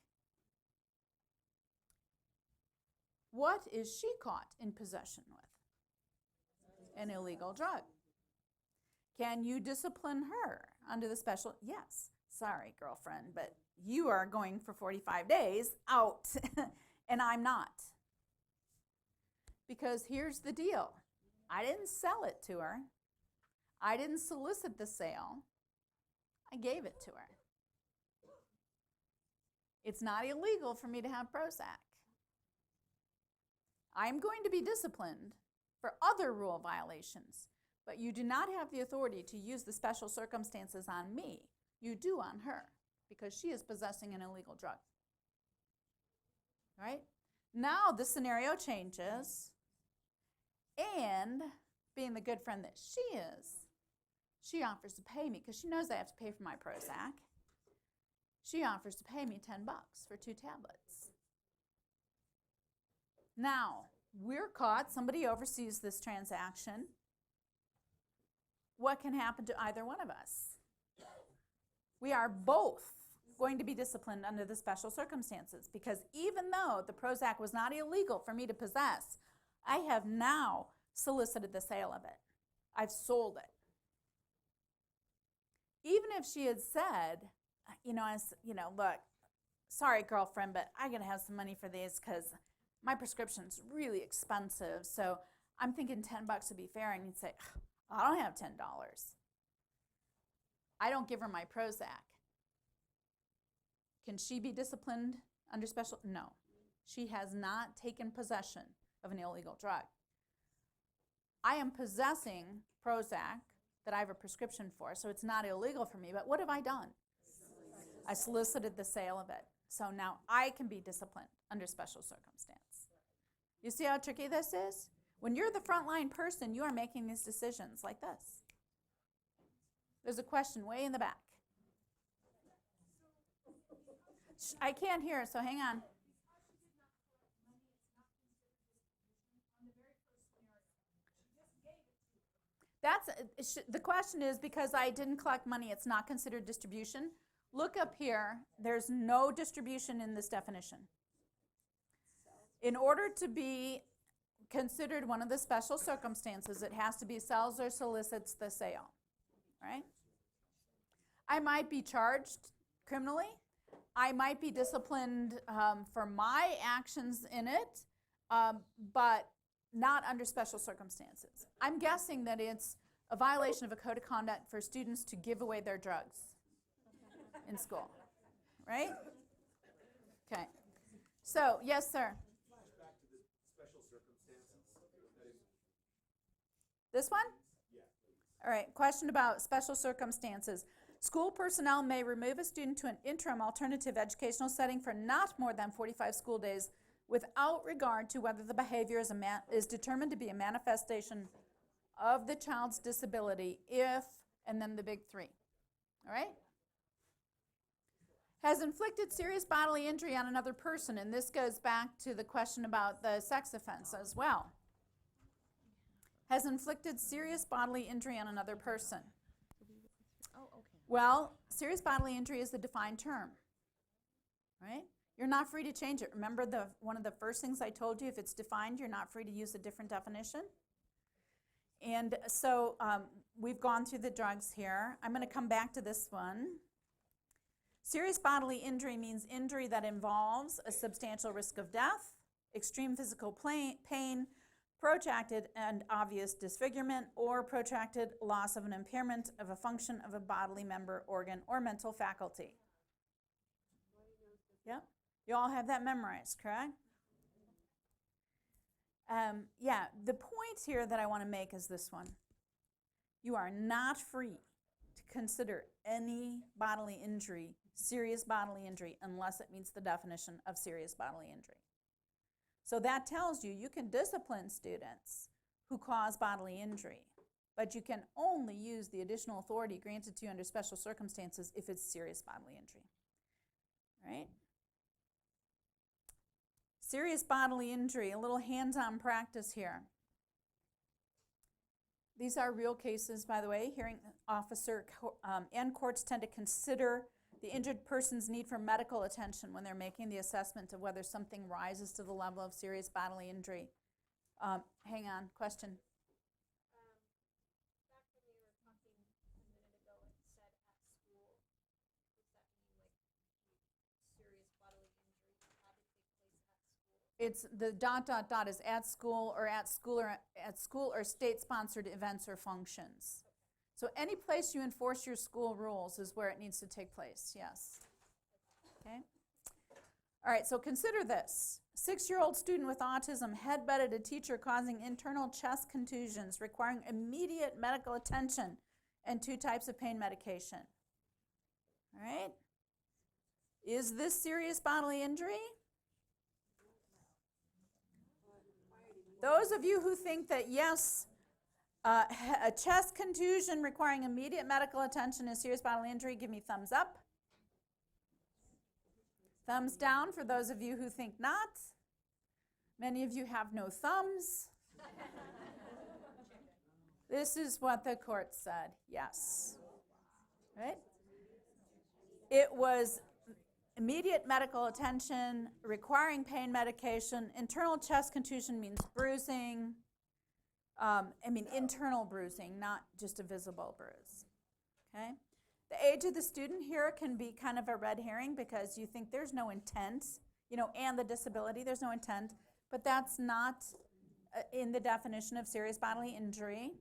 What is she caught in possession with? An illegal drug. Can you discipline her under the special? Yes. Sorry, girlfriend, but you are going for 45 days out, and I'm not. Because here's the deal. I didn't sell it to her. I didn't solicit the sale. I gave it to her. It's not illegal for me to have Prozac. I'm going to be disciplined for other rule violations, but you do not have the authority to use the special circumstances on me. You do on her, because she is possessing an illegal drug. All right? Now the scenario changes, and being the good friend that she is, she offers to pay me, because she knows I have to pay for my Prozac. She offers to pay me $10 for 2 tablets. Now, we're caught. Somebody oversees this transaction. What can happen to either one of us? We are both going to be disciplined under the special circumstances because even though the Prozac was not illegal for me to possess, I have now solicited the sale of it. I've sold it. Even if she had said, look, sorry, girlfriend, but I gotta have some money for these because my prescription's really expensive, so I'm thinking $10 would be fair. And you'd say, I don't have $10. I don't give her my Prozac. Can she be disciplined under special? No. She has not taken possession of an illegal drug. I am possessing Prozac that I have a prescription for, so it's not illegal for me. But what have I done? I solicited the sale of it. So now I can be disciplined under special circumstance. You see how tricky this is? When you're the frontline person, you are making these decisions like this. There's a question way in the back. I can't hear it, so hang on. The question is, because I didn't collect money, it's not considered distribution. Look up here. There's no distribution in this definition. In order to be considered one of the special circumstances, it has to be sells or solicits the sale, right? I might be charged criminally. I might be disciplined for my actions in it, but not under special circumstances. I'm guessing that it's a violation of a code of conduct for students to give away their drugs in school, right? Okay. So, yes, sir. Flashback to the special circumstances. This one? Yeah, please. All right, question about special circumstances. School personnel may remove a student to an interim alternative educational setting for not more than 45 school days without regard to whether the behavior is determined to be a manifestation of the child's disability if, and then the big three. All right? Has inflicted serious bodily injury on another person, and this goes back to the question about the sex offense as well. Has inflicted serious bodily injury on another person. Well, serious bodily injury is the defined term, right? You're not free to change it. Remember one of the first things I told you, if it's defined, you're not free to use a different definition. And so we've gone through the drugs here. I'm going to come back to this one. Serious bodily injury means injury that involves a substantial risk of death, extreme physical pain, protracted and obvious disfigurement, or protracted loss of an impairment of a function of a bodily member, organ, or mental faculty. Yep. You all have that memorized, correct? Yeah, the point here that I want to make is this one. You are not free to consider any bodily injury serious bodily injury unless it meets the definition of serious bodily injury. So that tells you you can discipline students who cause bodily injury, but you can only use the additional authority granted to you under special circumstances if it's serious bodily injury. Right? Serious bodily injury, a little hands-on practice here. These are real cases, by the way. Hearing officer and courts tend to consider the injured person's need for medical attention when they're making the assessment of whether something rises to the level of serious bodily injury. Hang on, question. Back when you were talking a minute ago, it said at school. Does that mean like serious bodily injury had to take place at school? It's the ... is at school or state-sponsored events or functions. So any place you enforce your school rules is where it needs to take place, yes. Okay? All right, so consider this. 6-year-old student with autism headbutted a teacher causing internal chest contusions requiring immediate medical attention and 2 types of pain medication. All right? Is this serious bodily injury? Those of you who think that yes, a chest contusion requiring immediate medical attention is serious bodily injury, give me thumbs up. Thumbs down for those of you who think not. Many of you have no thumbs. This is what the court said, yes. Right? It was immediate medical attention, requiring pain medication. Internal chest contusion means bruising. Internal bruising, not just a visible bruise. Okay? The age of the student here can be kind of a red herring because you think there's no intent, and the disability, there's no intent, but that's not in the definition of serious bodily injury.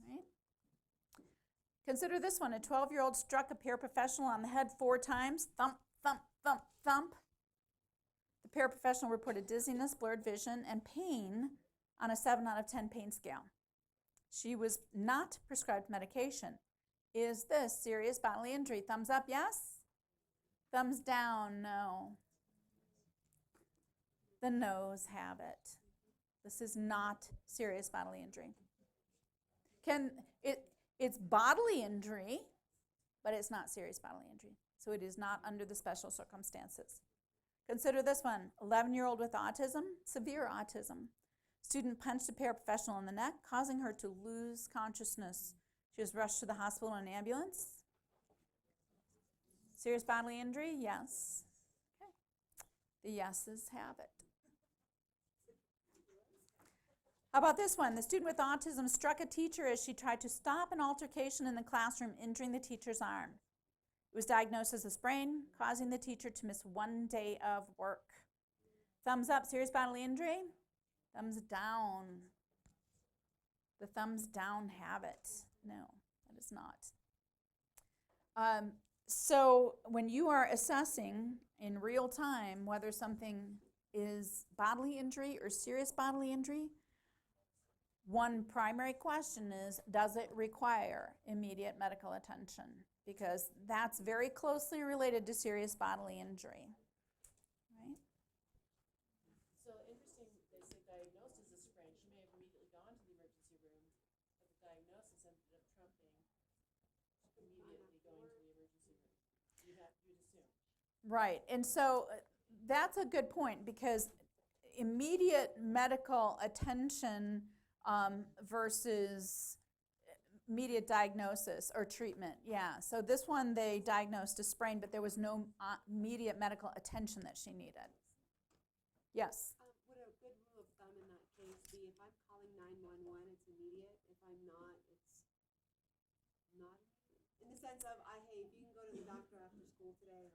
Right? Consider this one. A 12-year-old struck a paraprofessional on the head 4 times. Thump, thump, thump, thump. The paraprofessional reported dizziness, blurred vision, and pain on a 7 out of 10 pain scale. She was not prescribed medication. Is this serious bodily injury? Thumbs up, yes? Thumbs down, no. The no's have it. This is not serious bodily injury. It's bodily injury, but it's not serious bodily injury. So it is not under the special circumstances. Consider this one. 11-year-old with autism, severe autism. Student punched a paraprofessional in the neck, causing her to lose consciousness. She was rushed to the hospital in an ambulance. Serious bodily injury? Yes. Okay. The yeses have it. How about this one? The student with autism struck a teacher as she tried to stop an altercation in the classroom, injuring the teacher's arm. It was diagnosed as a sprain, causing the teacher to miss 1 day of work. Thumbs up, serious bodily injury? Thumbs down. The thumbs down have it. No, that is not. So when you are assessing in real time whether something is bodily injury or serious bodily injury, one primary question is, does it require immediate medical attention? Because that's very closely related to serious bodily injury, right? So interesting, they say diagnosed as a sprain. She may have immediately gone to the emergency room, but the diagnosis ended up trumping immediately going to the emergency room. You'd assume. Right, and so that's a good point, because immediate medical attention versus immediate diagnosis or treatment, yeah. So this one, they diagnosed a sprain, but there was no immediate medical attention that she needed. Yes? Would a good rule of thumb in that case be if I'm calling 911, it's immediate? If I'm not, it's not immediate? In the sense of, hey, if you can go to the doctor after school today or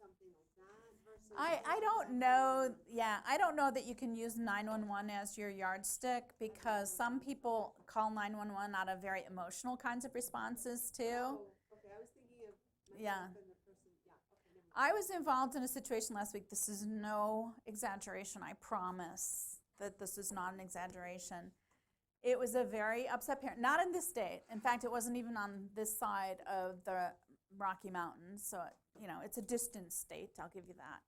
something like that versus. I don't know, yeah, I don't know that you can use 911 as your yardstick, because some people call 911 out of very emotional kinds of responses too. Oh, okay, I was thinking of Yeah. myself and the person, yeah, okay, never mind. I was involved in a situation last week, this is no exaggeration, I promise that this is not an exaggeration. It was a very upset parent, not in this state. In fact, it wasn't even on this side of the Rocky Mountains, so it's a distant state, I'll give you that.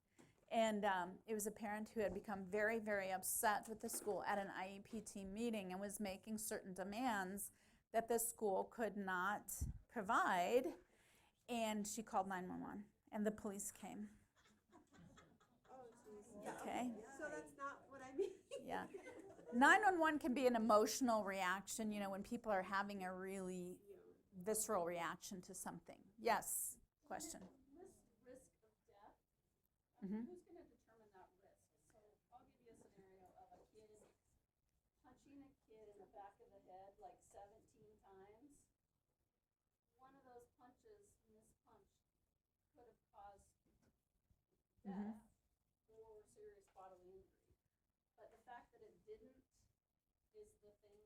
And it was a parent who had become very, very upset with the school at an IEPT meeting and was making certain demands that the school could not provide, and she called 911, and the police came. Oh, geez. Okay? So that's not what I mean. Yeah. 911 can be an emotional reaction, when people are having a really visceral reaction to something. Yes, question. Risk of death, Mhm. who's going to determine that risk? So I'll give you a scenario of a kid punching a kid in the back of the head like 17 times. One of those punches, mispunched, could have caused death or serious bodily injury. But the fact that it didn't is the thing.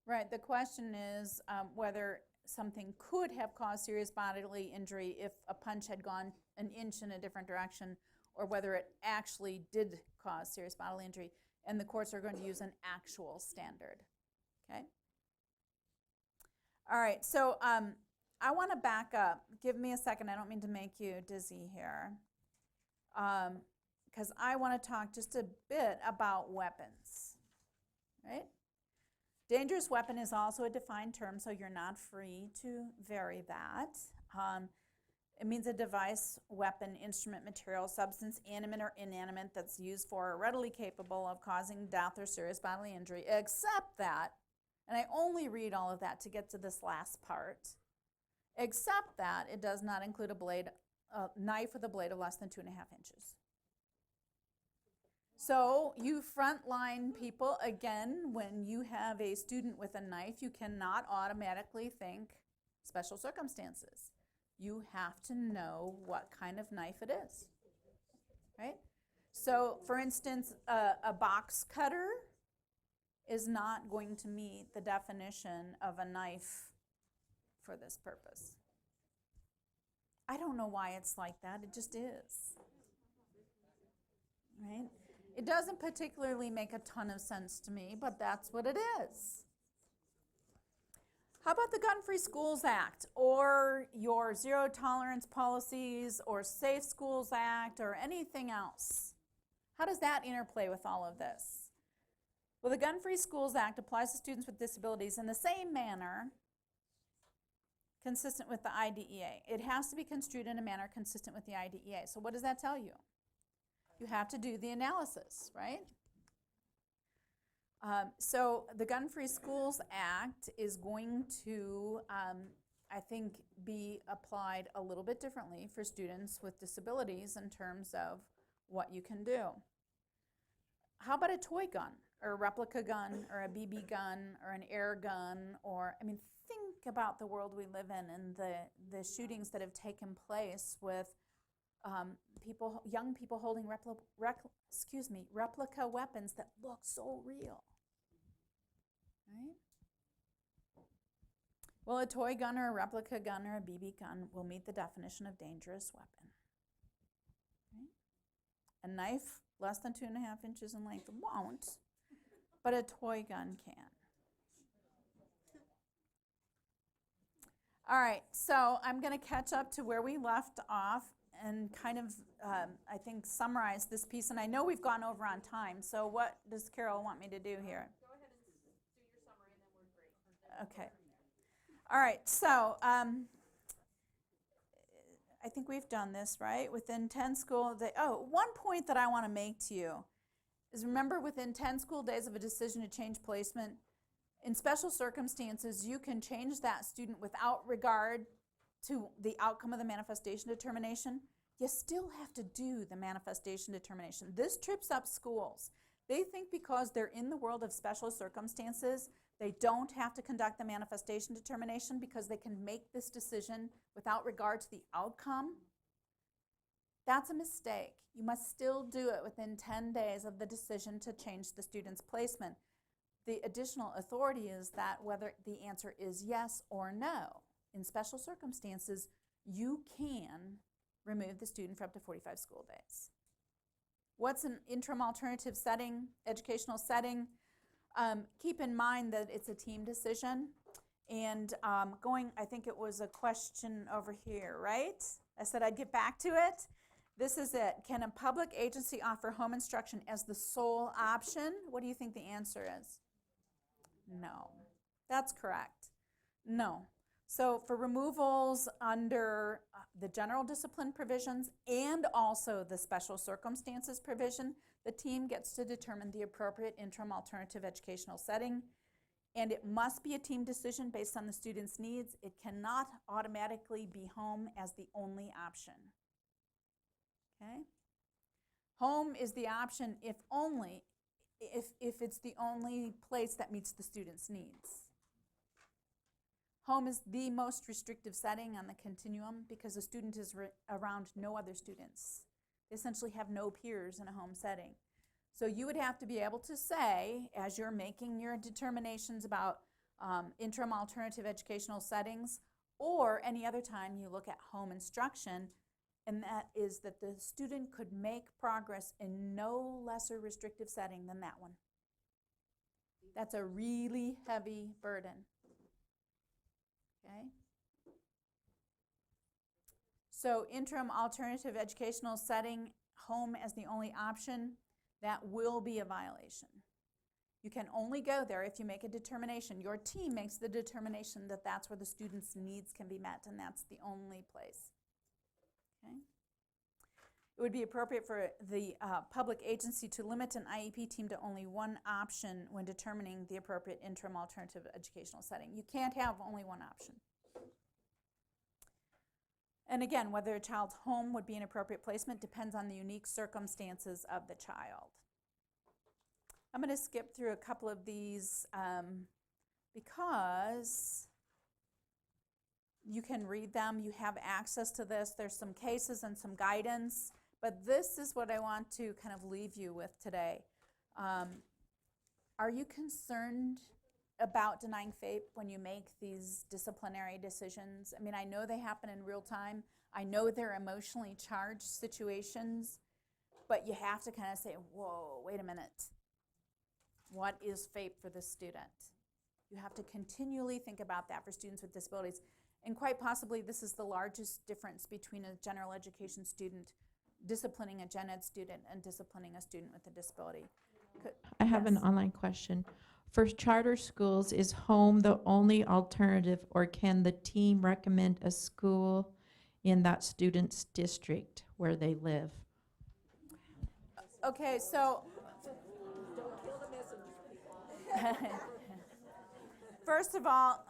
Right, the question is whether something could have caused serious bodily injury if a punch had gone an inch in a different direction, or whether it actually did cause serious bodily injury. And the courts are going to use an actual standard, okay? All right, so I want to back up. Give me a second. I don't mean to make you dizzy here, because I want to talk just a bit about weapons, right? Dangerous weapon is also a defined term, so you're not free to vary that. It means a device, weapon, instrument, material, substance, animate or inanimate, that's used for or readily capable of causing death or serious bodily injury, except that, and I only read all of that to get to this last part, except that it does not include a knife with a blade of less than 2.5 inches. So you frontline people, again, when you have a student with a knife, you cannot automatically think special circumstances. You have to know what kind of knife it is, right? So for instance, a box cutter is not going to meet the definition of a knife for this purpose. I don't know why it's like that, it just is, right? It doesn't particularly make a ton of sense to me, but that's what it is. How about the Gun-Free Schools Act, or your zero tolerance policies, or Safe Schools Act, or anything else? How does that interplay with all of this? Well, the Gun-Free Schools Act applies to students with disabilities in the same manner consistent with the IDEA. It has to be construed in a manner consistent with the IDEA. So what does that tell you? You have to do the analysis, right? So the Gun-Free Schools Act is going to, I think, be applied a little bit differently for students with disabilities in terms of what you can do. How about a toy gun, or a replica gun, or a BB gun, or an air gun, or, think about the world we live in and the shootings that have taken place with young people holding replica weapons that look so real, right? Well, a toy gun or a replica gun or a BB gun will meet the definition of dangerous weapon. Right? A knife less than 2.5 inches in length won't. but a toy gun can. All right, so I'm going to catch up to where we left off and kind of, I think, summarize this piece. And I know we've gone over on time, so what does Carol want me to do here? Go ahead and do your summary and then we're great. Okay. All right, so I think we've done this, right? Within 10 school days. Oh, one point that I want to make to you is remember within 10 school days of a decision to change placement, in special circumstances, you can change that student without regard to the outcome of the manifestation determination. You still have to do the manifestation determination. This trips up schools. They think because they're in the world of special circumstances, they don't have to conduct the manifestation determination because they can make this decision without regard to the outcome. That's a mistake. You must still do it within 10 days of the decision to change the student's placement. The additional authority is that whether the answer is yes or no, in special circumstances, you can remove the student for up to 45 school days. What's an interim alternative setting, educational setting? Keep in mind that it's a team decision. And I think it was a question over here, right? I said I'd get back to it. This is it. Can a public agency offer home instruction as the sole option? What do you think the answer is? No. That's correct. No. So for removals under the general discipline provisions and also the special circumstances provision, the team gets to determine the appropriate interim alternative educational setting, and it must be a team decision based on the student's needs. It cannot automatically be home as the only option. Okay? Home is the option if it's the only place that meets the student's needs. Home is the most restrictive setting on the continuum because the student is around no other students. They essentially have no peers in a home setting. So you would have to be able to say, as you're making your determinations about interim alternative educational settings or any other time you look at home instruction, and that is that the student could make progress in no lesser restrictive setting than that one. That's a really heavy burden. Okay? So interim alternative educational setting, home as the only option, that will be a violation. You can only go there if you make a determination. Your team makes the determination that that's where the student's needs can be met, and that's the only place. Okay? It would be appropriate for the public agency to limit an IEP team to only one option when determining the appropriate interim alternative educational setting. You can't have only one option. And again, whether a child's home would be an appropriate placement depends on the unique circumstances of the child. I'm going to skip through a couple of these because you can read them. You have access to this. There's some cases and some guidance. But this is what I want to kind of leave you with today. Are you concerned about denying FAPE when you make these disciplinary decisions? I mean, I know they happen in real time. I know they're emotionally charged situations. But you have to kind of say, whoa, wait a minute. What is FAPE for the student? You have to continually think about that for students with disabilities. And quite possibly, this is the largest difference between a general education student disciplining a gen ed student and disciplining a student with a disability. I have an online question. For charter schools, is home the only alternative, or can the team recommend a school in that student's district where they live? Okay, so first of all,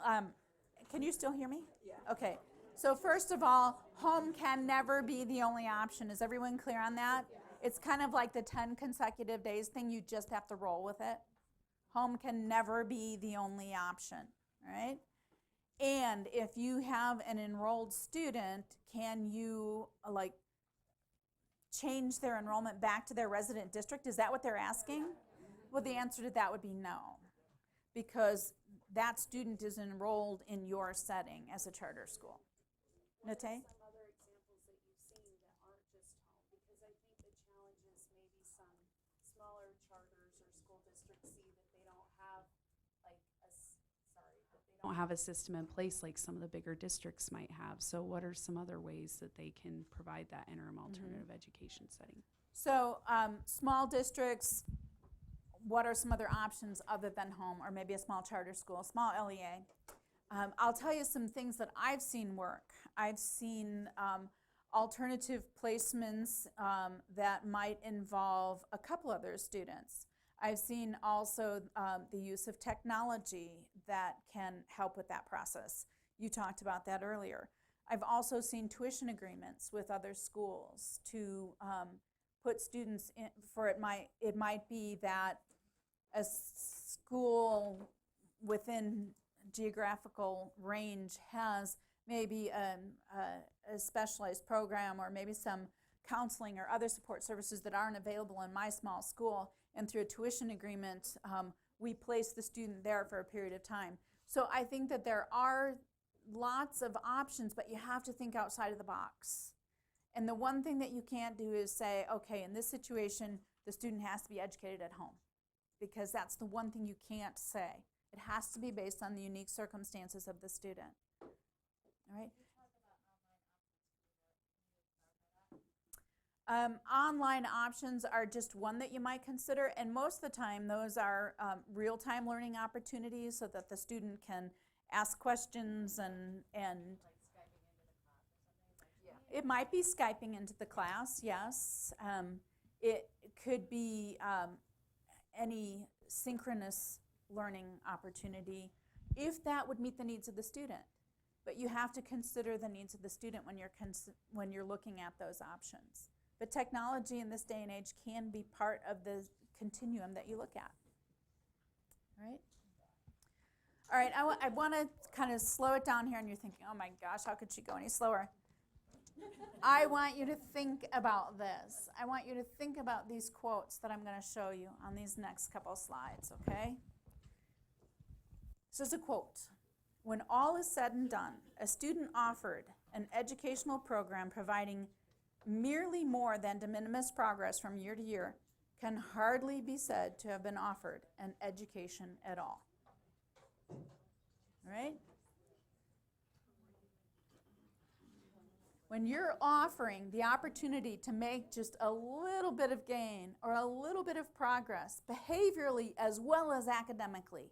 can you still hear me? Yeah. Okay. So first of all, home can never be the only option. Is everyone clear on that? Yeah. It's kind of like the 10 consecutive days thing. You just have to roll with it. Home can never be the only option, right? And if you have an enrolled student, can you change their enrollment back to their resident district? Is that what they're asking? Well, the answer to that would be no, because that student is enrolled in your setting as a charter school. Nate? Some other examples that you've seen that aren't just home, because I think the challenge is maybe some smaller charters or school districts see that they don't have a system in place like some of the bigger districts might have. So what are some other ways that they can provide that interim alternative education setting? So, small districts, what are some other options other than home, or maybe a small charter school, small LEA? I'll tell you some things that I've seen work. I've seen alternative placements that might involve a couple other students. I've seen also the use of technology that can help with that process. You talked about that earlier. I've also seen tuition agreements with other schools to put students in, for it might be that a school within geographical range has maybe a specialized program, or maybe some counseling or other support services that aren't available in my small school, and through a tuition agreement, we place the student there for a period of time. So I think that there are lots of options, but you have to think outside of the box. And the one thing that you can't do is say, okay, in this situation, the student has to be educated at home, because that's the one thing you can't say. It has to be based on the unique circumstances of the student. All right? Online options are just one that you might consider, and most of the time those are real-time learning opportunities so that the student can ask questions and it might be Skyping into the class, yes. It could be any synchronous learning opportunity if that would meet the needs of the student. But you have to consider the needs of the student when you're looking at those options. But technology in this day and age can be part of the continuum that you look at. All right? All right, I want to kind of slow it down here, and you're thinking, oh my gosh, how could she go any slower? I want you to think about this. I want you to think about these quotes that I'm going to show you on these next couple slides, okay? This is a quote. When all is said and done, a student offered an educational program providing merely more than de minimis progress from year to year can hardly be said to have been offered an education at all. All right? When you're offering the opportunity to make just a little bit of gain or a little bit of progress, behaviorally as well as academically,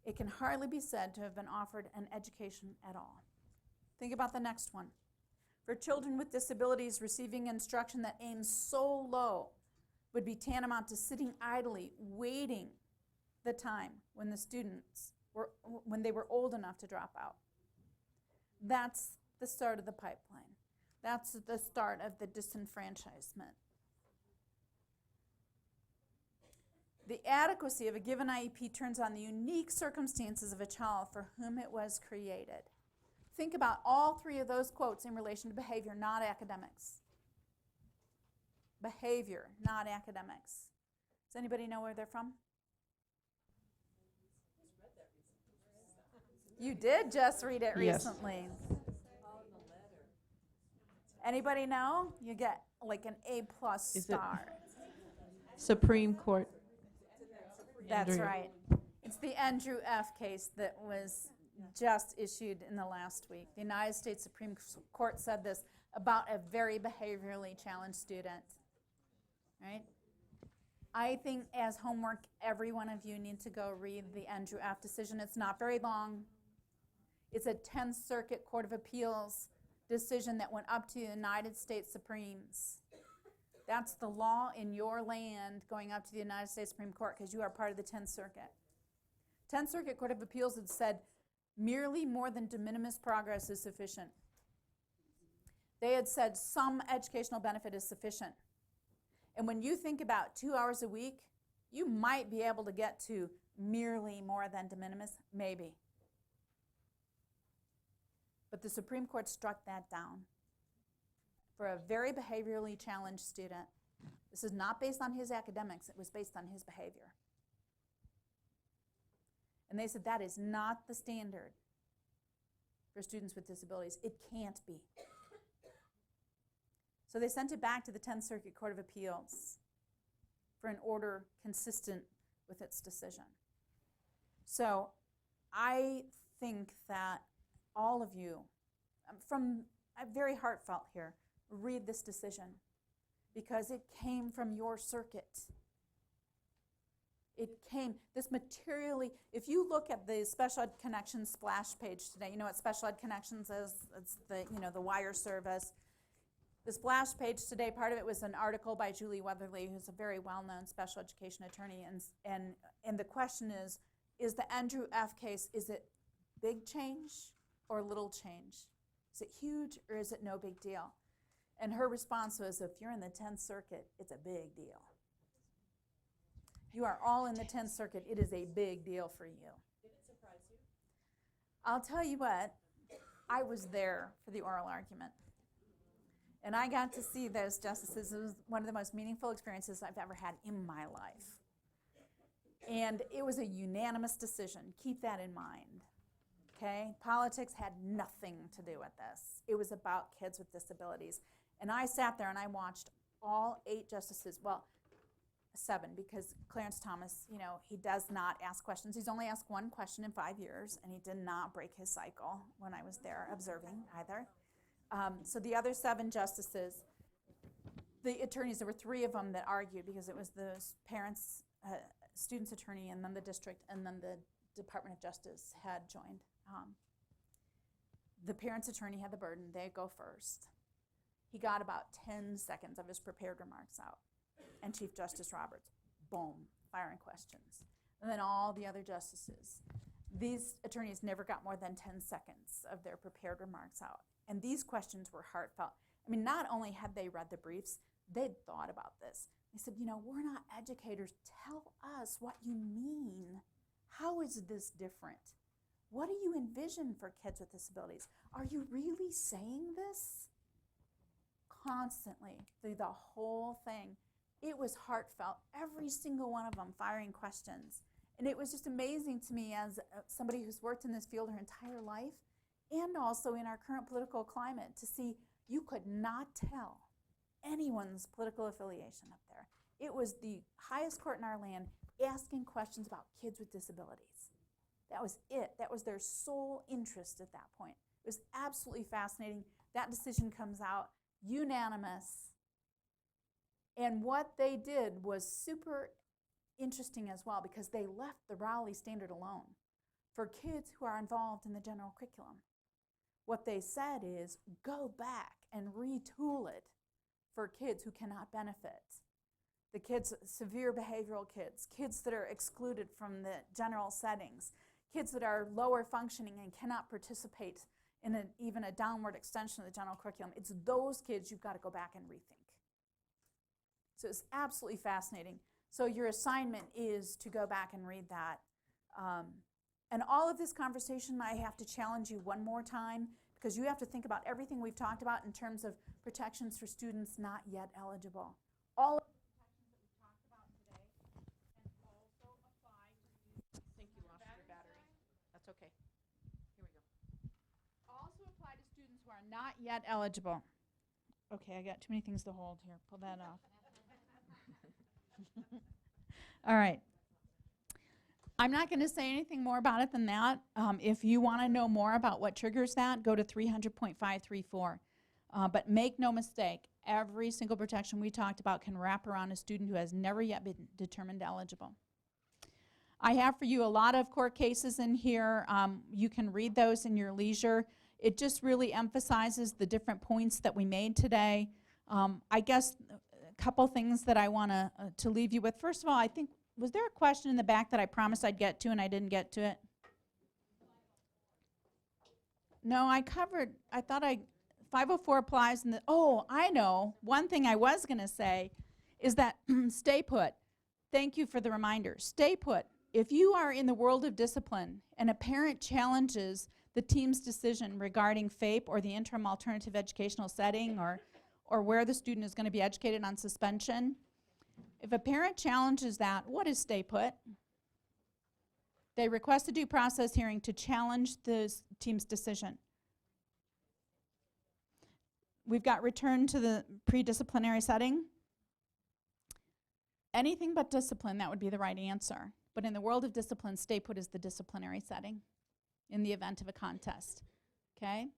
it can hardly be said to have been offered an education at all. Think about the next one. For children with disabilities, receiving instruction that aims so low would be tantamount to sitting idly, waiting the time when when they were old enough to drop out. That's the start of the pipeline. That's the start of the disenfranchisement. The adequacy of a given IEP turns on the unique circumstances of a child for whom it was created. Think about all three of those quotes in relation to behavior, not academics. Behavior, not academics. Does anybody know where they're from? You did just read it Yes. recently. Anybody know? You get like an A+ Is it- star. Supreme Court. That's Andrew. right. It's the Andrew F. case that was just issued in the last week. The United States Supreme Court said this about a very behaviorally challenged student. Right? I think as homework, every one of you need to go read the Andrew F. decision. It's not very long. It's a 10th Circuit Court of Appeals decision that went up to the United States Supremes. That's the law in your land going up to the United States Supreme Court because you are part of the 10th Circuit. 10th Circuit Court of Appeals had said merely more than de minimis progress is sufficient. They had said some educational benefit is sufficient. And when you think about 2 hours a week, you might be able to get to merely more than de minimis, maybe. But the Supreme Court struck that down for a very behaviorally challenged student. This is not based on his academics, it was based on his behavior. And they said that is not the standard for students with disabilities. It can't be. So they sent it back to the 10th Circuit Court of Appeals for an order consistent with its decision. So I think that all of you, I'm very heartfelt here, read this decision because it came from your circuit. It came, this materially, if you look at the Special Ed Connections splash page today, you know what Special Ed Connections is? It's the, the wire service. The splash page today, part of it was an article by Julie Weatherly, who's a very well-known special education attorney, and the question is the Andrew F. case, is it big change or little change? Is it huge or is it no big deal? And her response was, if you're in the 10th Circuit, it's a big deal. You are all in the 10th Circuit, it is a big deal for you. Did it surprise you? I'll tell you what, I was there for the oral argument. And I got to see those justices. It was one of the most meaningful experiences I've ever had in my life. And it was a unanimous decision. Keep that in mind, okay? Politics had nothing to do with this. It was about kids with disabilities. And I sat there and I watched all 8 justices, well, 7, because Clarence Thomas, he does not ask questions. He's only asked one question in 5 years, and he did not break his cycle when I was there observing either. So the other 7 justices, the attorneys, there were 3 of them that argued because it was the parents, student's attorney, and then the district, and then the Department of Justice had joined. The parents' attorney had the burden. They go first. He got about 10 seconds of his prepared remarks out. And Chief Justice Roberts, boom, firing questions. And then all the other justices. These attorneys never got more than 10 seconds of their prepared remarks out. And these questions were heartfelt. I mean, not only had they read the briefs, they'd thought about this. They said, we're not educators. Tell us what you mean. How is this different? What do you envision for kids with disabilities? Are you really saying this? Constantly, through the whole thing. It was heartfelt, every single one of them firing questions. And it was just amazing to me as somebody who's worked in this field her entire life, and also in our current political climate, to see you could not tell anyone's political affiliation up there. It was the highest court in our land asking questions about kids with disabilities. That was it. That was their sole interest at that point. It was absolutely fascinating. That decision comes out unanimous. And what they did was super interesting as well, because they left the Rowley Standard alone for kids who are involved in the general curriculum. What they said is, go back and retool it for kids who cannot benefit. The kids, severe behavioral kids, kids that are excluded from the general settings, kids that are lower functioning and cannot participate in even a downward extension of the general curriculum. It's those kids you've got to go back and rethink. So it's absolutely fascinating. So your assignment is to go back and read that. And all of this conversation, I have to challenge you one more time, because you have to think about everything we've talked about in terms of protections for students not yet eligible. All of the protections that we've talked about today can also apply to students. I think you lost your battery. That's okay. Here we go. Also apply to students who are not yet eligible. Okay, I got too many things to hold here. Pull that off. All right. I'm not going to say anything more about it than that. If you want to know more about what triggers that, go to 300.534. But make no mistake, every single protection we talked about can wrap around a student who has never yet been determined eligible. I have for you a lot of court cases in here. You can read those in your leisure. It just really emphasizes the different points that we made today. I guess a couple things that I want to leave you with. First of all, I think, was there a question in the back that I promised I'd get to and I didn't get to it? No, I thought 504 applies. I know. One thing I was going to say is that stay put. Thank you for the reminder. Stay put. If you are in the world of discipline and a parent challenges the team's decision regarding FAPE or the interim alternative educational setting or where the student is going to be educated on suspension, if a parent challenges that, what is stay put? They request a due process hearing to challenge the team's decision. We've got return to the pre-disciplinary setting. Anything but discipline, that would be the right answer. But in the world of discipline, stay put is the disciplinary setting in the event of a contest, okay?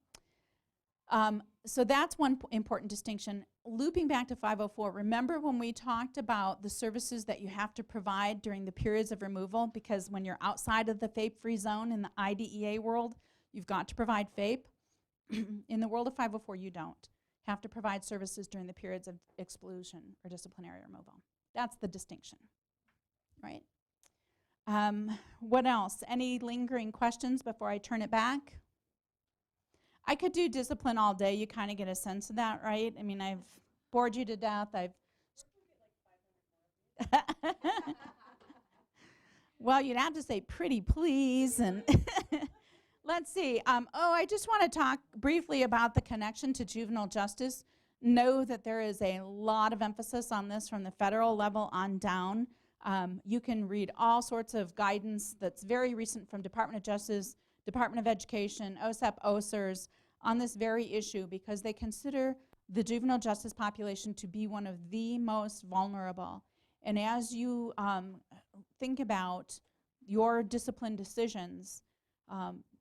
So that's one important distinction. Looping back to 504, remember when we talked about the services that you have to provide during the periods of removal? Because when you're outside of the FAPE-free zone in the IDEA world, you've got to provide FAPE. In the world of 504, you don't have to provide services during the periods of exclusion or disciplinary removal. That's the distinction, right? What else? Any lingering questions before I turn it back? I could do discipline all day. You kind of get a sense of that, right? I mean, I've bored you to death. Well, you'd have to say pretty please. And let's see. I just want to talk briefly about the connection to juvenile justice. Know that there is a lot of emphasis on this from the federal level on down. You can read all sorts of guidance that's very recent from Department of Justice, Department of Education, OSEP, OSERS on this very issue because they consider the juvenile justice population to be one of the most vulnerable. And as you think about your discipline decisions,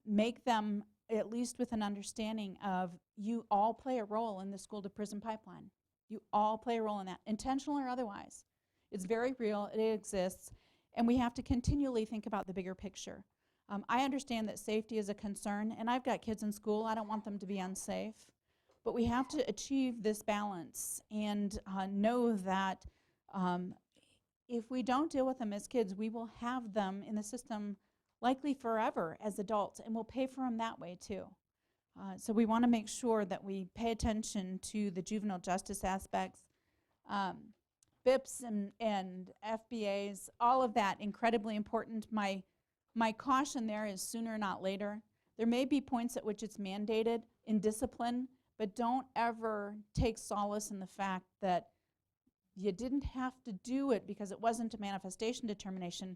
make them at least with an understanding of you all play a role in the school to prison pipeline. You all play a role in that, intentional or otherwise. It's very real, it exists, and we have to continually think about the bigger picture. I understand that safety is a concern, and I've got kids in school. I don't want them to be unsafe. But we have to achieve this balance and know that if we don't deal with them as kids, we will have them in the system likely forever as adults, and we'll pay for them that way too. So we want to make sure that we pay attention to the juvenile justice aspects. BIPs and FBAs, all of that, incredibly important. My caution there is sooner, not later. There may be points at which it's mandated in discipline, but don't ever take solace in the fact that you didn't have to do it because it wasn't a manifestation determination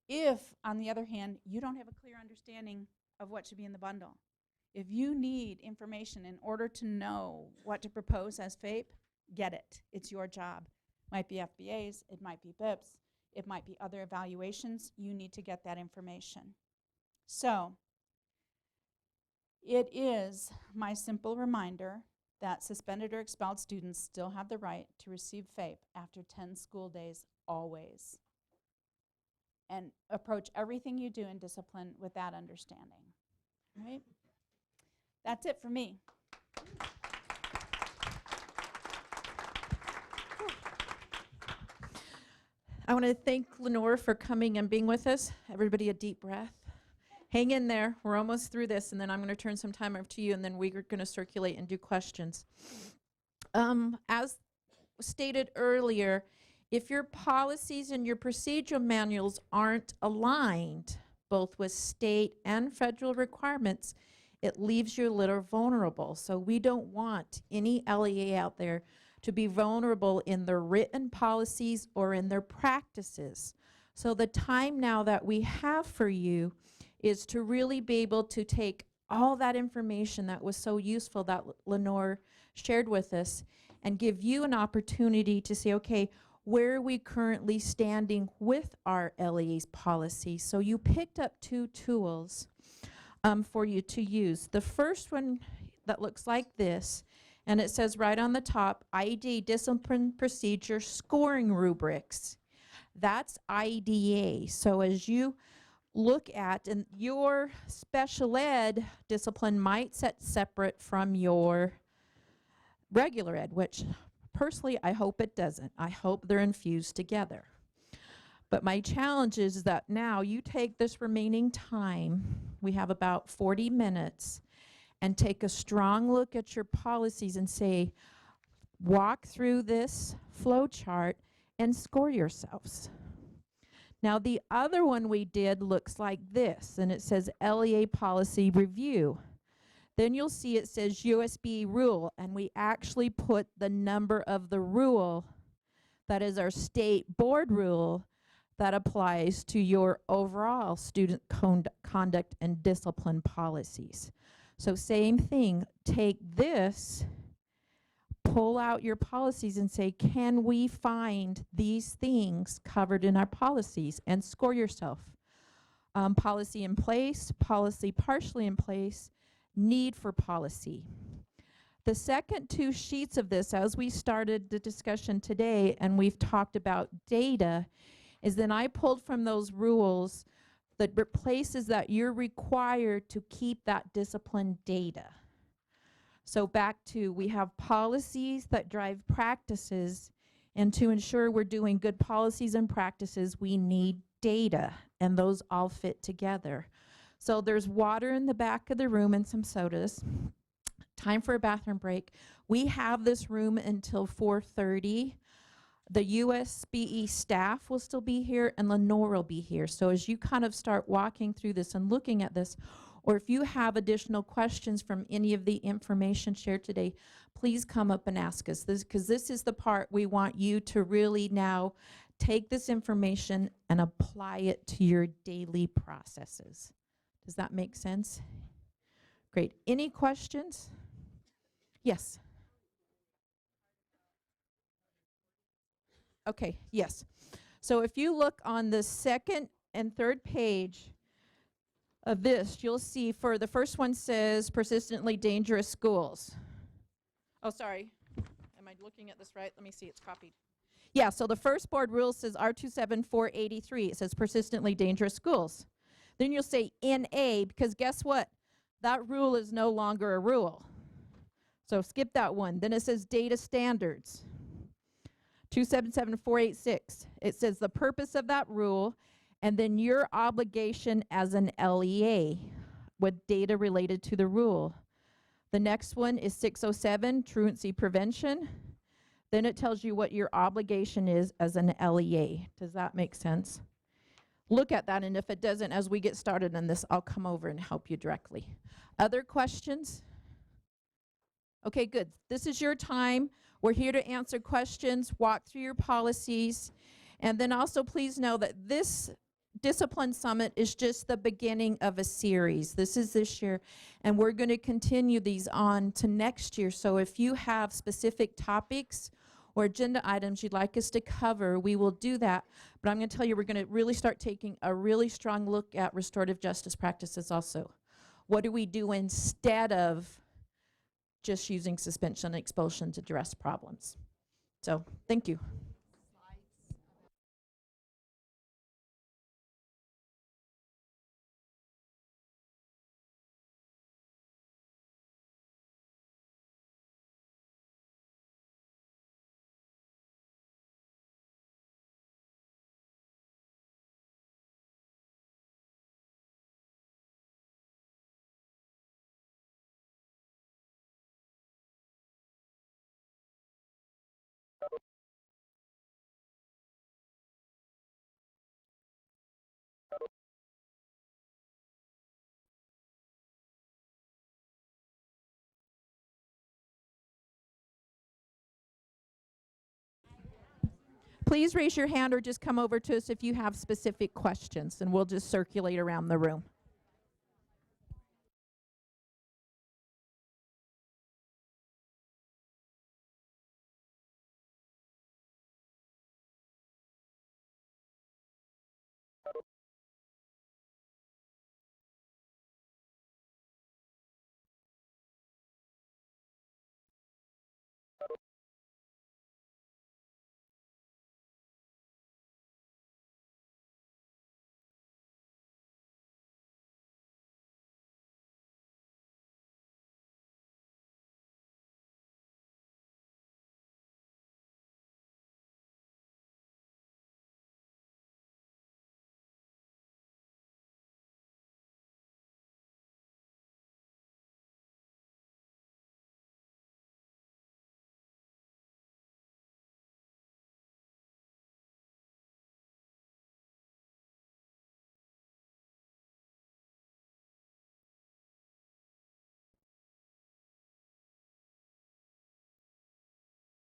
if, on the other hand, you don't have a clear understanding of what should be in the bundle. If you need information in order to know what to propose as FAPE, get it. It's your job. Might be FBAs, it might be BIPs, it might be other evaluations. You need to get that information. So, it is my simple reminder that suspended or expelled students still have the right to receive FAPE after 10 school days always. And approach everything you do in discipline with that understanding. Right? That's it for me. I want to thank Lenore for coming and being with us. Everybody, a deep breath. Hang in there. We're almost through this, and then I'm going to turn some time over to you, and then we're going to circulate and do questions. As stated earlier, if your policies and your procedural manuals aren't aligned, both with state and federal requirements, it leaves you a little vulnerable. So we don't want any LEA out there to be vulnerable in their written policies or in their practices. So the time now that we have for you is to really be able to take all that information that was so useful that Lenore shared with us and give you an opportunity to say, okay, where are we currently standing with our LEA's policy? So you picked up two tools for you to use. The first one that looks like this, and it says right on the top, IED Discipline Procedure Scoring Rubrics. That's IDEA. So as you look at, and your special ed discipline might set separate from your regular ed, which personally I hope it doesn't. I hope they're infused together. But my challenge is that now you take this remaining time, we have about 40 minutes, and take a strong look at your policies and say, walk through this flow chart and score yourselves. Now the other one we did looks like this, and it says LEA Policy Review. Then you'll see it says USB rule, and we actually put the number of the rule that is our state board rule that applies to your overall student conduct and discipline policies. So same thing, take this pull out your policies and say, can we find these things covered in our policies? And score yourself. Policy in place, policy partially in place, need for policy. The second two sheets of this, as we started the discussion today and we've talked about data, is then I pulled from those rules the places that you're required to keep that discipline data. So back to, we have policies that drive practices, and to ensure we're doing good policies and practices, we need data, and those all fit together. So there's water in the back of the room and some sodas. Time for a bathroom break. We have this room until 4:30. The USBE staff will still be here, and Lenore will be here. So as you kind of start walking through this and looking at this, or if you have additional questions from any of the information shared today, please come up and ask us. Because this is the part we want you to really now take this information and apply it to your daily processes. Does that make sense? Great. Any questions? Yes. Okay, yes. So if you look on the second and third page of this, you'll see for the first one says persistently dangerous schools. Oh, sorry. Am I looking at this right? Let me see, it's copied. Yeah, so the first board rule says R27483. It says persistently dangerous schools. Then you'll say NA, because guess what? That rule is no longer a rule. So skip that one. Then it says data standards. 277486. It says the purpose of that rule, and then your obligation as an LEA with data related to the rule. The next one is 607, truancy prevention. Then it tells you what your obligation is as an LEA. Does that make sense? Look at that, and if it doesn't, as we get started on this, I'll come over and help you directly. Other questions? Okay, good. This is your time. We're here to answer questions, walk through your policies, and then also please know that this Discipline Summit is just the beginning of a series. This is this year, and we're going to continue these on to next year. So if you have specific topics or agenda items you'd like us to cover, we will do that. But I'm going to tell you, we're going to really start taking a really strong look at restorative justice practices also. What do we do instead of just using suspension and expulsion to address problems? So, thank you. Please raise your hand or just come over to us if you have specific questions, and we'll just circulate around the room.